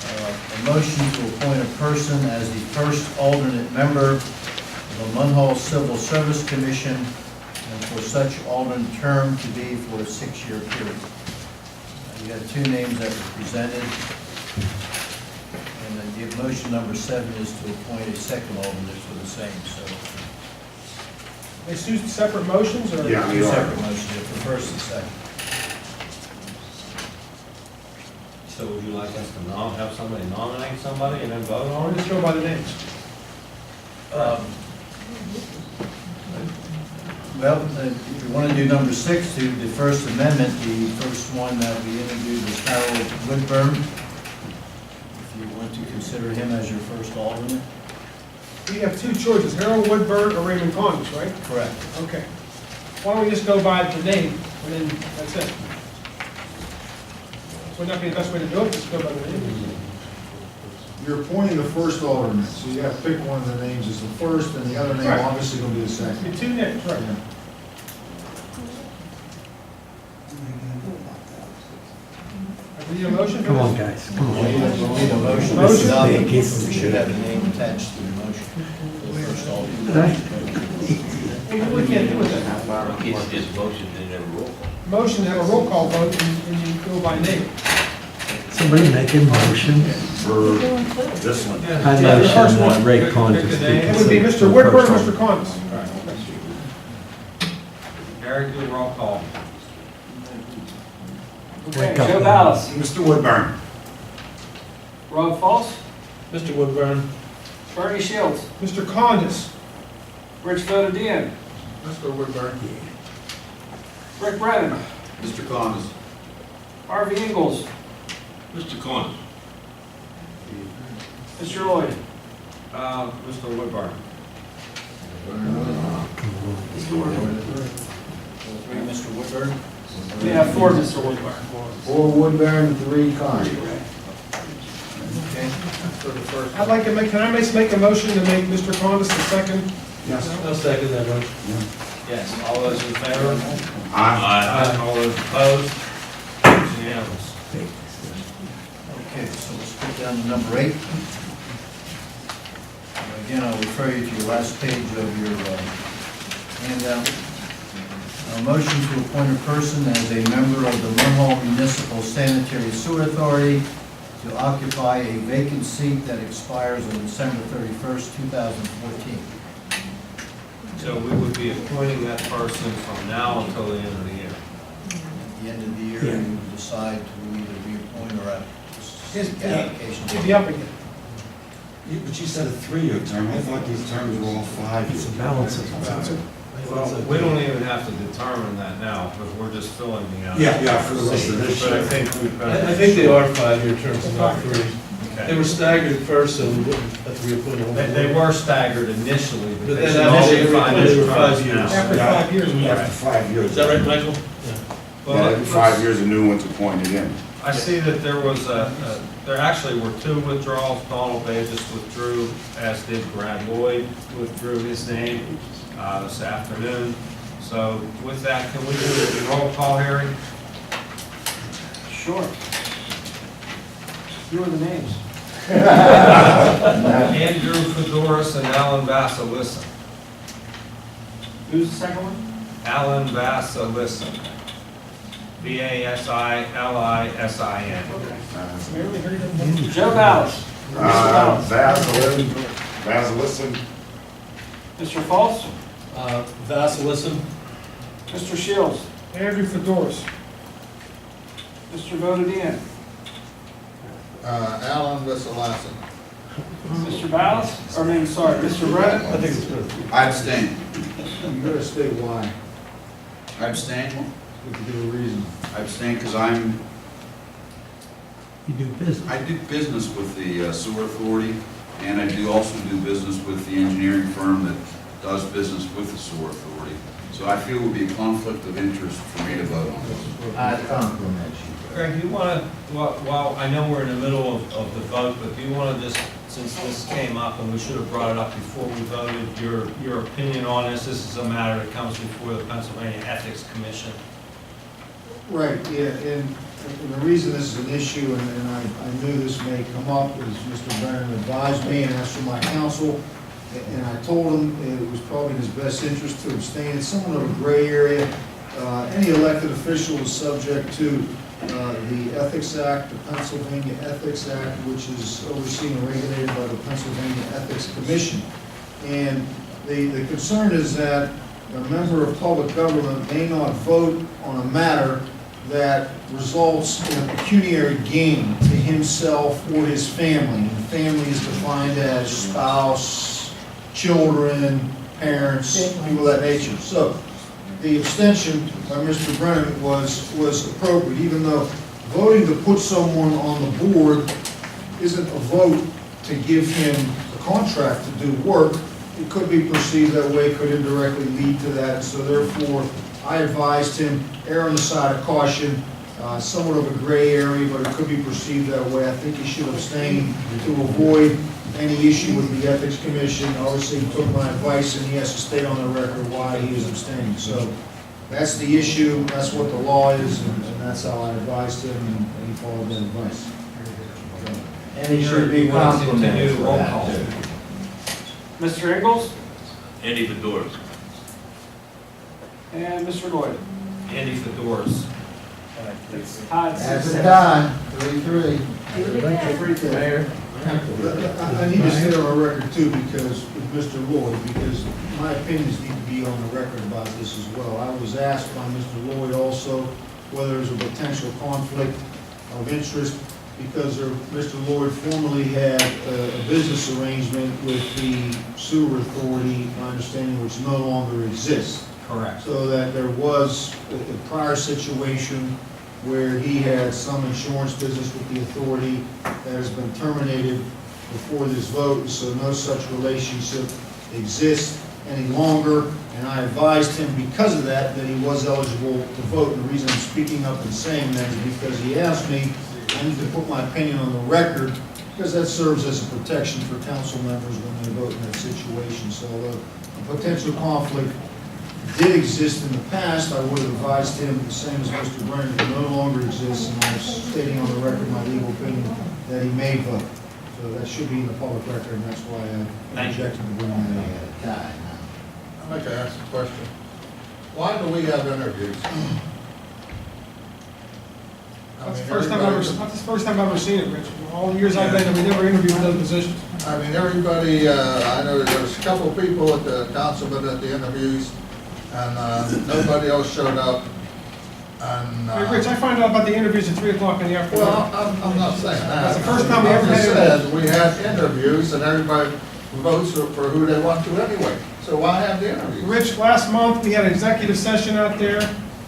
A motion to appoint a person as the first alternate member of the Munhall Civil Service Commission and for such alternate term to be for a 6-year period. You had 2 names that were presented. And then the motion number 7 is to appoint a second alternate for the same, so. They two separate motions or? Yeah. Two separate motions, the first and second. So would you like us to have somebody nominate somebody and then vote Or on it? just go by the names? Well, if you want to do number 6, to the First Amendment, the first one that we interviewed was Harold Woodburn. If you want to consider him as your first alternate. We have 2 choices, Harold Woodburn or Raymond Congress, right? Correct. Okay. Why don't we just go by the name and then that's it? Would not be the best way to do it, just go by the name. You're appointing the first alternate, so you have to pick one of the names as the first, and the other name Right. obviously gonna be the second. The 2 names, right? Yeah. We need a motion? for Come on, this? guys, come We on. need a motion. Motion. We should have the name attached to the motion for the first alternate. We can't do it that. It's just motion and then roll call. Motion, have a roll call vote and you go by name. Somebody make a motion. For this one? I Yeah, the first motion one. Ray Conn to Pick a speak. name. It would be Mr. Woodburn, Mr. Connis. Very good roll call. Wake up Joe now. Ballas. Mr. Woodburn. Rob Foss. Mr. Woodburn. Bernie Shields. Mr. Condis. Rich Fodadian. Mr. Woodburn. Rick Brennan. Mr. Connors. Harvey Ingalls. Mr. Corner. Mr. Lloyd. Mr. Woodburn. Mr. Woodburn? We have 4 Mr. Woodburn. 4 Woodburn, 3 Connors. I'd like to make, can I make a motion to make Mr. Condis the second? Yes. I'll second that motion. Yes, all those in favor? Aye. All those opposed? It's unanimous. Okay, so let's get down to number 8. Again, I'll refer you to your last page of your handout. A motion to appoint a person as a member of the Munhall Municipal Sanitary Sewer Authority to occupy a vacant seat that expires on December 31st, 2014. So we would be appointing that person from now until the end of the year. At the end of the year, you decide to either reappoint or His application. he'd be up again. But you said a 3-year term. I thought these terms were all 5 years. Well, we don't even have to determine that now, because we're just filling the. Yeah, for the rest of this But I year. think we've been. I think they are 5-year terms, not 3. Okay. They were staggered first, so we wouldn't have to reappoint them. They were staggered initially, but But they then should after all they be were 5 5 years. years. After 5 years, we have. After 5 years. Is that right, Michael? Yeah, every 5 years, a new one's appointed in. I see that there was there actually were 2 withdrawals. Donald Basis withdrew, as did Brad Lloyd, withdrew his name this afternoon. So with that, can we do the roll call hearing? Sure. Here are the names. Andrew Fedoris and Alan Vasilisa. Who's the second one? Alan Vasilisa. Vasilisin. Joe Ballas. Vasilisa. Mr. Falls. Vasilisa. Mr. Shields. Andrew Fedoris. Mr. Vodadian. Alan Visalasin. Mr. Ballas, Mr. Brennan. I think it's good. I abstain. You gotta state why. I abstain. You have to give a reason. I abstain because You do business. I do business with the sewer authority, and I do also do business with the engineering firm that does business with the sewer authority. So I feel it would be a conflict of interest for me to vote on this. I compliment you. Greg, do you want to, well, I know we're in the middle of the vote, but do you want to just, since this came up and we should have brought it up before we voted, your opinion on this? This is a matter that comes before the Pennsylvania Ethics Commission. Right, yeah, and the reason this is an issue, and I knew this may come up, is Mr. Brennan advised me and asked for my counsel, and I told him it was probably in his best interest to abstain. It's somewhat of a gray area. Any elected official is subject to the Ethics Act, the Pennsylvania Ethics Act, which is overseen and regulated by the Pennsylvania Ethics Commission. And the concern is that a member of public government may not vote on a matter that results in a pecuniary gain to himself or his family. And family is defined as spouse, children, parents, people of that nature. So the abstention by Mr. Brennan was appropriate, even though voting to put someone on the board isn't a vote to give him a contract to do work. It could be perceived that way, could indirectly lead to that. So therefore, I advised him, err on the side of caution, somewhat of a gray area, but it could be perceived that way. I think he should abstain to avoid any issue with the Ethics Commission. Obviously, he took my advice and he has to state on the record why he is abstaining. So that's the issue, that's what the law is, and that's how I advised him, and he followed that advice. And he should be complimented for that, too. Mr. Ingalls Andy Fedoris. and Mr. Lloyd. Andy Fedoris. Todd. That's the time, 3-3. Mayor. I need to state on the record too, because with Mr. Lloyd, because my opinions need to be on the record about this as well. I was asked by Mr. Lloyd also whether there's a potential conflict of interest because Mr. Lloyd formerly had a business arrangement with the sewer authority, my understanding, which no longer exists. Correct. So that there was a prior situation where he had some insurance business with the authority that has been terminated before this vote, so no such relationship exists any longer. And I advised him because of that, that he was eligible to vote. And the reason I'm speaking up and saying that is because he asked me, I need to put my opinion on the record, because that serves as a protection for council members when they vote in that situation. So although a potential conflict did exist in the past, I would have advised him, the same as Mr. Brennan, it no longer exists, and I'm stating on the record my legal opinion that he may vote. So that should be in the public record, and that's why I objected to bringing that up. I'd like to ask a question. Why do we have interviews? That's the first time I've ever seen it, Rich. All the years I've been, we never interviewed those positions. I mean, everybody, I know there was a couple of people at the councilman at the interviews, and nobody else showed up. And, Hey, Rich, I find out about the interviews at 3 o'clock in the afternoon. well, I'm not saying that. That's the first time we I ever just had said, we had interviews, and everybody votes for who they want to anyway. So why have the interviews? Rich, last month, we had an executive session out there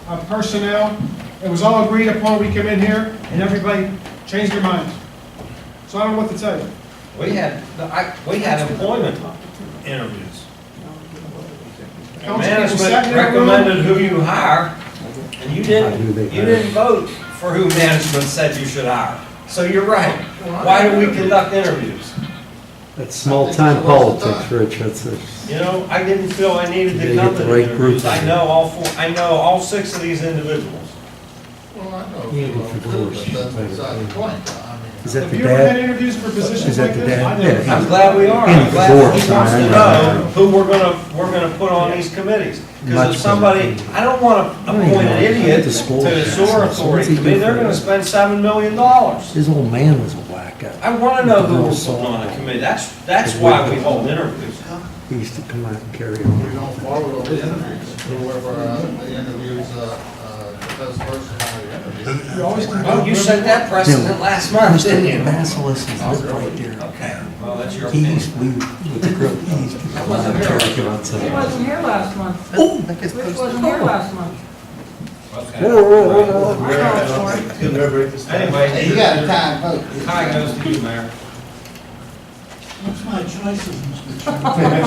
of personnel. It was all agreed upon. We come in here, and everybody changed their minds. So I don't know what to tell you. We had employment interviews. Council people Management sat in their room. recommended who you hire, and you didn't vote for who management said you should hire. So you're right. Why do we conduct interviews? That's small-time politics, Rich, that's it. You know, I didn't feel I needed You to gotta come get to the the right group interviews. I in. know all 6 of these individuals. Well, I know. Yeah, well, for too, divorce. but that's beside the point. I mean, Is that Have the you ever had dad? interviews for Is positions that like the this? dad? I never. Yeah. I'm glad we are. And I'm glad he divorce, wants I to know. know who we're gonna put on these committees. Because Much if somebody, better. I don't wanna appoint an idiot The to school the sewer council. So what's authority he committee. do They're for gonna you? spend $7 million. His old man was a wacko. I wanna know who we're Softball. putting on a committee. That's why we hold interviews. He used to come out and carry We on. don't follow the interviews, whoever the interviews, the best person on the interview. You always can. Oh, you set that precedent last month, didn't you? Basilisk is right there. Okay, well, that's your He opinion. used, with the girl, he used to come out and carry on. He wasn't here last month. Oh! Rich wasn't here last month. Okay. Whoa, whoa, whoa, whoa. Anyway. Hey, you got a time vote. Tie goes to you, Mayor. What's my choices, Mr. Chairman?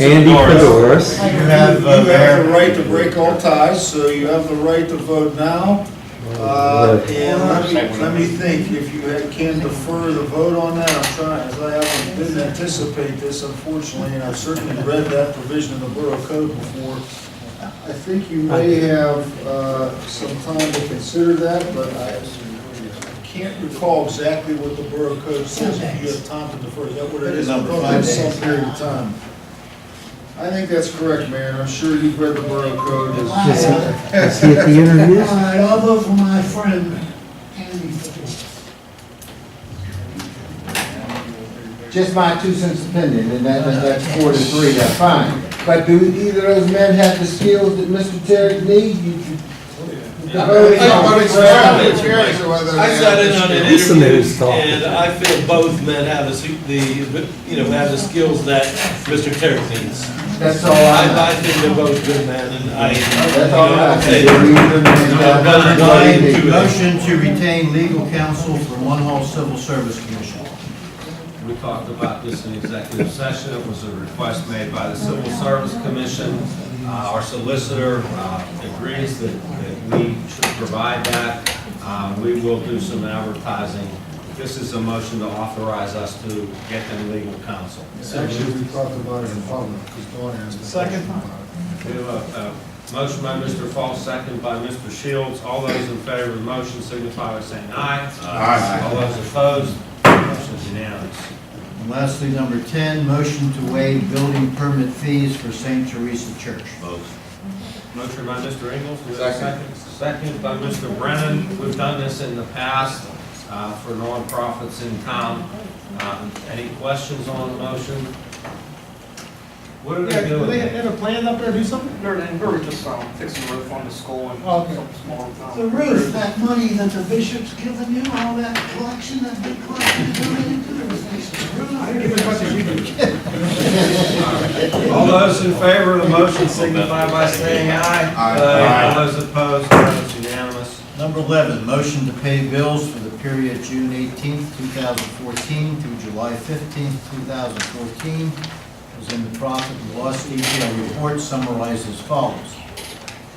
Andy Fedorus. You have the right to break all ties, so you have the right to vote now. And let me think, if you can defer the vote on that, I'm trying, as I didn't anticipate this unfortunately, and I've certainly read that provision in the Borough Code before. I think you may have some time to consider that, but I can't recall exactly what the Borough Code says, if you have time to defer. Is that what it is? Number Probably 5 some days. period of time. I think that's correct, Mayor, and I'm sure you've read the Borough Code. Is he at the interviews? All right, I'll vote for my friend, Andy Fedorus. Just my 2 cents opinion, and that's 4-3, that's fine. But do either of those men have the skills that Mr. Terry needs? I sat in on an Listen to interview, his talk. and I feel both men have have the skills that Mr. Terry needs. That's all I I think they're both good men, and That's all I say, Motion to retain legal counsel for Munhall Civil Service Commission. We talked about this in executive session. It was a request made by the Civil Service Commission. Our solicitor agrees that we should provide that. We will do some advertising. This is a motion to authorize us to get them legal counsel. Actually, we talked about it in public, because Dawn asked. Second. We have a motion by Mr. Fall, second by Mr. Shields. All those in favor of the motion signify by saying aye. Aye. All those opposed, motion is unanimous. And lastly, number 10, motion to waive building permit fees for St. Teresa Church. Motion by Mr. Ingles, do we have a second? Second by Mr. Brennan. We've done this in the past for nonprofits in town. Any questions on the motion? What are Yeah, they do doing? they have a plan up there to do something? They're just fixing the roof on the school and Oh, okay. some small. The roof, that money that the bishop's given you, all that collection, that big collection, donated to the roof. I didn't give as much as you did. All those in favor of the motion signify by saying aye. Aye. All those opposed, no, it's unanimous. Number 11, motion to pay bills for the period June 18th, 2014 through July 15th, 2014. As in the profit and loss detail report summarized as follows.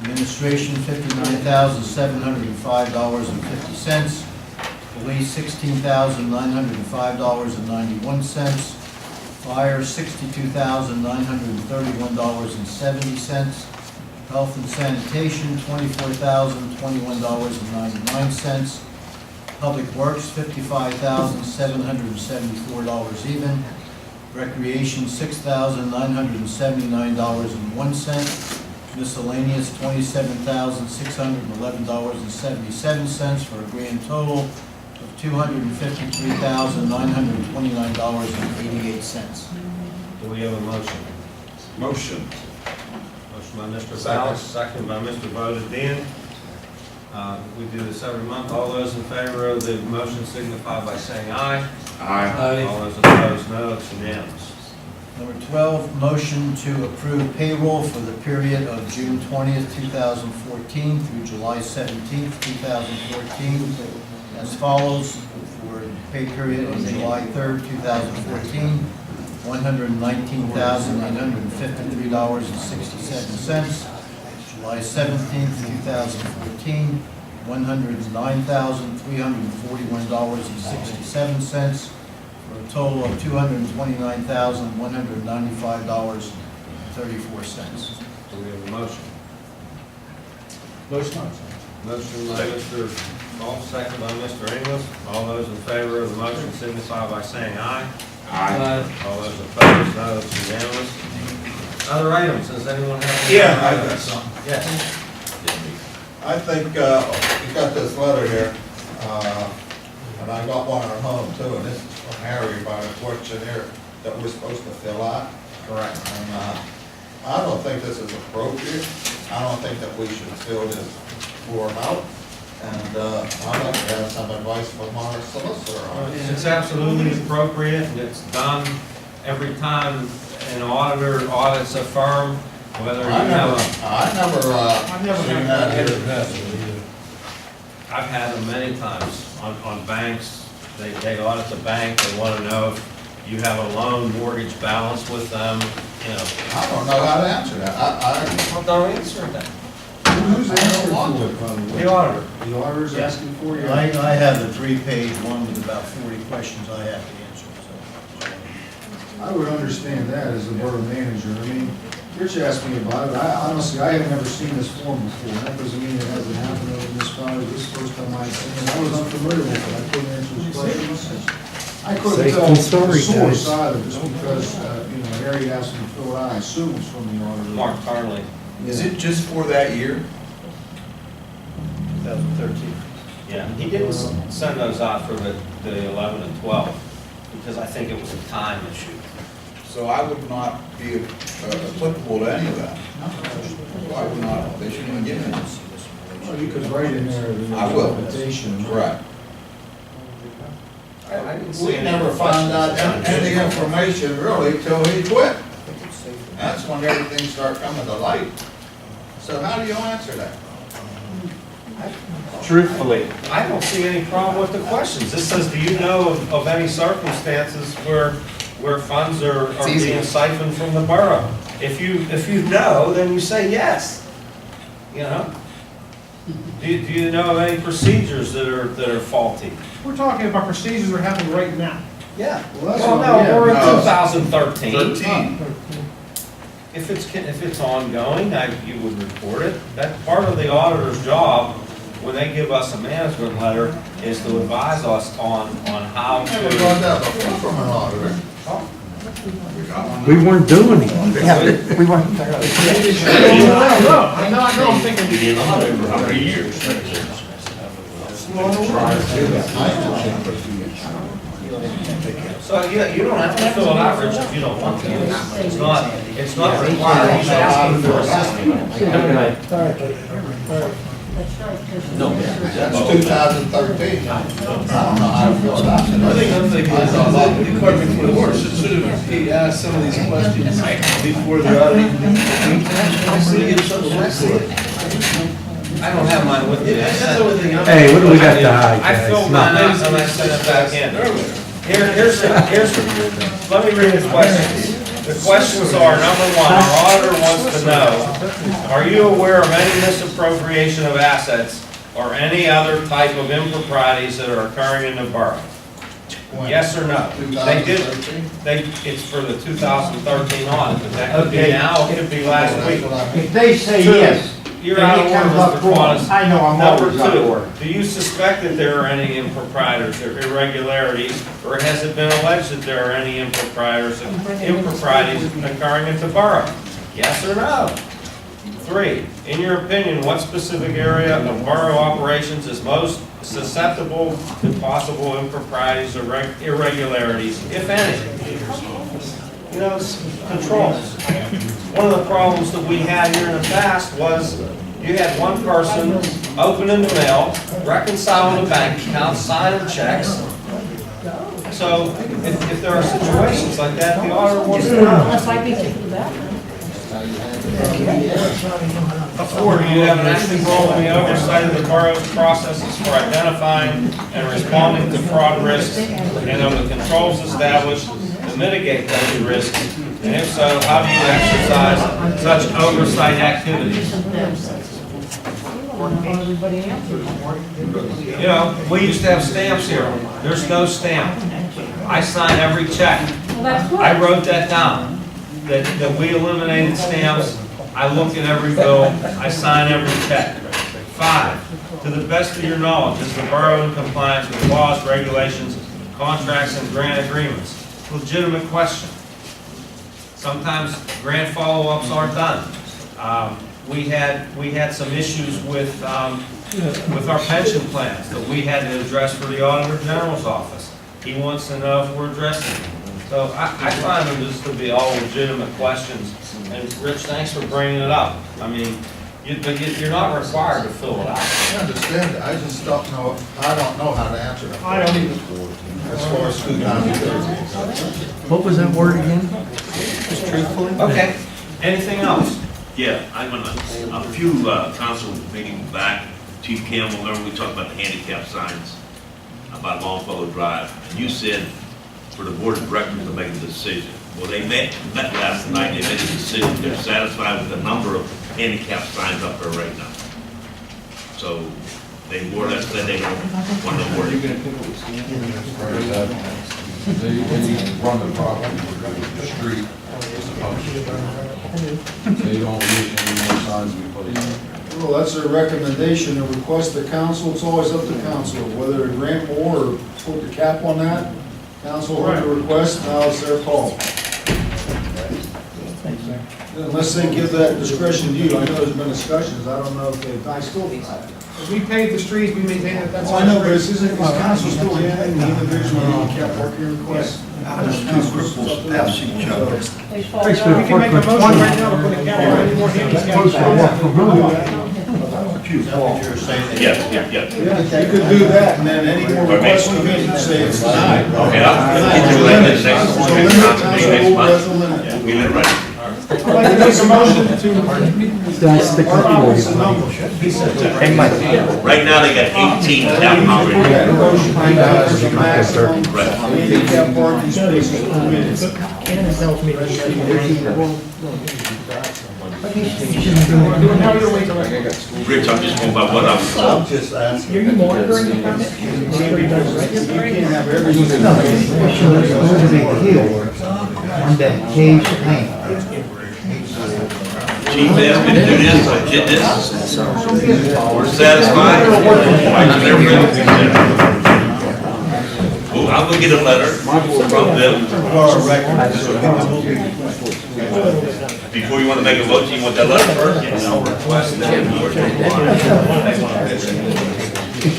Administration, $59,705.50. Police, $16,905.91. Fire, $62,931.70. Health and sanitation, $24,021.99. Public Works, $55,774 even. Recreation, $6,979.01. Miscellaneous, $27,611.77 for a grand total of $253,929.88. Do we have a motion? Motion. Motion by Mr. Ballas, second by Mr. Bodadian. We do this every month. All those in favor of the motion signify by saying aye. Aye. All those opposed, no, it's unanimous. Number 12, motion to approve payroll for the period of June 20th, 2014 through July 17th, 2014 as follows. For the pay period of July 3rd, 2014, $119,853.67. July 17th, 2014, $109,341.67. For a total of $229,195.34. Do we have a motion? Motion. Motion by Mr. Ball, second by Mr. Inglis. All those in favor of the motion signify by saying aye. Aye. All those opposed, no, it's unanimous. Other items, does anyone have? any Yeah, other I've got items? some. Yes. I think, you got this letter here, and I got one at home too, and this is from Harry by the questionnaire that we're supposed to fill out. Correct. And, I don't think this is appropriate. I don't think that we should fill this form out. And, I'd like to have some advice from our solicitor on it. It's absolutely appropriate, and it's done every time an auditor audits a firm, whether you I've have a. never seen had that that. here. I've had them many times on banks. They audit the bank, they want to know if you have a loan mortgage balance with them, you know. I don't know how to answer that. Well, don't answer that. Who's asking for it, by the way? The auditor. The auditor's asking for you? I have a 3-page one with about 40 questions I have to answer. I would understand that as the borough manager. I mean, Rich asked me about it. I honestly, I have never seen this form before. That doesn't mean it hasn't happened over this municipality. This is the first time I've seen it. I was unfamiliar with it. I couldn't answer his questions. I couldn't Safe tell and the sorry, source guys. either, just because, Harry asked me to fill it out. I assume it's from the auditor. Mark Tarley. Is it just for that year? 2013. Yeah, he didn't send those out for the 11 and 12, because I think it was a time issue. So I would not be applicable to any of that. I would not, they shouldn't even give me this. Well, you could write in there the I will. interpretation. Correct. I didn't see We any never found out questions. any information really till he quit. That's when everything started coming to light. So how do you answer that? Truthfully, I don't see any problem with the questions. This says, do you know of any circumstances where funds are being siphoned from the borough? If you know, then you say yes. You know? Do you know of any procedures that are faulty? We're talking about procedures that are happening right now. Yeah. Well, that's Well, what- no, yeah, we're in no. 2013. 13. If it's ongoing, you would report it. That's part of the auditor's job, when they give us a management letter, is to advise us on how I never got to. that before from an auditor. We weren't doing it. We weren't. I know, I'm thinking. How many years? So you don't have to fill it out, Rich, if you don't want to. It's not required. You should ask them for assistance. That's 2013. I don't know how to fill it out. I think I'm thinking, the clerk before the board should have asked some of these questions before they're out. I don't have mine with me. Hey, what do we got to hide, I guys? filled mine out and I sent it back in. Let me read the questions. The questions are, number one, our auditor wants to know, are you aware of any misappropriation of assets or any other type of improprieties that are occurring in the borough? Yes or no? They did, it's for the 2013 audit, but that could be now, it could be last week. If they say Two, yes, you're out of order, Mr. Quanis. I know, I'm always out of order. Number two, do you suspect that there are any improprieties or irregularities, or has it been alleged that there are any improprieties occurring at the borough? Yes or no? Three, in your opinion, what specific area of borough operations is most susceptible to possible improprieties or irregularities, if any? You know, it's controls. One of the problems that we had here in the past was you had one person opening the mail, reconciling the bank accounts, signing checks. So if there are situations like that, the auditor wants to know. Four, do you have an active role in the oversight of the borough's processes for identifying and responding to fraud risks and of the controls established to mitigate those risks? And if so, how do you exercise such oversight activities? You know, we used to have stamps here. There's no stamp. I sign every check. I wrote that down, that we eliminated stamps. I look at every bill. I sign every check. 5, to the best of your knowledge, is the borough in compliance with laws, regulations, contracts, and grant agreements? Legitimate question. Sometimes grant follow-ups aren't done. We had some issues with our pension plans that we had to address for the Auditor General's office. He wants to know if we're addressing them. So I find them just to be all legitimate questions. And Rich, thanks for bringing it up. I mean, you're not required to fill it out. I understand it, I just don't know, I don't know how to answer them. I don't either. As far as 2013. What was that word again? Just truthfully? Okay, anything else? Yeah, I went a few council meetings back, Chief Campbell, remember we talked about the handicap signs about Longfellow Drive, and you said for the board of directors to make a decision. Well, they met last night, they made a decision, they're satisfied with the number of handicap signs up there right now. So they more or less said they don't want to work. They run the property, the street, they don't need any more signs to be put in. Well, that's a recommendation, a request to council, it's always up to council, whether to grant more or put the cap on that. Council heard the request, now it's their call. Unless they give that discretion to you, I know there's been discussions, I don't know if they, I still, If we pave the streets, we maintain it, that's. well, I know, but this isn't, is council still handling the individual handicap parking request? We can make a motion right now to put a cap on any more handicap. Yes. You could do that, and then any more requests we get, you can say it's denied. Okay, I'll get you like this next month. Council We live right. I'd like to make a motion to. That's the Office and number. Hey, Mike. Right now, they got 18 down already. Handicap parking spaces permitted. Rich, I'm just going by what I'm told. I'm just asking. Are you monitoring the permit? You can't have everything. On that cage paint. Chief asked me to do this, I did this. We're satisfied. Well, I'm gonna get a letter from them. Before you want to make a motion, you want that letter first? I'll request that. Motion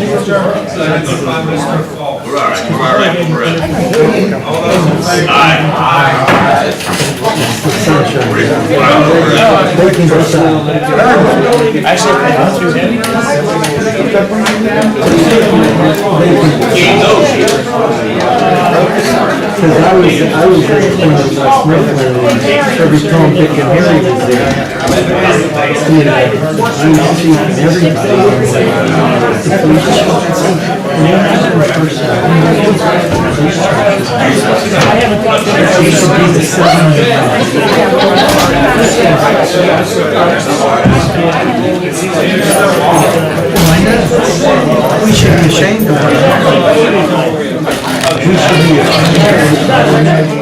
to adjourn. Second by Mr. Falk. We're all right, we're all right, we're all right. All those in favor? Aye. Because I was at last night every Tom, Dick, and Harry was there. You know, we was seeing everybody. We should be ashamed of it. We should be ashamed of it.